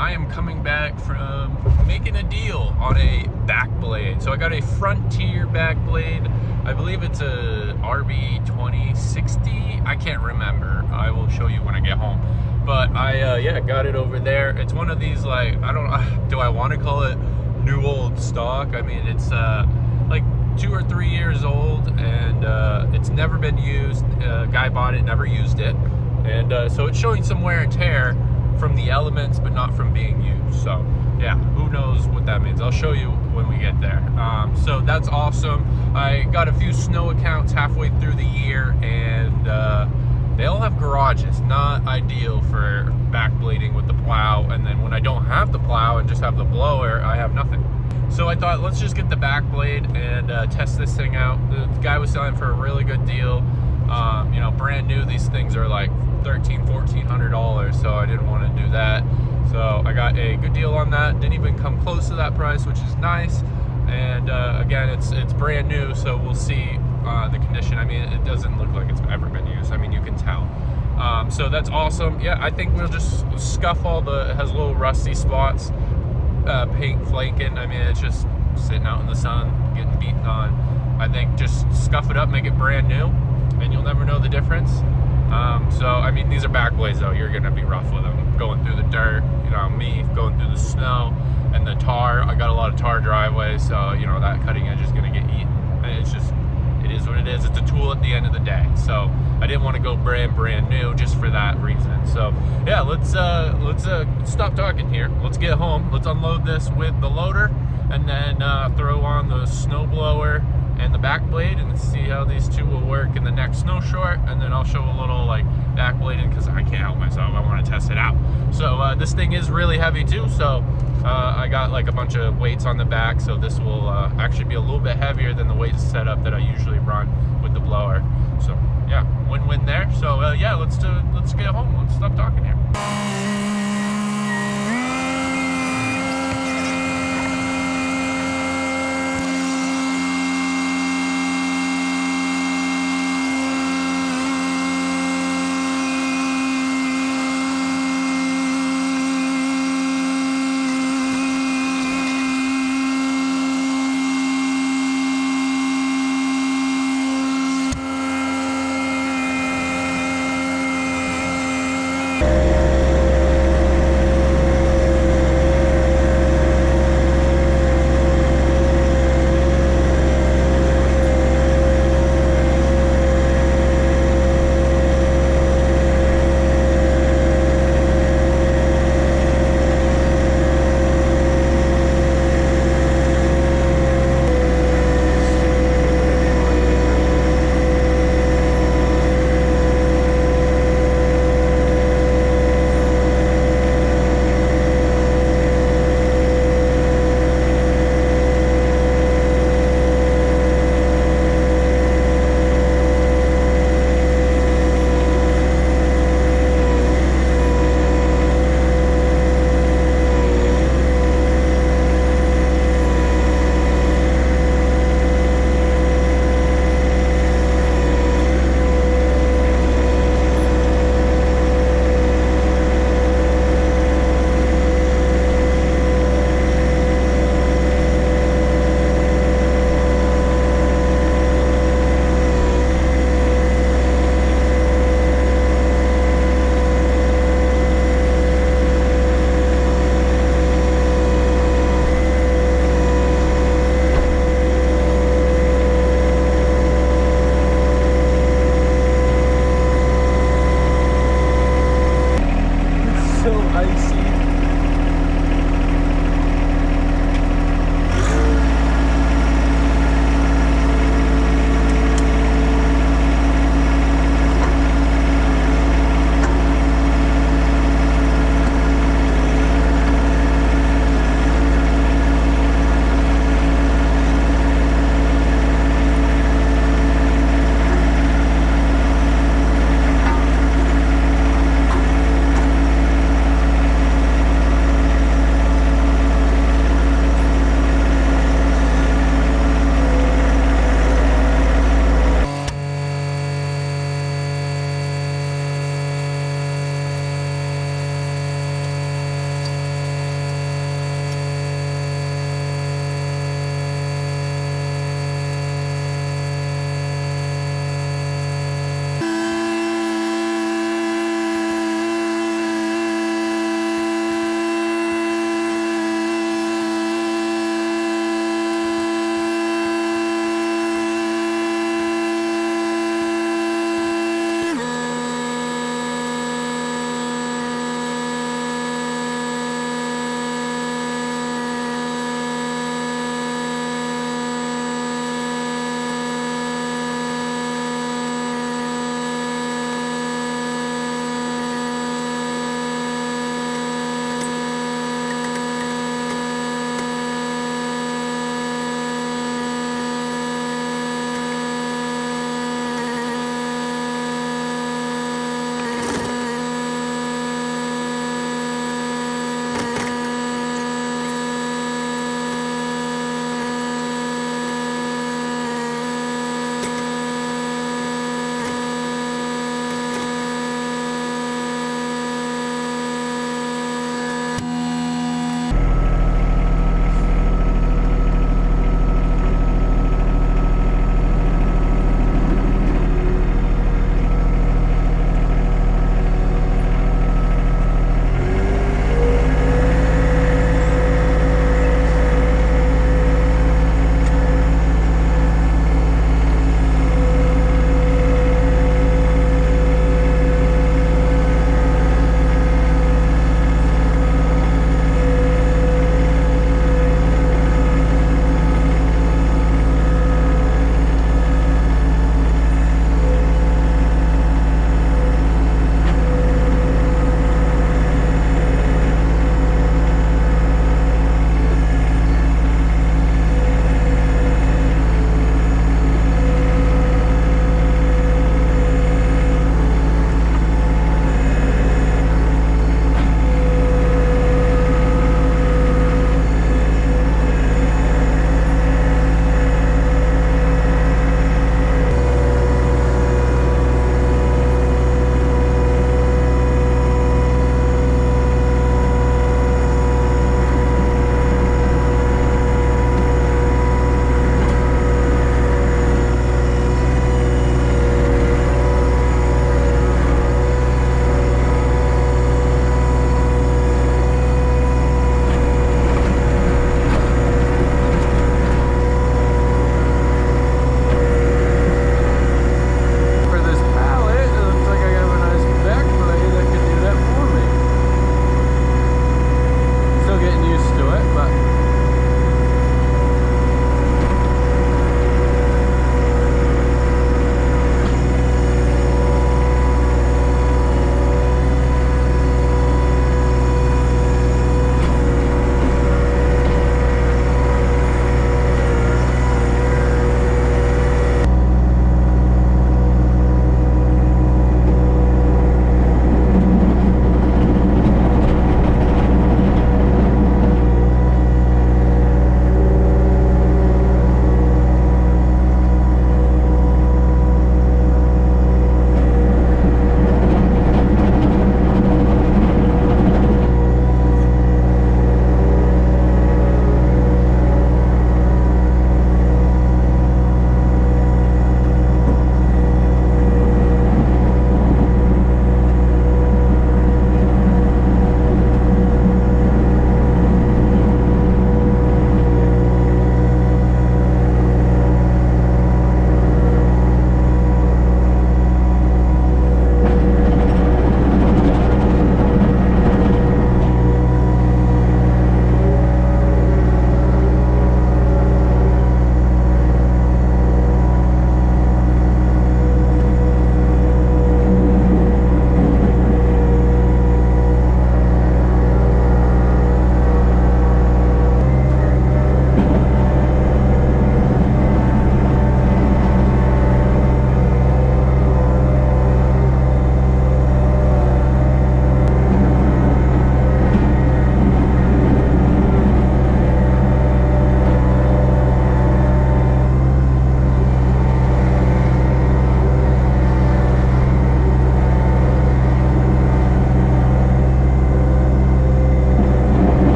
I am coming back from making a deal on a back blade. So I got a Frontier back blade. I believe it's a RB 2060. I can't remember. I will show you when I get home. But I got it over there. It's one of these, like, I don't, do I want to call it new old stock? I mean, it's like 2 or 3 years old, and it's never been used. Guy bought it, never used it, and so it's showing some wear and tear from the elements, but not from being used. So yeah, who knows what that means. I'll show you when we get there. So that's awesome. I got a few snow accounts halfway through the year, and they all have garages. Not ideal for backblading with the plow, and then when I don't have the plow and just have the blower, I have nothing. So I thought, let's just get the back blade and test this thing out. The guy was selling for a really good deal. You know, brand new, these things are like $1,400, so I didn't want to do that. So I got a good deal on that. Didn't even come close to that price, which is nice. And again, it's brand new, so we'll see the condition. I mean, it doesn't look like it's ever been used. I mean, you can tell. So that's awesome. Yeah, I think we'll just scuff all it has little rusty spots. Paint flaking. I mean, it's just sitting out in the sun, getting beaten on. I think just scuff it up, make it brand new, and you'll never know the difference. So I mean, these are back blades though. You're gonna be rough with them, going through the dirt. You know, me going through the snow and the tar. I got a lot of tar driveways, so you know that cutting edge is gonna get eaten. And it's just, it is what it is. It's a tool at the end of the day. So I didn't want to go brand new just for that reason. So yeah, let's stop talking here. Let's get home. Let's unload this with the loader, and then throw on the snow blower and the back blade, and see how these two will work in the next snow short. And then I'll show a little like back blading, because I can't help myself. I want to test it out. So this thing is really heavy too. So I got like a bunch of weights on the back, so this will actually be a little bit heavier than the weight setup that I usually run with the blower. So yeah, win-win there. So yeah, let's get home. Let's stop talking here.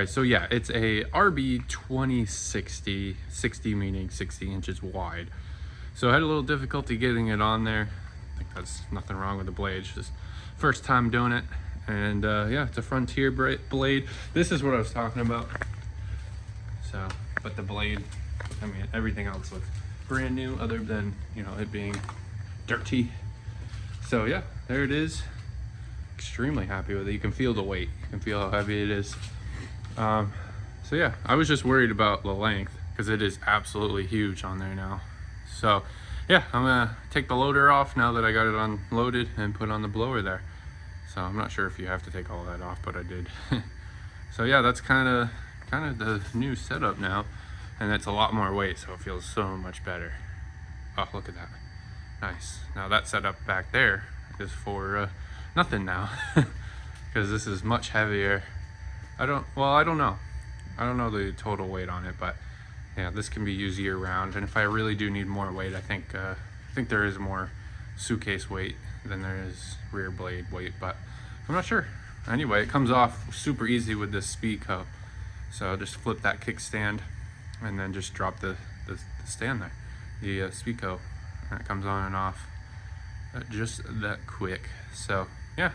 right, so yeah, it's a RB 2060, 60 meaning 60 inches wide. So I had a little difficulty getting it on there. I think that's nothing wrong with the blade, just first time doing it. And yeah, it's a Frontier blade. This is what I was talking about. So, but the blade, I mean, everything else looks brand new other than, you know, it being dirty. So yeah, there it is. Extremely happy with it. You can feel the weight. You can feel how heavy it is. So yeah, I was just worried about the length because it is absolutely huge on there now. So yeah, I'm gonna take the loader off now that I got it unloaded and put on the blower there. So I'm not sure if you have to take all that off, but I did. So yeah, that's kind of the new setup now, and it's a lot more weight, so it feels so much better. Oh, look at that. Nice. Now that setup back there is for nothing now, because this is much heavier. I don't know the total weight on it, but yeah, this can be used year round. And if I really do need more weight, I think there is more suitcase weight than there is rear blade weight, but I'm not sure. Anyway, it comes off super easy with this speed cup. So I'll just flip that kickstand and then just drop the stand there, the speed coat, and it comes on and off just that quick. So yeah,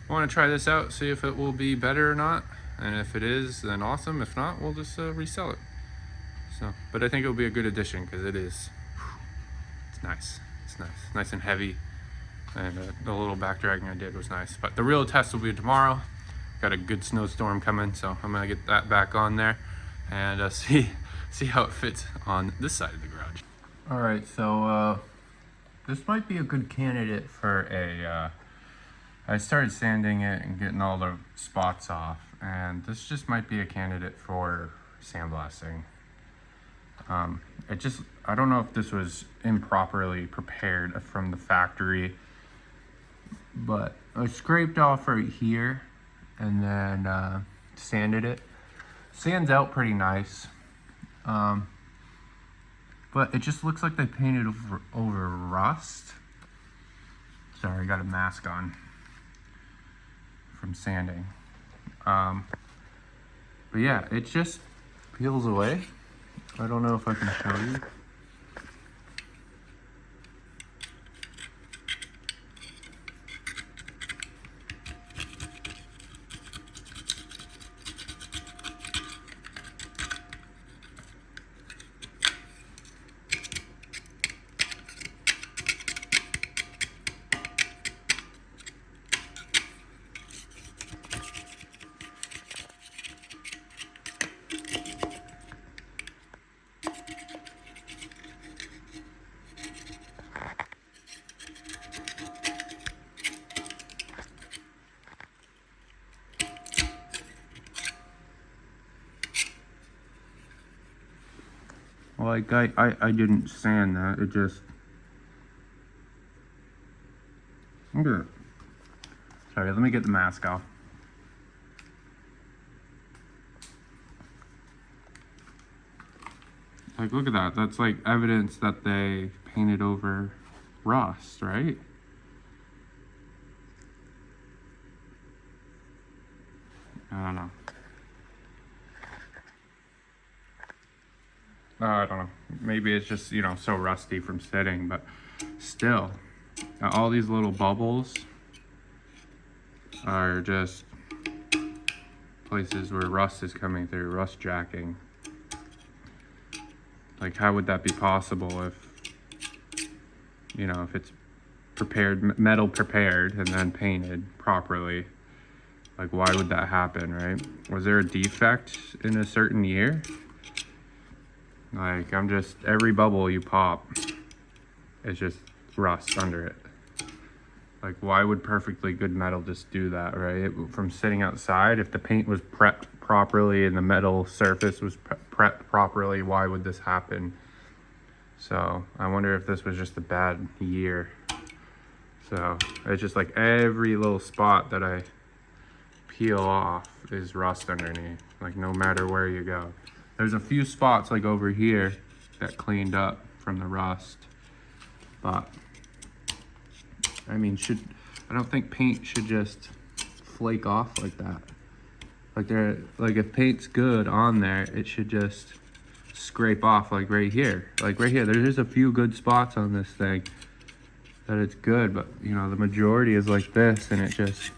I want to try this out, see if it will be better or not, and if it is, then awesome. If not, we'll just resell it. So, but I think it'll be a good addition because it is. It's nice. It's nice and heavy, and the little back dragging I did was nice. But the real test will be tomorrow. Got a good snowstorm coming, so I'm gonna get that back on there and see how it fits on this side of the garage. All right, so this might be a good candidate for a. I started sanding it and getting all the spots off, and this just might be a candidate for sandblasting. I don't know if this was improperly prepared from the factory, but I scraped off right here and then sanded it. Sands out pretty nice, but it just looks like they painted over rust. Sorry, I got a mask on from sanding. But yeah, it just peels away. I don't know if I can show you. Like I didn't sand that, it just, look at it. Sorry, let me get the mask off. Like, look at that, that's like evidence that they painted over rust, right? I don't know. I don't know. Maybe it's just, you know, so rusty from sitting, but still, all these little bubbles are just places where rust is coming through, rust jacking. Like, how would that be possible if, you know, if it's prepared, metal prepared and then painted properly? Like, why would that happen, right? Was there a defect in a certain year? Like, every bubble you pop is just rust under it. Like, why would perfectly good metal just do that, right? From sitting outside, if the paint was prepped properly and the metal surface was prepped properly, why would this happen? So I wonder if this was just a bad year. So it's just like every little spot that I peel off is rust underneath, like no matter where you go. There's a few spots like over here that cleaned up from the rust, but I mean, I don't think paint should just flake off like that. Like if paint's good on there, it should just scrape off like right here. Like right here, there's just a few good spots on this thing that it's good, but you know, the majority is like this, and it just,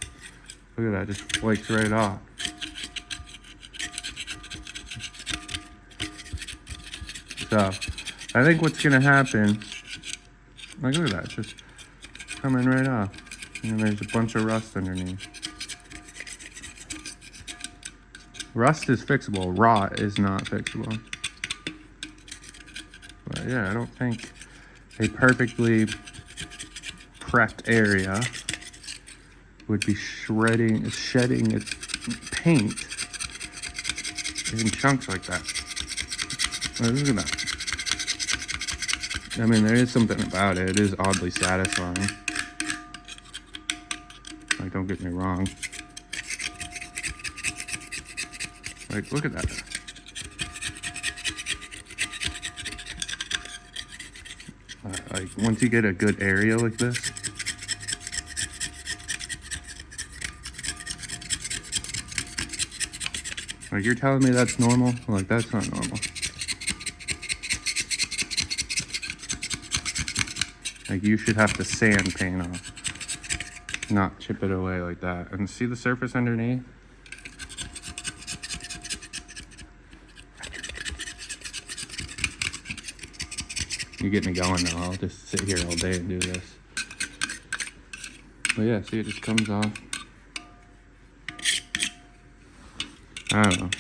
look at that, just flakes right off. So I think what's gonna happen, like look at that, it's just coming right off. And there's a bunch of rust underneath. Rust is fixable, rot is not fixable. But yeah, I don't think a perfectly prepped area would be shedding its paint in chunks like that. Look at that. I mean, there is something about it. It is oddly satisfying. Like, don't get me wrong. Like, look at that. Like, once you get a good area like this, like, you're telling me that's normal? Like, that's not normal. Like, you should have to sand paint off, not chip it away like that. And see the surface underneath? You get me going now. I'll just sit here all day and do this. But yeah, see, it just comes off. I don't know.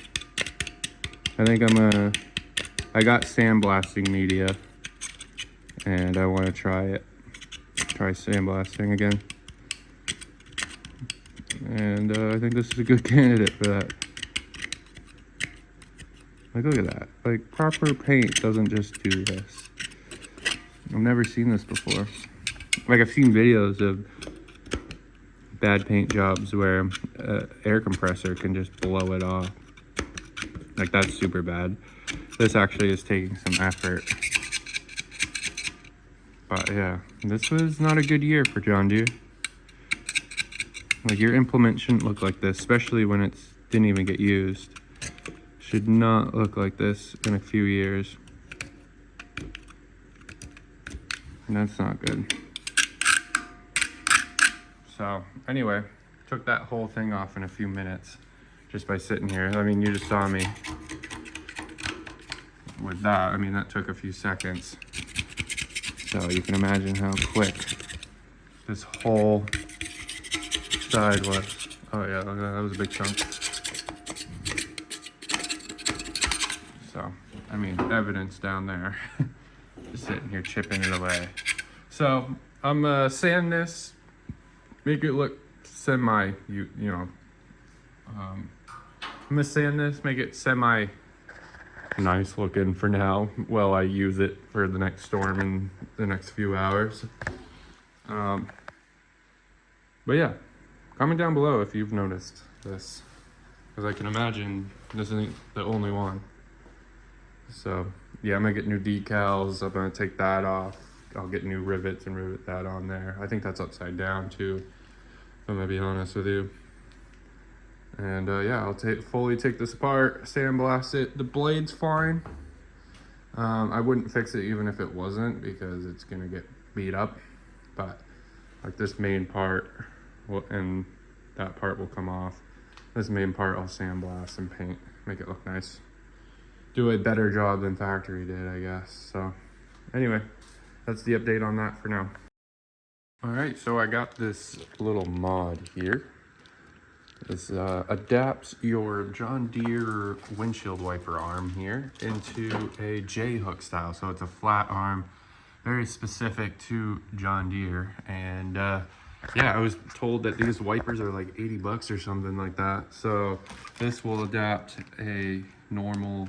I think I got sandblasting media, and I want to try it. Try sandblasting again. And I think this is a good candidate for that. Like, look at that. Like, proper paint doesn't just do this. I've never seen this before. Like, I've seen videos of bad paint jobs where air compressor can just blow it off. Like, that's super bad. This actually is taking some effort. But yeah, this was not a good year for John Deere. Like, your implement shouldn't look like this, especially when it didn't even get used. Should not look like this in a few years. And that's not good. So anyway, took that whole thing off in a few minutes just by sitting here. I mean, you just saw me with that. I mean, that took a few seconds. So you can imagine how quick this whole side was. Oh yeah, look at that, that was a big chunk. So, I mean, evidence down there. Just sitting here chipping it away. So I'm gonna sand this, make it look semi, I'm gonna sand this, make it semi nice looking for now while I use it for the next storm in the next few hours. But yeah, comment down below if you've noticed this, because I can imagine this isn't the only one. So yeah, I'm gonna get new decals. I'm gonna take that off. I'll get new rivets and rivet that on there. I think that's upside down too, if I'm gonna be honest with you. And yeah, I'll fully take this apart, sandblast it. The blade's fine. I wouldn't fix it even if it wasn't, because it's gonna get beat up. But like this main part and that part will come off. This main part I'll sandblast and paint, make it look nice. Do a better job than factory did, I guess. So anyway, that's the update on that for now. All right, so I got this little mod here. This adapts your John Deere windshield wiper arm here into a J-hook style. So it's a flat arm, very specific to John Deere. And yeah, I was told that these wipers are like 80 bucks or something like that. So this will adapt a normal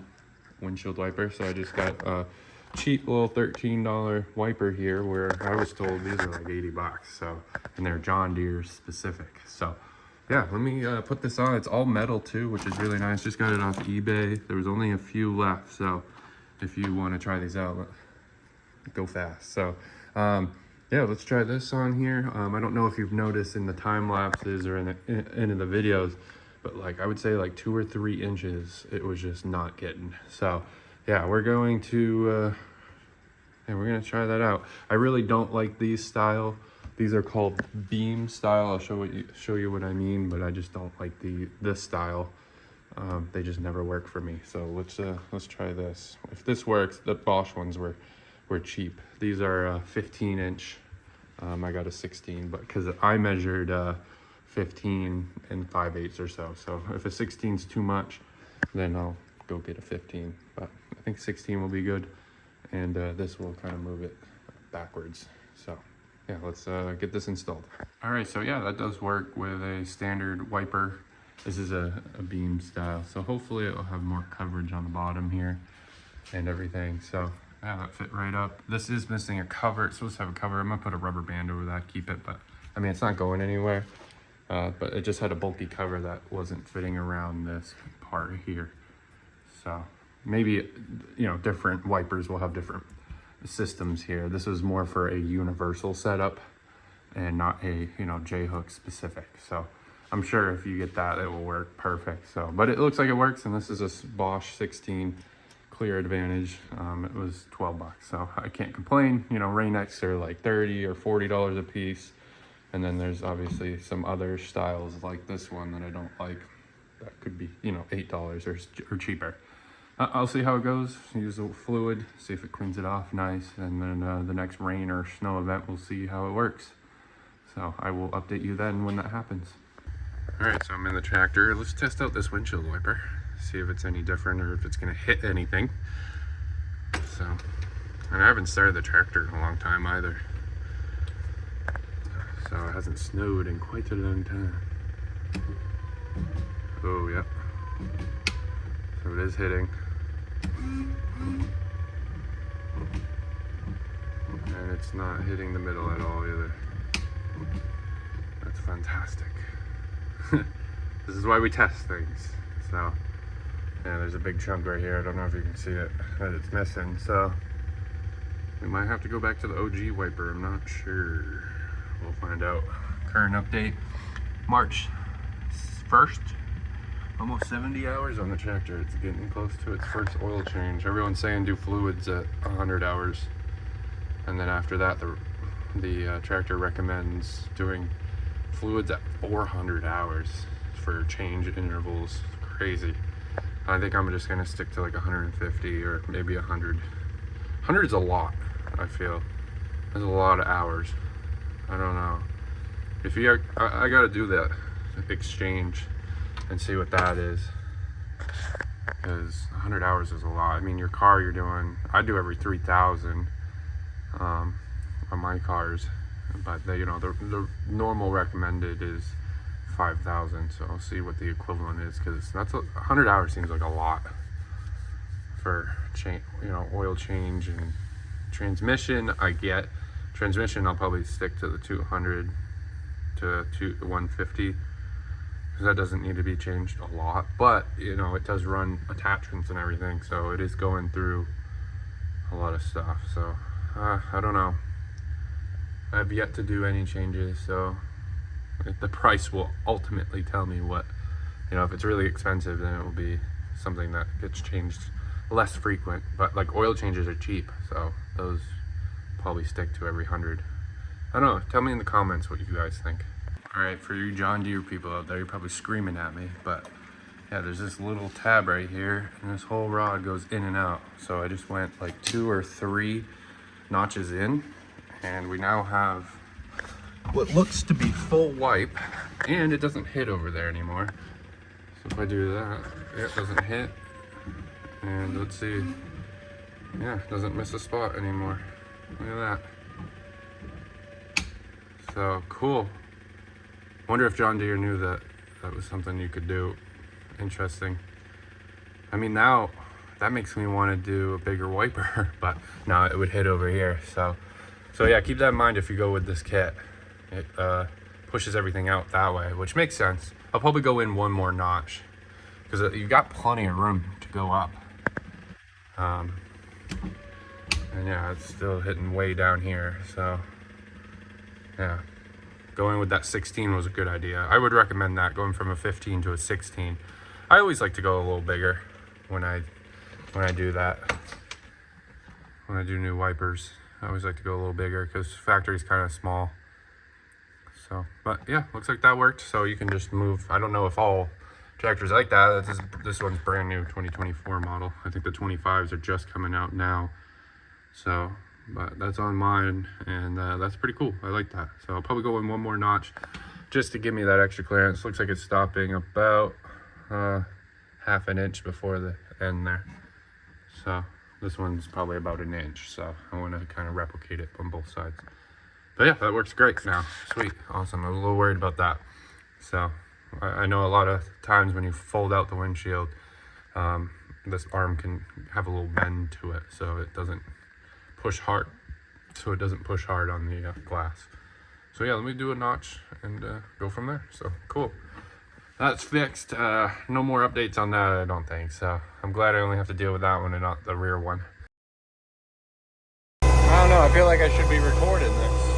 windshield wiper. So I just got a cheap little $13 wiper here, where I was told these are like 80 bucks. So, and they're John Deere specific. So yeah, let me put this on. It's all metal too, which is really nice. Just got it off eBay. There was only a few left. So if you want to try these out, go fast. So yeah, let's try this on here. I don't know if you've noticed in the time lapses or in the videos, but like I would say like 2 or 3 inches, it was just not getting. So yeah, we're going to try that out. I really don't like these style. These are called beam style. I'll show you what I mean, but I just don't like this style. They just never work for me. So let's try this. If this works, the Bosch ones were cheap. These are 15 inch. I got a 16, but because I measured 15 and 5/8 or so. So if a 16 is too much, then I'll go get a 15. But I think 16 will be good, and this will kind of move it backwards. So yeah, let's get this installed. All right, so yeah, that does work with a standard wiper. This is a beam style, so hopefully it will have more coverage on the bottom here and everything. So yeah, that fit right up. This is missing a cover. It's supposed to have a cover. I'm gonna put a rubber band over that, keep it, but I mean, it's not going anywhere. But it just had a bulky cover that wasn't fitting around this part here. So maybe, you know, different wipers will have different systems here. This was more for a universal setup and not a, you know, J-hook specific. So I'm sure if you get that, it will work perfect. So, but it looks like it works, and this is a Bosch 16 Clear Advantage. It was 12 bucks, so I can't complain. You know, Rain-X are like $30 or $40 a piece. And then there's obviously some other styles like this one that I don't like. That could be, you know, $8 or cheaper. I'll see how it goes. Use the fluid, see if it cleans it off nice. And then the next rain or snow event, we'll see how it works. So I will update you then when that happens. All right, so I'm in the tractor. Let's test out this windshield wiper. See if it's any different or if it's gonna hit anything. So, and I haven't started the tractor in a long time either. So it hasn't snowed in quite a long time. Oh, yeah. So it is hitting. And it's not hitting the middle at all either. That's fantastic. This is why we test things. So, yeah, there's a big chunk right here. I don't know if you can see it, but it's missing. So we might have to go back to the OG wiper. I'm not sure. We'll find out. Current update, March 1st, almost 70 hours on the tractor. It's getting close to its first oil change. Everyone's saying do fluids at 100 hours. And then after that, the tractor recommends doing fluids at 400 hours for change intervals. It's crazy. I think I'm just gonna stick to like 150 or maybe 100. 100 is a lot, I feel. There's a lot of hours. I don't know. If you, I gotta do that exchange and see what that is, because 100 hours is a lot. I mean, your car, I do every 3,000 on my cars, but you know, the normal recommended is 5,000. So I'll see what the equivalent is, because 100 hours seems like a lot for oil change and transmission. I get. Transmission, I'll probably stick to the 200 to 150, because that doesn't need to be changed a lot. But, you know, it does run attachments and everything, so it is going through a lot of stuff. So, I don't know. I've yet to do any changes, so the price will ultimately tell me what, you know, if it's really expensive, then it will be something that gets changed less frequent. But, like, oil changes are cheap, so those probably stick to every 100. I don't know, tell me in the comments what you guys think. All right, for you John Deere people out there, you're probably screaming at me, but yeah, there's this little tab right here, and this whole rod goes in and out. So I just went like 2 or 3 notches in, and we now have what looks to be full wipe, and it doesn't hit over there anymore. So if I do that, it doesn't hit, and let's see, yeah, it doesn't miss a spot anymore. Look at that. So cool. Wonder if John Deere knew that was something you could do. Interesting. I mean, now that makes me want to do a bigger wiper, but now it would hit over here. So yeah, keep that in mind if you go with this kit. It pushes everything out that way, which makes sense. I'll probably go in 1 more notch, because you've got plenty of room to go up. And yeah, it's still hitting way down here, so yeah, going with that 16 was a good idea. I would recommend that, going from a 15 to a 16. I always like to go a little bigger when I do that. When I do new wipers, I always like to go a little bigger because factory's kind of small. So, but yeah, looks like that worked. So you can just move. I don't know if all tractors like that. This one's brand new 2024 model. I think the 25s are just coming out now. So, but that's on mine, and that's pretty cool. I like that. So I'll probably go in one more notch just to give me that extra clearance. Looks like it's stopping about half an inch before the end there. So this one's probably about an inch. So I want to kind of replicate it on both sides. But yeah, that works great now. Sweet, awesome. I was a little worried about that. So I know a lot of times when you fold out the windshield, this arm can have a little bend to it, so it doesn't push hard. So it doesn't push hard on the glass. So yeah, let me do a notch and go from there. So cool. That's fixed. No more updates on that, I don't think. So I'm glad I only have to deal with that one and not the rear one. I don't know. I feel like I should be recording this.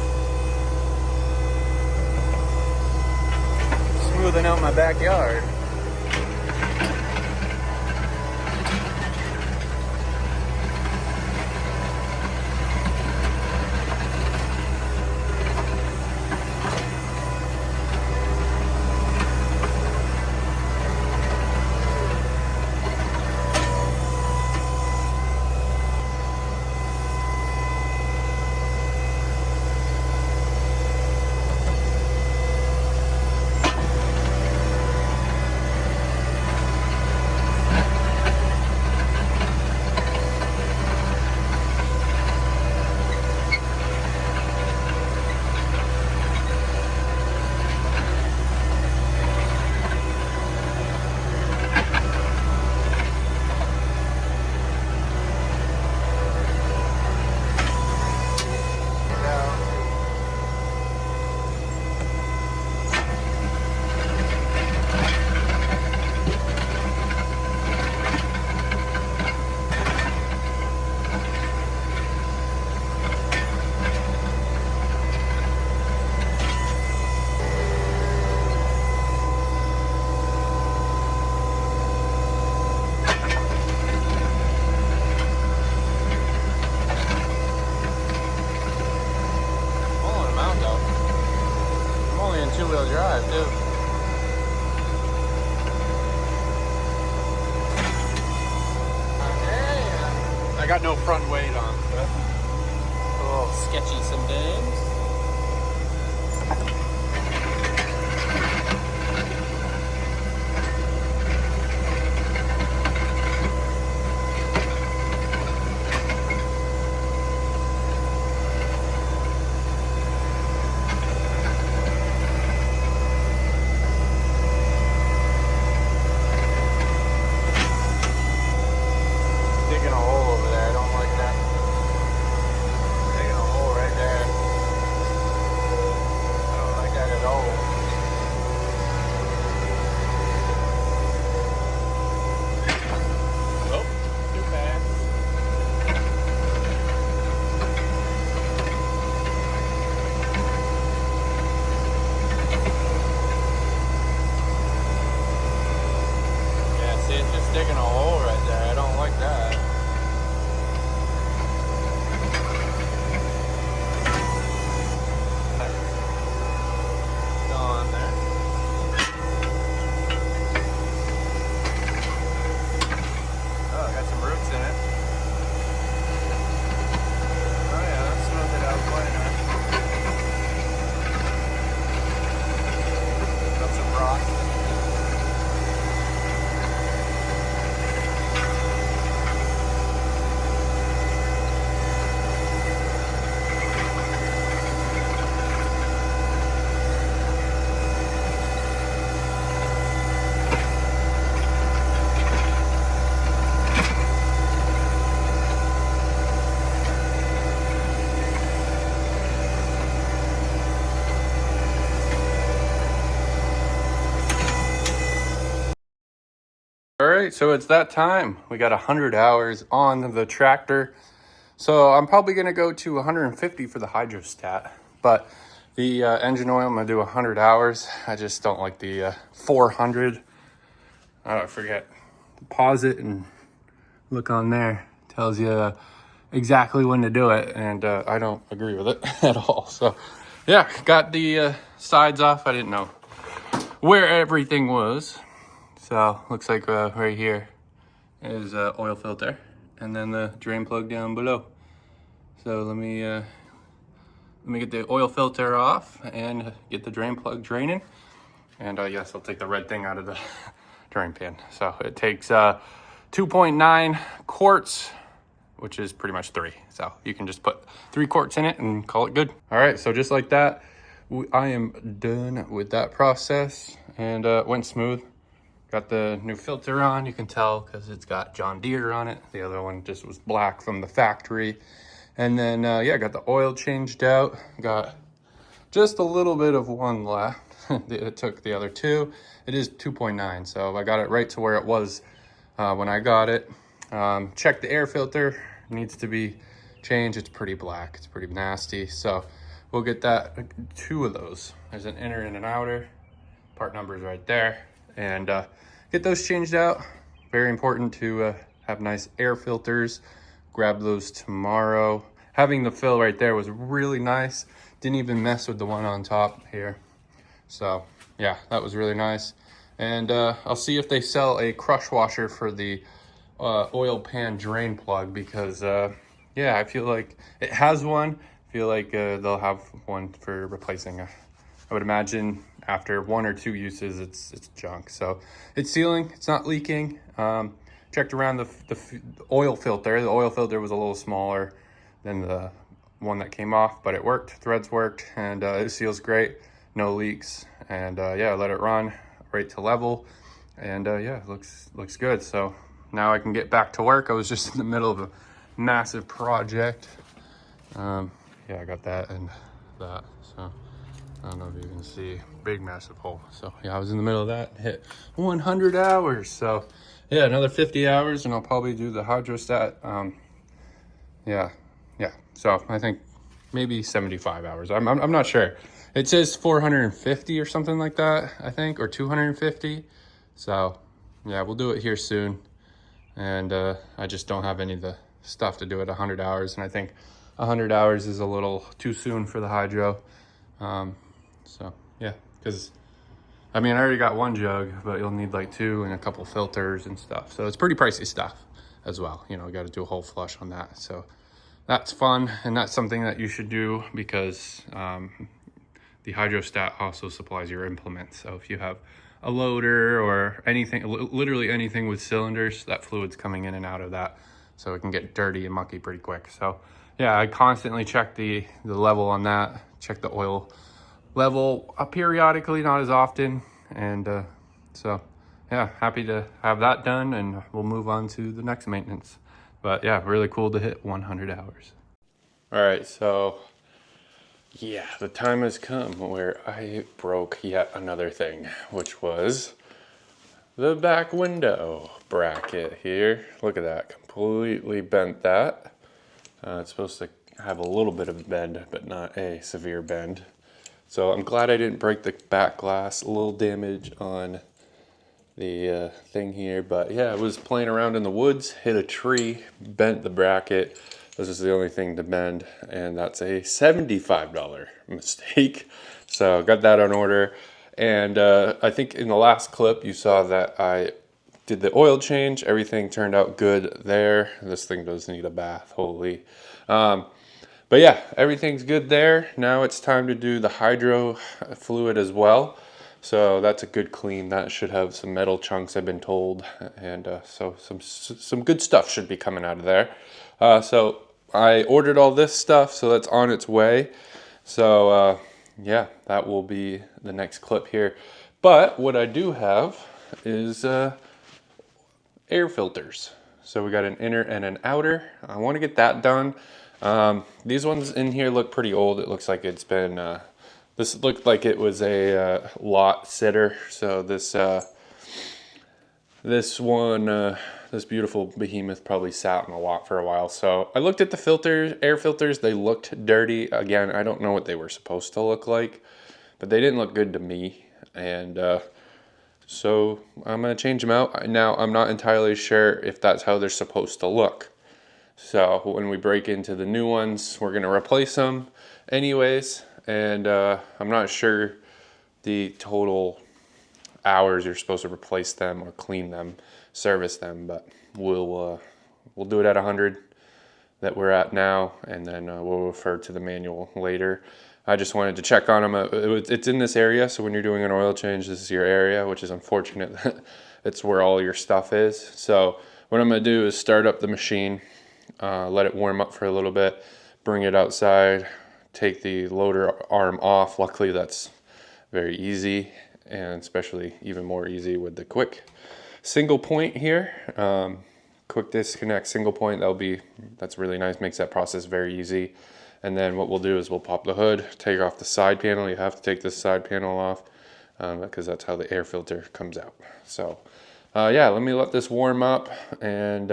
Smoothing out my backyard. Two-wheel drive too. I got no front weight on. A little sketchy some days. Digging a hole right there. I don't like that. Go on there. Oh, got some roots in it. Oh yeah, that smoothed it out quite nice. Got some rock. All right, so it's that time. We got 100 hours on the tractor. So I'm probably gonna go to 150 for the hydrostat, but The engine oil, I'm gonna do 100 hours. I just don't like the 400. I forget. Pause it and look on there. Tells you exactly when to do it, and I don't agree with it at all. So yeah, got the sides off. I didn't know where everything was. So looks like right here is oil filter, and then the drain plug down below. So let me get the oil filter off and get the drain plug draining. And yes, I'll take the red thing out of the drain pan. So it takes 2.9 quarts, which is pretty much 3. So you can just put 3 quarts in it and call it good. All right, so just like that, I am done with that process, and went smooth. Got the new filter on, you can tell because it's got John Deere on it. The other one just was black from the factory. And then, yeah, got the oil changed out. Got just a little bit of one left. It took the other 2. It is 2.9, so I got it right to where it was when I got it. Check the air filter, needs to be changed. It's pretty black, it's pretty nasty. So we'll get that, 2 of those. There's an inner and an outer. Part number's right there. And get those changed out. Very important to have nice air filters. Grab those tomorrow. Having the fill right there was really nice. Didn't even mess with the one on top here. So yeah, that was really nice. And I'll see if they sell a crush washer for the oil pan drain plug, because yeah, I feel like it has one. I feel like they'll have one for replacing. I would imagine after 1 or 2 uses, it's junk. So it's sealing, it's not leaking. Checked around the oil filter. The oil filter was a little smaller than the one that came off, but it worked. Threads worked, and it seals great. No leaks. And yeah, let it run right to level. And yeah, it looks good. So now I can get back to work. I was just in the middle of a massive project. Yeah, I got that and that. So I don't know if you can see, big massive hole. So yeah, I was in the middle of that, hit 100 hours. So yeah, another 50 hours and I'll probably do the hydrostat. Yeah. So I think maybe 75 hours. I'm not sure. It says 450 or something like that, I think, or 250. So yeah, we'll do it here soon. And I just don't have any of the stuff to do it 100 hours. And I think 100 hours is a little too soon for the hydro. So yeah, because I mean, I already got 1 jug, but you'll need like 2 and a couple filters and stuff. So it's pretty pricey stuff as well. You know, got to do a whole flush on that. So that's fun. And that's something that you should do, because the hydrostat also supplies your implements. So if you have a loader or anything, literally anything with cylinders, that fluid's coming in and out of that. So it can get dirty and mucky pretty quick. So yeah, I constantly check the level on that, check the oil level periodically, not as often. And so yeah, happy to have that done, and we'll move on to the next maintenance. But yeah, really cool to hit 100 hours. All right, so yeah, the time has come where I broke yet another thing, which was the back window bracket here. Look at that, completely bent that. It's supposed to have a little bit of a bend, but not a severe bend. So I'm glad I didn't break the back glass. A little damage on the thing here, but yeah, I was playing around in the woods, hit a tree, bent the bracket. This is the only thing to bend, and that's a $75 mistake. So got that on order. And I think in the last clip you saw that I did the oil change. Everything turned out good there. This thing does need a bath, holy. But yeah, everything's good there. Now it's time to do the hydro fluid as well. So that's a good clean. That should have some metal chunks, I've been told. And so some good stuff should be coming out of there. So I ordered all this stuff, so that's on its way. So yeah, that will be the next clip here. But what I do have is air filters. So we got an inner and an outer. I want to get that done. These ones in here look pretty old. It looks like it's been, this looked like it was a lot sitter. So this one, this beautiful behemoth probably sat in a lot for a while. So I looked at the filters, air filters. They looked dirty. Again, I don't know what they were supposed to look like, but they didn't look good to me. And so I'm gonna change them out. Now I'm not entirely sure if that's how they're supposed to look. So when we break into the new ones, we're gonna replace them anyways. And I'm not sure the total hours you're supposed to replace them or clean them, service them, but we'll do it at 100 that we're at now, and then we'll refer to the manual later. I just wanted to check on them. It's in this area, so when you're doing an oil change, this is your area, which is unfortunate. It's where all your stuff is. So what I'm going to do is start up the machine, let it warm up for a little bit, bring it outside, take the loader arm off. Luckily that's very easy, and especially even more easy with the quick single point here. Quick disconnect single point, that's really nice, makes that process very easy. And then what we'll do is we'll pop the hood, take off the side panel. You have to take this side panel off because that's how the air filter comes out. So yeah, let me let this warm up and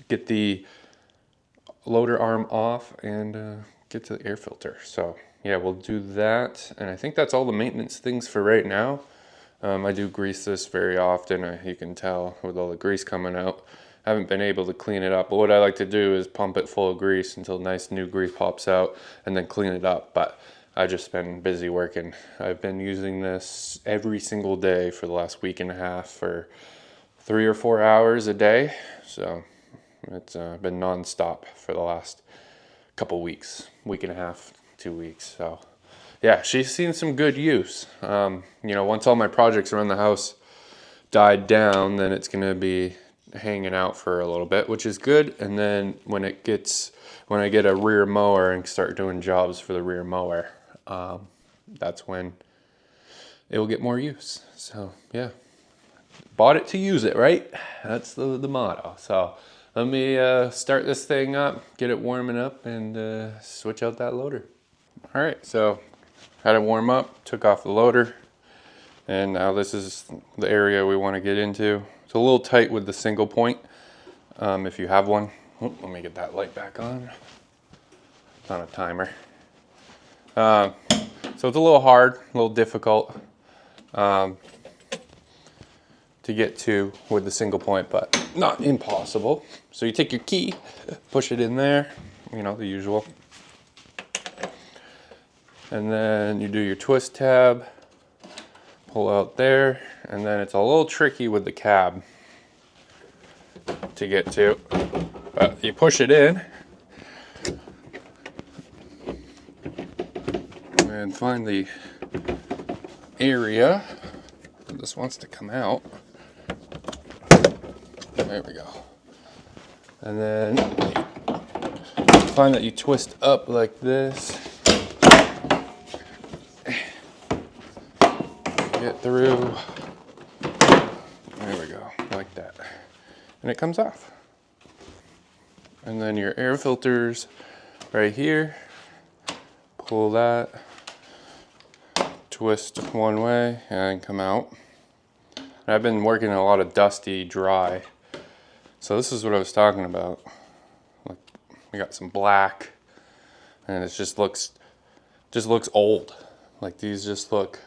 get the loader arm off and get to the air filter. So yeah, we'll do that. And I think that's all the maintenance things for right now. I do grease this very often. You can tell with all the grease coming out. I haven't been able to clean it up, but what I like to do is pump it full of grease until nice new grease pops out and then clean it up. But I've just been busy working. I've been using this every single day for the last week and a half for 3 or 4 hours a day. So it's been non-stop for the last couple weeks, week and a half, 2 weeks. So yeah, she's seen some good use. You know, once all my projects around the house died down, then it's gonna be hanging out for a little bit, which is good. And then when I get a rear mower and start doing jobs for the rear mower, that's when it will get more use. So yeah, bought it to use it, right? That's the motto. So let me start this thing up, get it warming up, and switch out that loader. All right, so had it warm up, took off the loader, and now this is the area we want to get into. It's a little tight with the single point, if you have one. Oh, let me get that light back on. It's on a timer. So it's a little hard, a little difficult to get to with the single point, but not impossible. So you take your key, push it in there, you know, the usual. And then you do your twist tab, pull out there, and then it's a little tricky with the cab to get to, but you push it in and find the area that this wants to come out. There we go. And then find that you twist up like this. Get through. There we go, like that. And it comes off. And then your air filters right here. Pull that, twist one way, and come out. And I've been working a lot of dusty, dry. So this is what I was talking about. Like, we got some black, and it just looks old. Like these just look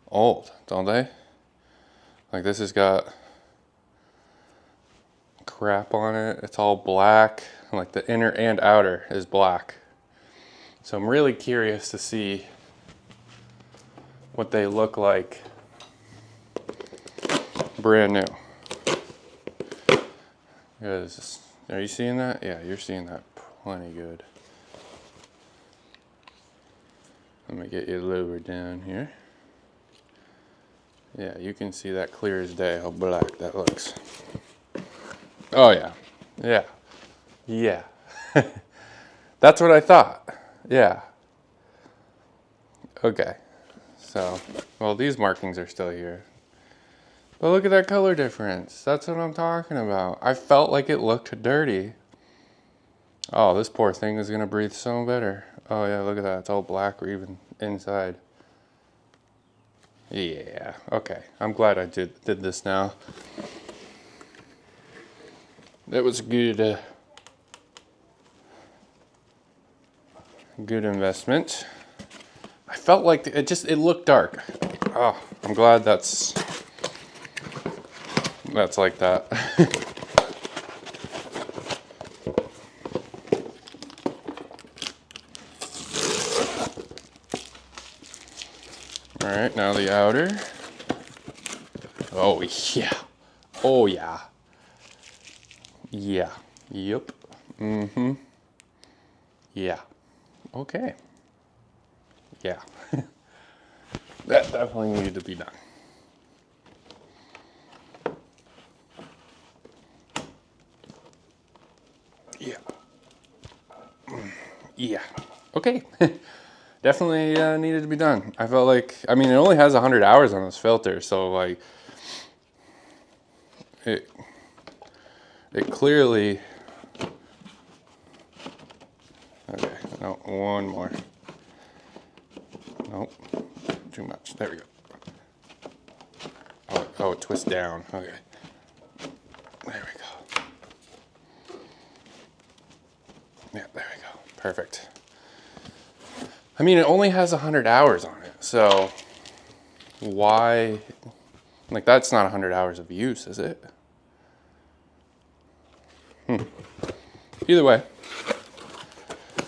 old, don't they? Like this has got crap on it. It's all black. Like the inner and outer is black. So I'm really curious to see what they look like brand new. Because, are you seeing that? Yeah, you're seeing that plenty good. Let me get you lower down here. Yeah, you can see that clear as day how black that looks. Oh yeah, yeah, yeah. That's what I thought. Yeah. Okay. So, well, these markings are still here. But look at that color difference. That's what I'm talking about. I felt like it looked dirty. Oh, this poor thing is gonna breathe so better. Oh yeah, look at that. It's all black or even inside. Yeah, okay. I'm glad I did this now. That was a good investment. I felt like it looked dark. Oh, I'm glad that's like that. All right, now the outer. Oh yeah. Oh yeah. Yeah. Yep. Mm-hmm. Yeah. Okay. Yeah. That definitely needed to be done. Yeah. Yeah. Okay. Definitely needed to be done. I felt like, I mean, it only has 100 hours on this filter, so like, it clearly, okay, no, one more. Nope, too much. There we go. Oh, it twists down. Okay. There we go. Yeah, there we go. Perfect. I mean, it only has 100 hours on it, so why, like, that's not 100 hours of use, is it? Either way,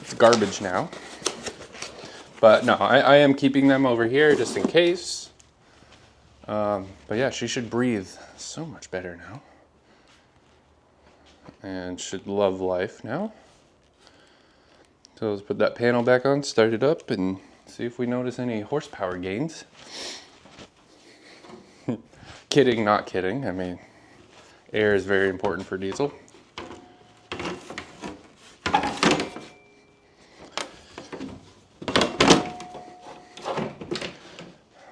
it's garbage now. But no, I am keeping them over here just in case. But yeah, she should breathe so much better now. And should love life now. So let's put that panel back on, start it up, and see if we notice any horsepower gains. Kidding, not kidding. I mean, air is very important for diesel.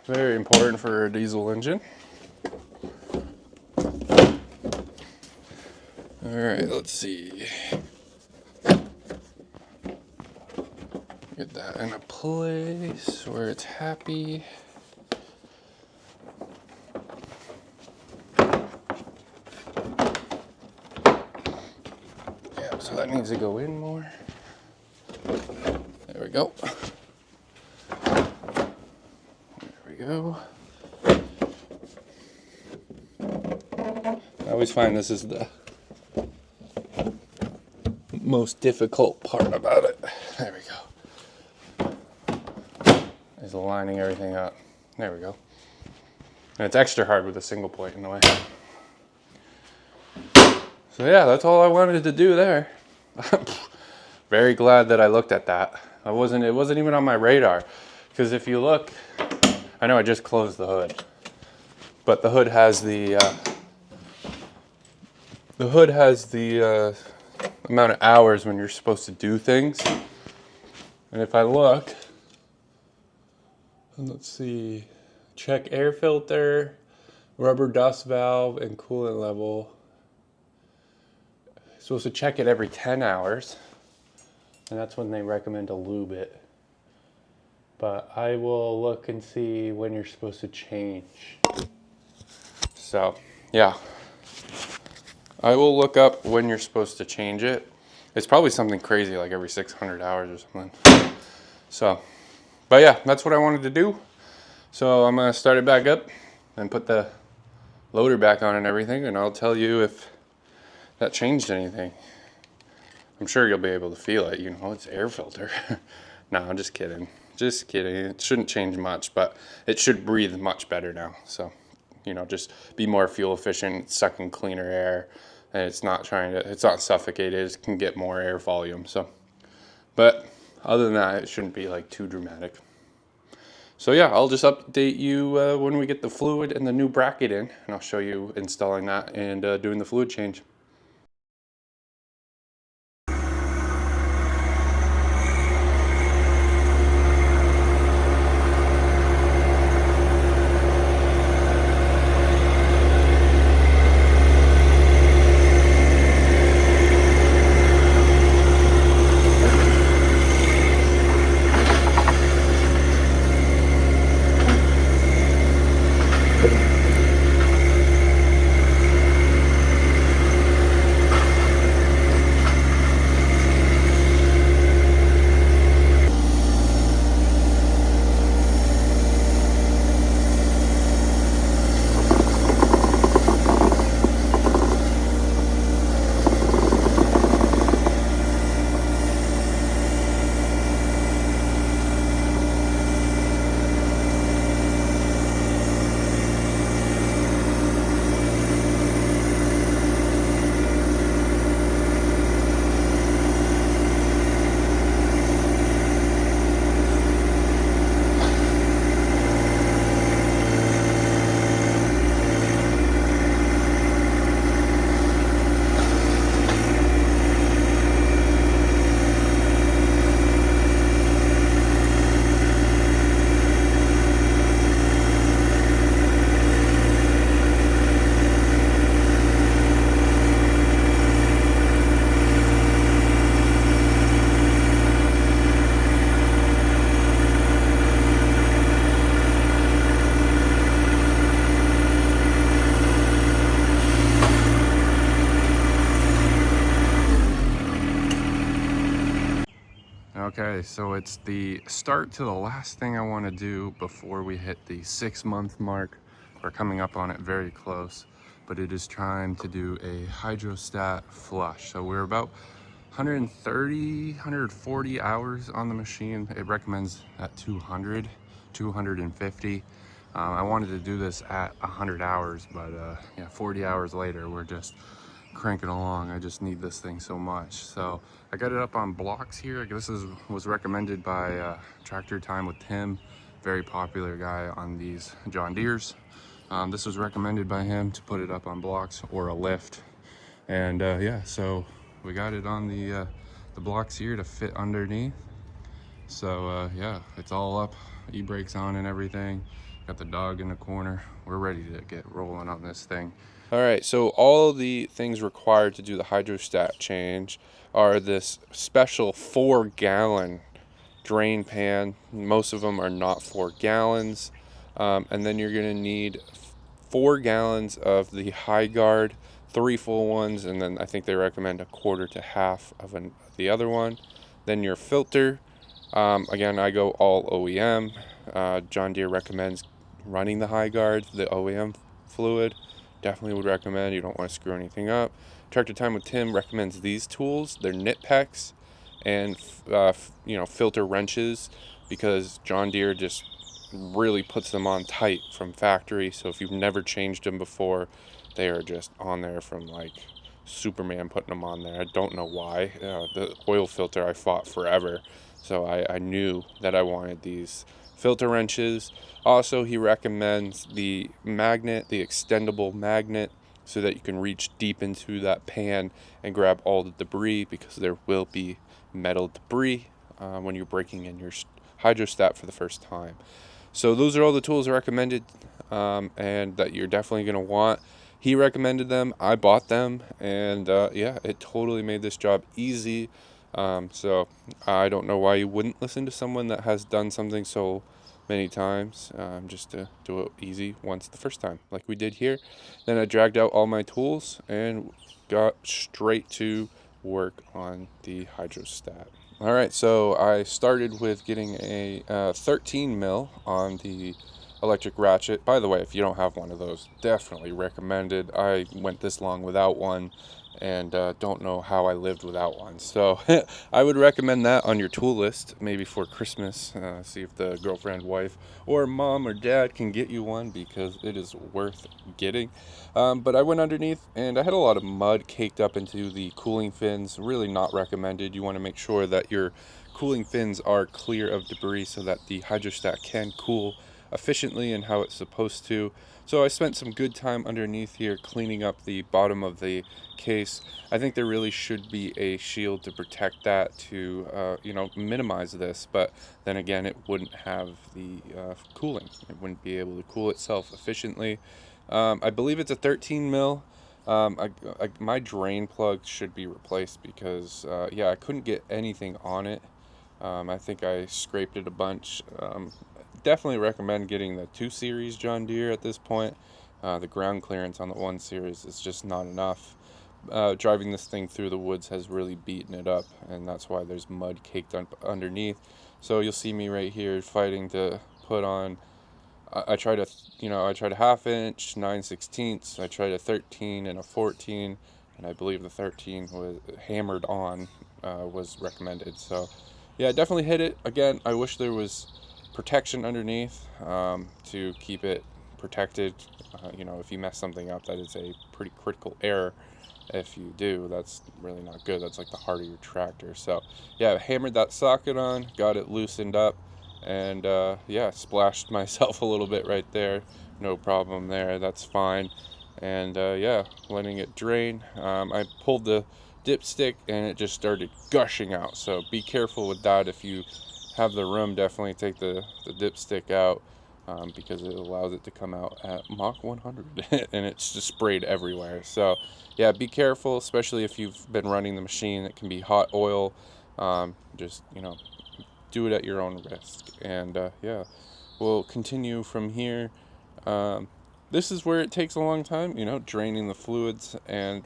Very important for a diesel engine. All right, let's see. Get that in a place where it's happy. Yeah, so that needs to go in more. There we go. Go. I always find this is the most difficult part about it. There we go. Is lining everything up. There we go. And it's extra hard with a single point in the way. So yeah, that's all I wanted to do there. Very glad that I looked at that. It wasn't even on my radar. Because if you look, I know I just closed the hood, but the hood has the amount of hours when you're supposed to do things. And if I look, let's see, check air filter, rubber dust valve, and coolant level. You're supposed to check it every 10 hours, and that's when they recommend to lube it. But I will look and see when you're supposed to change. So, yeah. I will look up when you're supposed to change it. It's probably something crazy, like every 600 hours or something. So, but yeah, that's what I wanted to do. So I'm gonna start it back up and put the loader back on and everything, and I'll tell you if that changed anything. I'm sure you'll be able to feel it, you know, it's air filter. No, I'm just kidding. Just kidding. It shouldn't change much, but it should breathe much better now. So, you know, just be more fuel efficient, sucking cleaner air, and it's not suffocated. It can get more air volume. So, but other than that, it shouldn't be like too dramatic. So yeah, I'll just update you when we get the fluid and the new bracket in, and I'll show you installing that and doing the fluid change. Okay, so it's the start to the last thing I want to do before we hit the 6-month mark. We're coming up on it very close, but it is time to do a hydrostat flush. So we're about 130, 140 hours on the machine. It recommends at 200, 250. I wanted to do this at 100 hours, but yeah, 40 hours later, we're just cranking along. I just need this thing so much. So I got it up on blocks here. I guess this was recommended by Tractor Time with Tim, very popular guy on these John Deeres. This was recommended by him to put it up on blocks or a lift. And yeah, so we got it on the blocks here to fit underneath. So yeah, it's all up, e-brakes on and everything. Got the dog in the corner. We're ready to get rolling on this thing. All right, so all the things required to do the hydrostat change are this special 4-gallon drain pan. Most of them are not 4 gallons. And then you're gonna need 4 gallons of the high guard, 3 full ones, and then I think they recommend a quarter to half of the other one. Then your filter. Again, I go all OEM. John Deere recommends running the high guard, the OEM fluid. Definitely would recommend. You don't want to screw anything up. Tractor Time with Tim recommends these tools. They're nit pecks and filter wrenches, because John Deere just really puts them on tight from factory. So if you've never changed them before, they are just on there from like Superman putting them on there. I don't know why. The oil filter I fought forever, so I knew that I wanted these filter wrenches. Also, he recommends the magnet, the extendable magnet, so that you can reach deep into that pan and grab all the debris, because there will be metal debris when you're breaking in your hydrostat for the first time. So those are all the tools recommended and that you're definitely going to want. He recommended them, I bought them, and yeah, it totally made this job easy. So I don't know why you wouldn't listen to someone that has done something so many times, just to do it easy once the first time, like we did here. Then I dragged out all my tools and got straight to work on the hydrostat. All right, so I started with getting a 13 mil on the electric ratchet. By the way, if you don't have one of those, definitely recommended. I went this long without one, and don't know how I lived without one. So I would recommend that on your tool list, maybe for Christmas. See if the girlfriend, wife, or mom or dad can get you one, because it is worth getting. But I went underneath, and I had a lot of mud caked up into the cooling fins. Really not recommended. You want to make sure that your cooling fins are clear of debris so that the hydrostat can cool efficiently and how it's supposed to. So I spent some good time underneath here cleaning up the bottom of the case. I think there really should be a shield to protect that, to minimize this, but then again, it wouldn't have the cooling. It wouldn't be able to cool itself efficiently. I believe it's a 13 mil. My drain plug should be replaced, because I couldn't get anything on it. I think I scraped it a bunch. Definitely recommend getting the 2 Series John Deere at this point. The ground clearance on the 1 Series is just not enough. Driving this thing through the woods has really beaten it up, and that's why there's mud caked up underneath. So you'll see me right here fighting to put on. I tried a 1/2 inch, 9/16. I tried a 13 and a 14, and I believe the 13 was hammered on, was recommended. So yeah, definitely hit it. Again, I wish there was protection underneath to keep it protected. If you mess something up, that is a pretty critical error. If you do, that's really not good. That's like the heart of your tractor. So yeah, I hammered that socket on, got it loosened up, and splashed myself a little bit right there. No problem there, that's fine. And letting it drain. I pulled the dipstick and it just started gushing out, so be careful with that. If you have the room, definitely take the dipstick out, because it allows it to come out at Mach 100 and it's just sprayed everywhere. So yeah, be careful, especially if you've been running the machine. It can be hot oil. Just do it at your own risk. And we'll continue from here. This is where it takes a long time. Draining the fluids and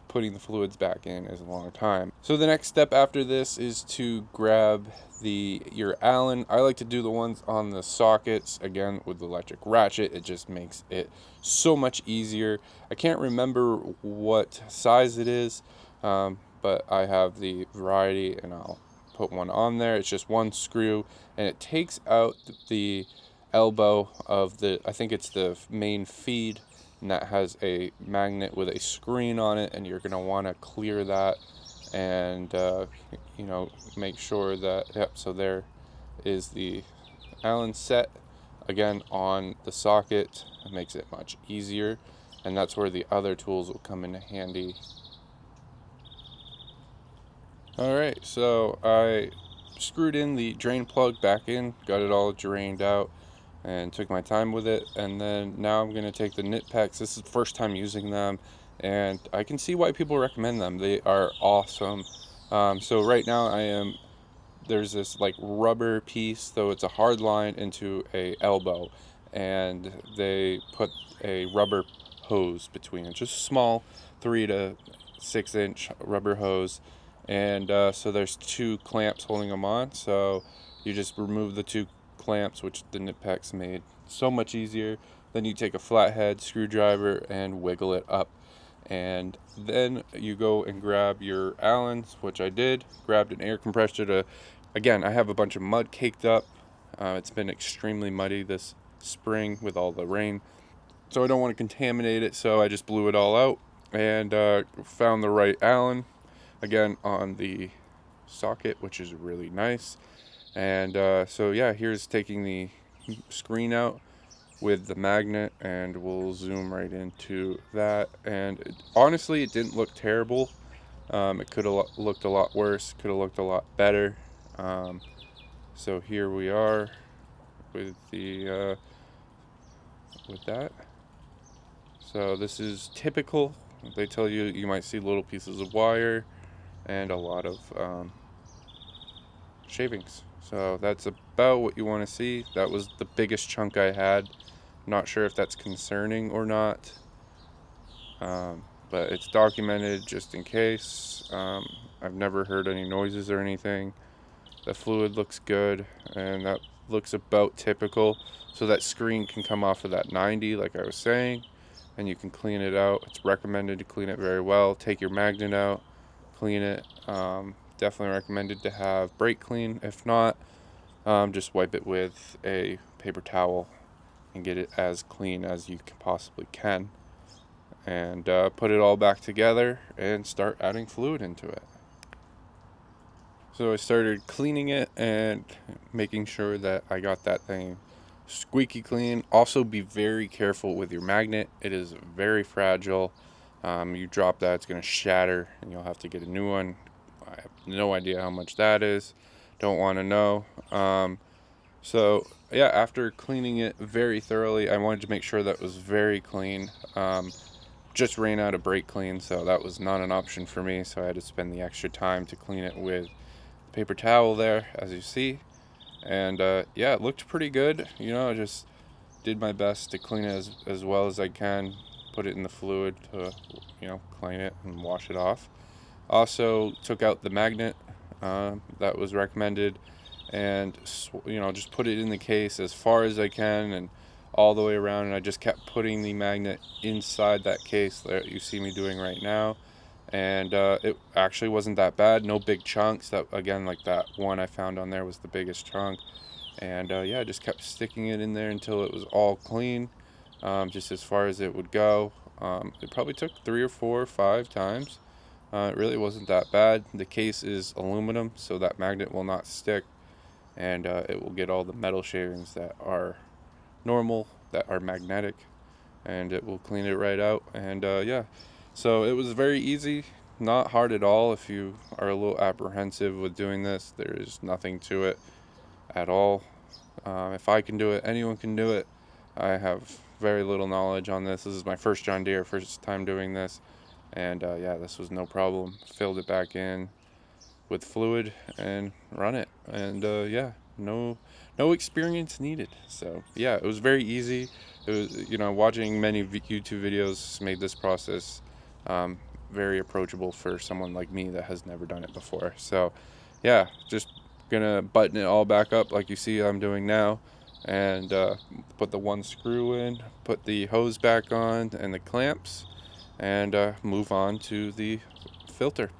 putting the fluids back in is a long time. So the next step after this is to grab your Allen. I like to do the ones on the sockets. Again, with the electric ratchet, it just makes it so much easier. I can't remember what size it is, but I have the variety, and I'll put one on there. It's just one screw, and it takes out the elbow of I think it's the main feed, and that has a magnet with a screen on it, and you're going to want to clear that and make sure that, yep, so there is the Allen set again on the socket. It makes it much easier, and that's where the other tools will come into handy. Alright, so I screwed in the drain plug back in, got it all drained out, and took my time with it. And then now I'm going to take the knit packs. This is the first time using them, and I can see why people recommend them. They are awesome. So right now there's this like rubber piece, though it's a hard line into a elbow, and they put a rubber hose between it, just a small 3 to 6 inch rubber hose. And so there's 2 clamps holding them on, so you just remove the 2 clamps, which the knit packs made so much easier. Then you take a flathead screwdriver and wiggle it up, and then you go and grab your Allens, which I did. Grabbed an air compressor again, I have a bunch of mud caked up. It's been extremely muddy this spring with all the rain, so I don't want to contaminate it, so I just blew it all out and found the right Allen again on the socket, which is really nice. And so yeah, here's taking the screen out with the magnet, and we'll zoom right into that. And honestly, it didn't look terrible. It could have looked a lot worse, could have looked a lot better. So here we are with with that. So this is typical. They tell you might see little pieces of wire and a lot of shavings. So that's about what you want to see. That was the biggest chunk I had. Not sure if that's concerning or not, but it's documented just in case. I've never heard any noises or anything. The fluid looks good, and that looks about typical. So that screen can come off of that 90, like I was saying, and you can clean it out. It's recommended to clean it very well. Take your magnet out, clean it. Definitely recommended to have brake clean. If not, just wipe it with a paper towel and get it as clean as you possibly can, and put it all back together and start adding fluid into it. So I started cleaning it and making sure that I got that thing squeaky clean. Also, be very careful with your magnet. It is very fragile. You drop that, it's going to shatter, and you'll have to get a new one. I have no idea how much that is. Don't want to know. So yeah, after cleaning it very thoroughly, I wanted to make sure that it was very clean. Just ran out of brake clean, so that was not an option for me. So I had to spend the extra time to clean it with paper towel there, as you see. And yeah, it looked pretty good. I just did my best to clean it as well as I can. Put it in the fluid to clean it and wash it off. Also took out the magnet that was recommended, and just put it in the case as far as I can and all the way around, and I just kept putting the magnet inside that case that you see me doing right now. And it actually wasn't that bad. No big chunks. That, again, like that one I found on there was the biggest chunk. And yeah, I just kept sticking it in there until it was all clean, just as far as it would go. It probably took 3 or 4 or 5 times. It really wasn't that bad. The case is aluminum, so that magnet will not stick, and it will get all the metal shavings that are normal, that are magnetic, and it will clean it right out. And yeah, so it was very easy, not hard at all. If you are a little apprehensive with doing this, there is nothing to it at all. If I can do it, anyone can do it. I have very little knowledge on this. This is my first John Deere, first time doing this. And yeah, this was no problem. Filled it back in with fluid and run it. And yeah, no experience needed. So yeah, it was very easy. It was, watching many YouTube videos made this process very approachable for someone like me that has never done it before. So yeah, just gonna button it all back up like you see I'm doing now, and put the one screw in, put the hose back on and the clamps, and move on to the filter.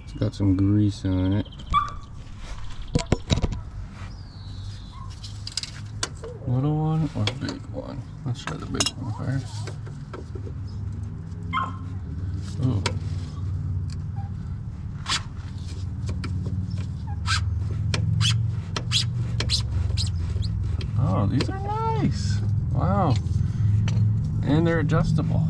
It's got some grease on it. Little one or big one? Let's try the big one first. Ooh. Oh, these are nice. Wow. And they're adjustable.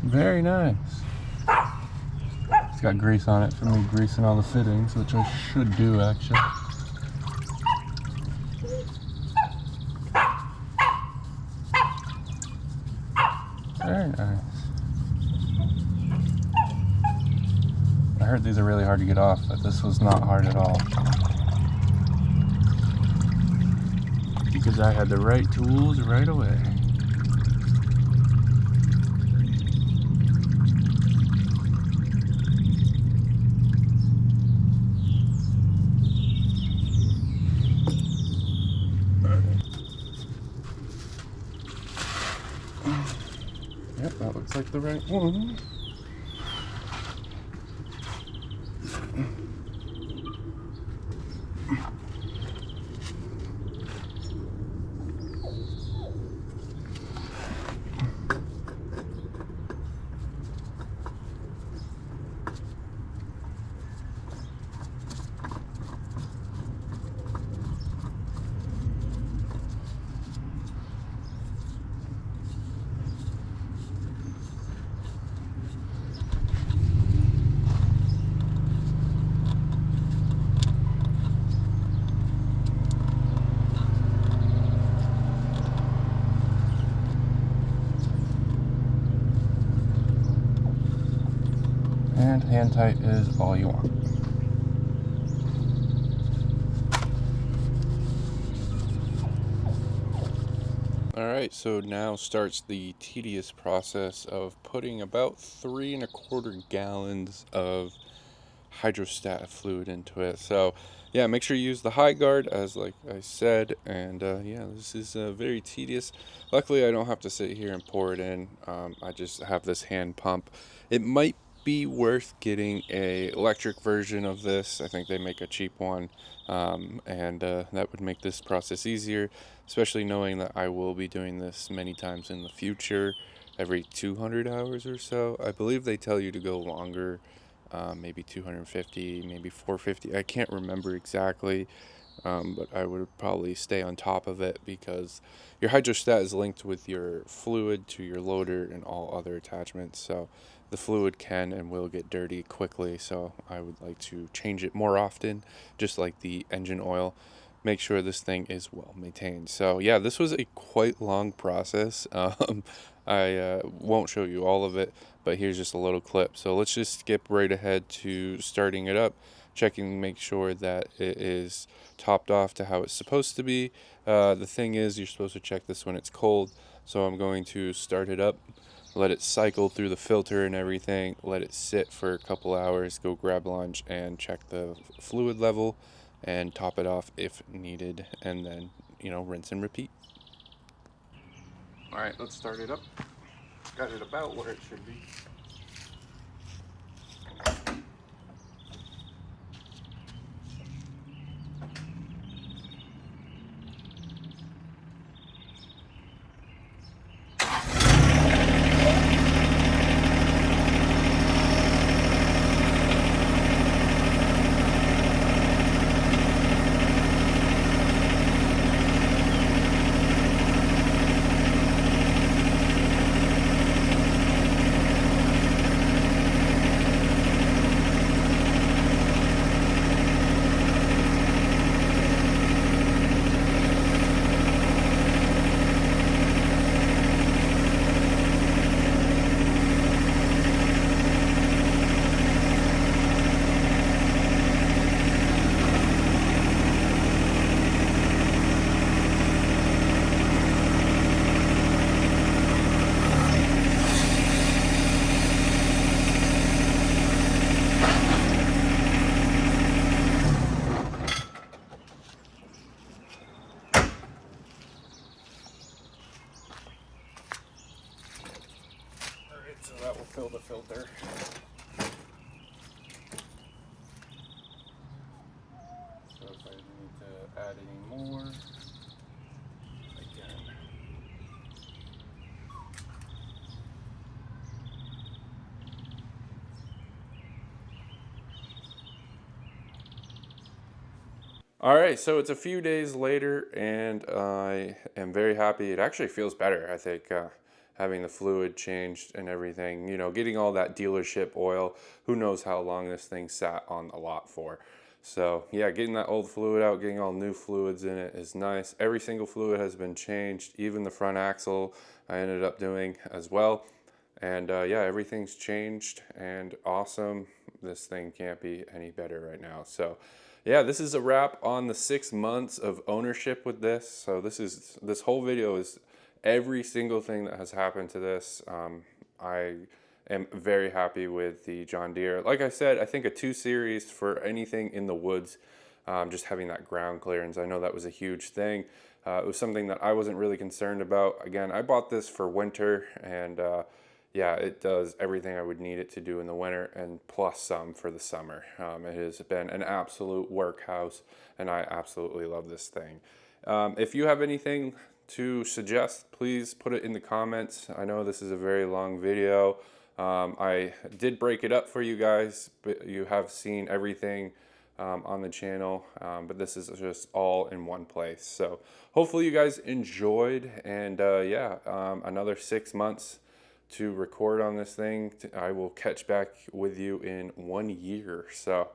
Very nice. It's got grease on it for me greasing all the fittings, which I should do actually. Very nice. I heard these are really hard to get off, but this was not hard at all. Because I had the right tools right away. Yep, that looks like the right one. And hand tight is all you want. Alright, so now starts the tedious process of putting about 3 1/4 gallons of hydrostatic fluid into it. So yeah, make sure you use the high guard as like I said, and yeah, this is very tedious. Luckily I don't have to sit here and pour it in. I just have this hand pump. It might be worth getting a electric version of this. I think they make a cheap one, and that would make this process easier, especially knowing that I will be doing this many times in the future, every 200 hours or so. I believe they tell you to go longer, maybe 250, maybe 450. I can't remember exactly, but I would probably stay on top of it because your hydrostat is linked with your fluid to your loader and all other attachments. So the fluid can and will get dirty quickly. So I would like to change it more often, just like the engine oil. Make sure this thing is well maintained. So yeah, this was a quite long process. I won't show you all of it, but here's just a little clip. So let's just skip right ahead to starting it up, checking, make sure that it is topped off to how it's supposed to be. The thing is, you're supposed to check this when it's cold. So I'm going to start it up, let it cycle through the filter and everything, let it sit for a couple hours, go grab lunch and check the fluid level and top it off if needed, and then, you know, rinse and repeat. All right, let's start it up. Got it about where it should be. All right, so it's a few days later, and I am very happy. It actually feels better, I think, having the fluid changed and everything. You know, getting all that dealership oil. Who knows how long this thing sat on the lot for. So, yeah, getting that old fluid out, getting all new fluids in it is nice. Every single fluid has been changed, even the front axle I ended up doing as well. And yeah, everything's changed and awesome. This thing can't be any better right now. So yeah, this is a wrap on the 6 months of ownership with this. So this whole video is every single thing that has happened to this. I am very happy with the John Deere. Like I said, I think a 2 series for anything in the woods, just having that ground clearance. I know that was a huge thing. It was something that I wasn't really concerned about. Again, I bought this for winter, and yeah, it does everything I would need it to do in the winter and plus some for the summer. It has been an absolute workhouse, and I absolutely love this thing. If you have anything to suggest, please put it in the comments. I know this is a very long video. I did break it up for you guys, but you have seen everything on the channel, but this is just all in one place. So hopefully you guys enjoyed, and yeah, another 6 months to record on this thing. I will catch back with you in 1 year. So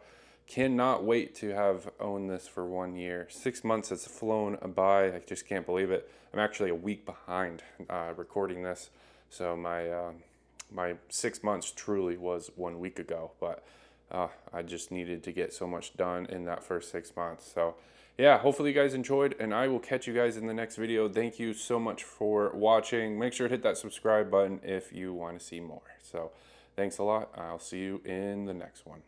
cannot wait to have owned this for 1 year. 6 months has flown by. I just can't believe it. I'm actually a week behind recording this. So my 6 months truly was 1 week ago, but I just needed to get so much done in that first 6 months. So yeah, hopefully you guys enjoyed, and I will catch you guys in the next video. Thank you so much for watching. Make sure to hit that subscribe button if you want to see more. So thanks a lot. I'll see you in the next one.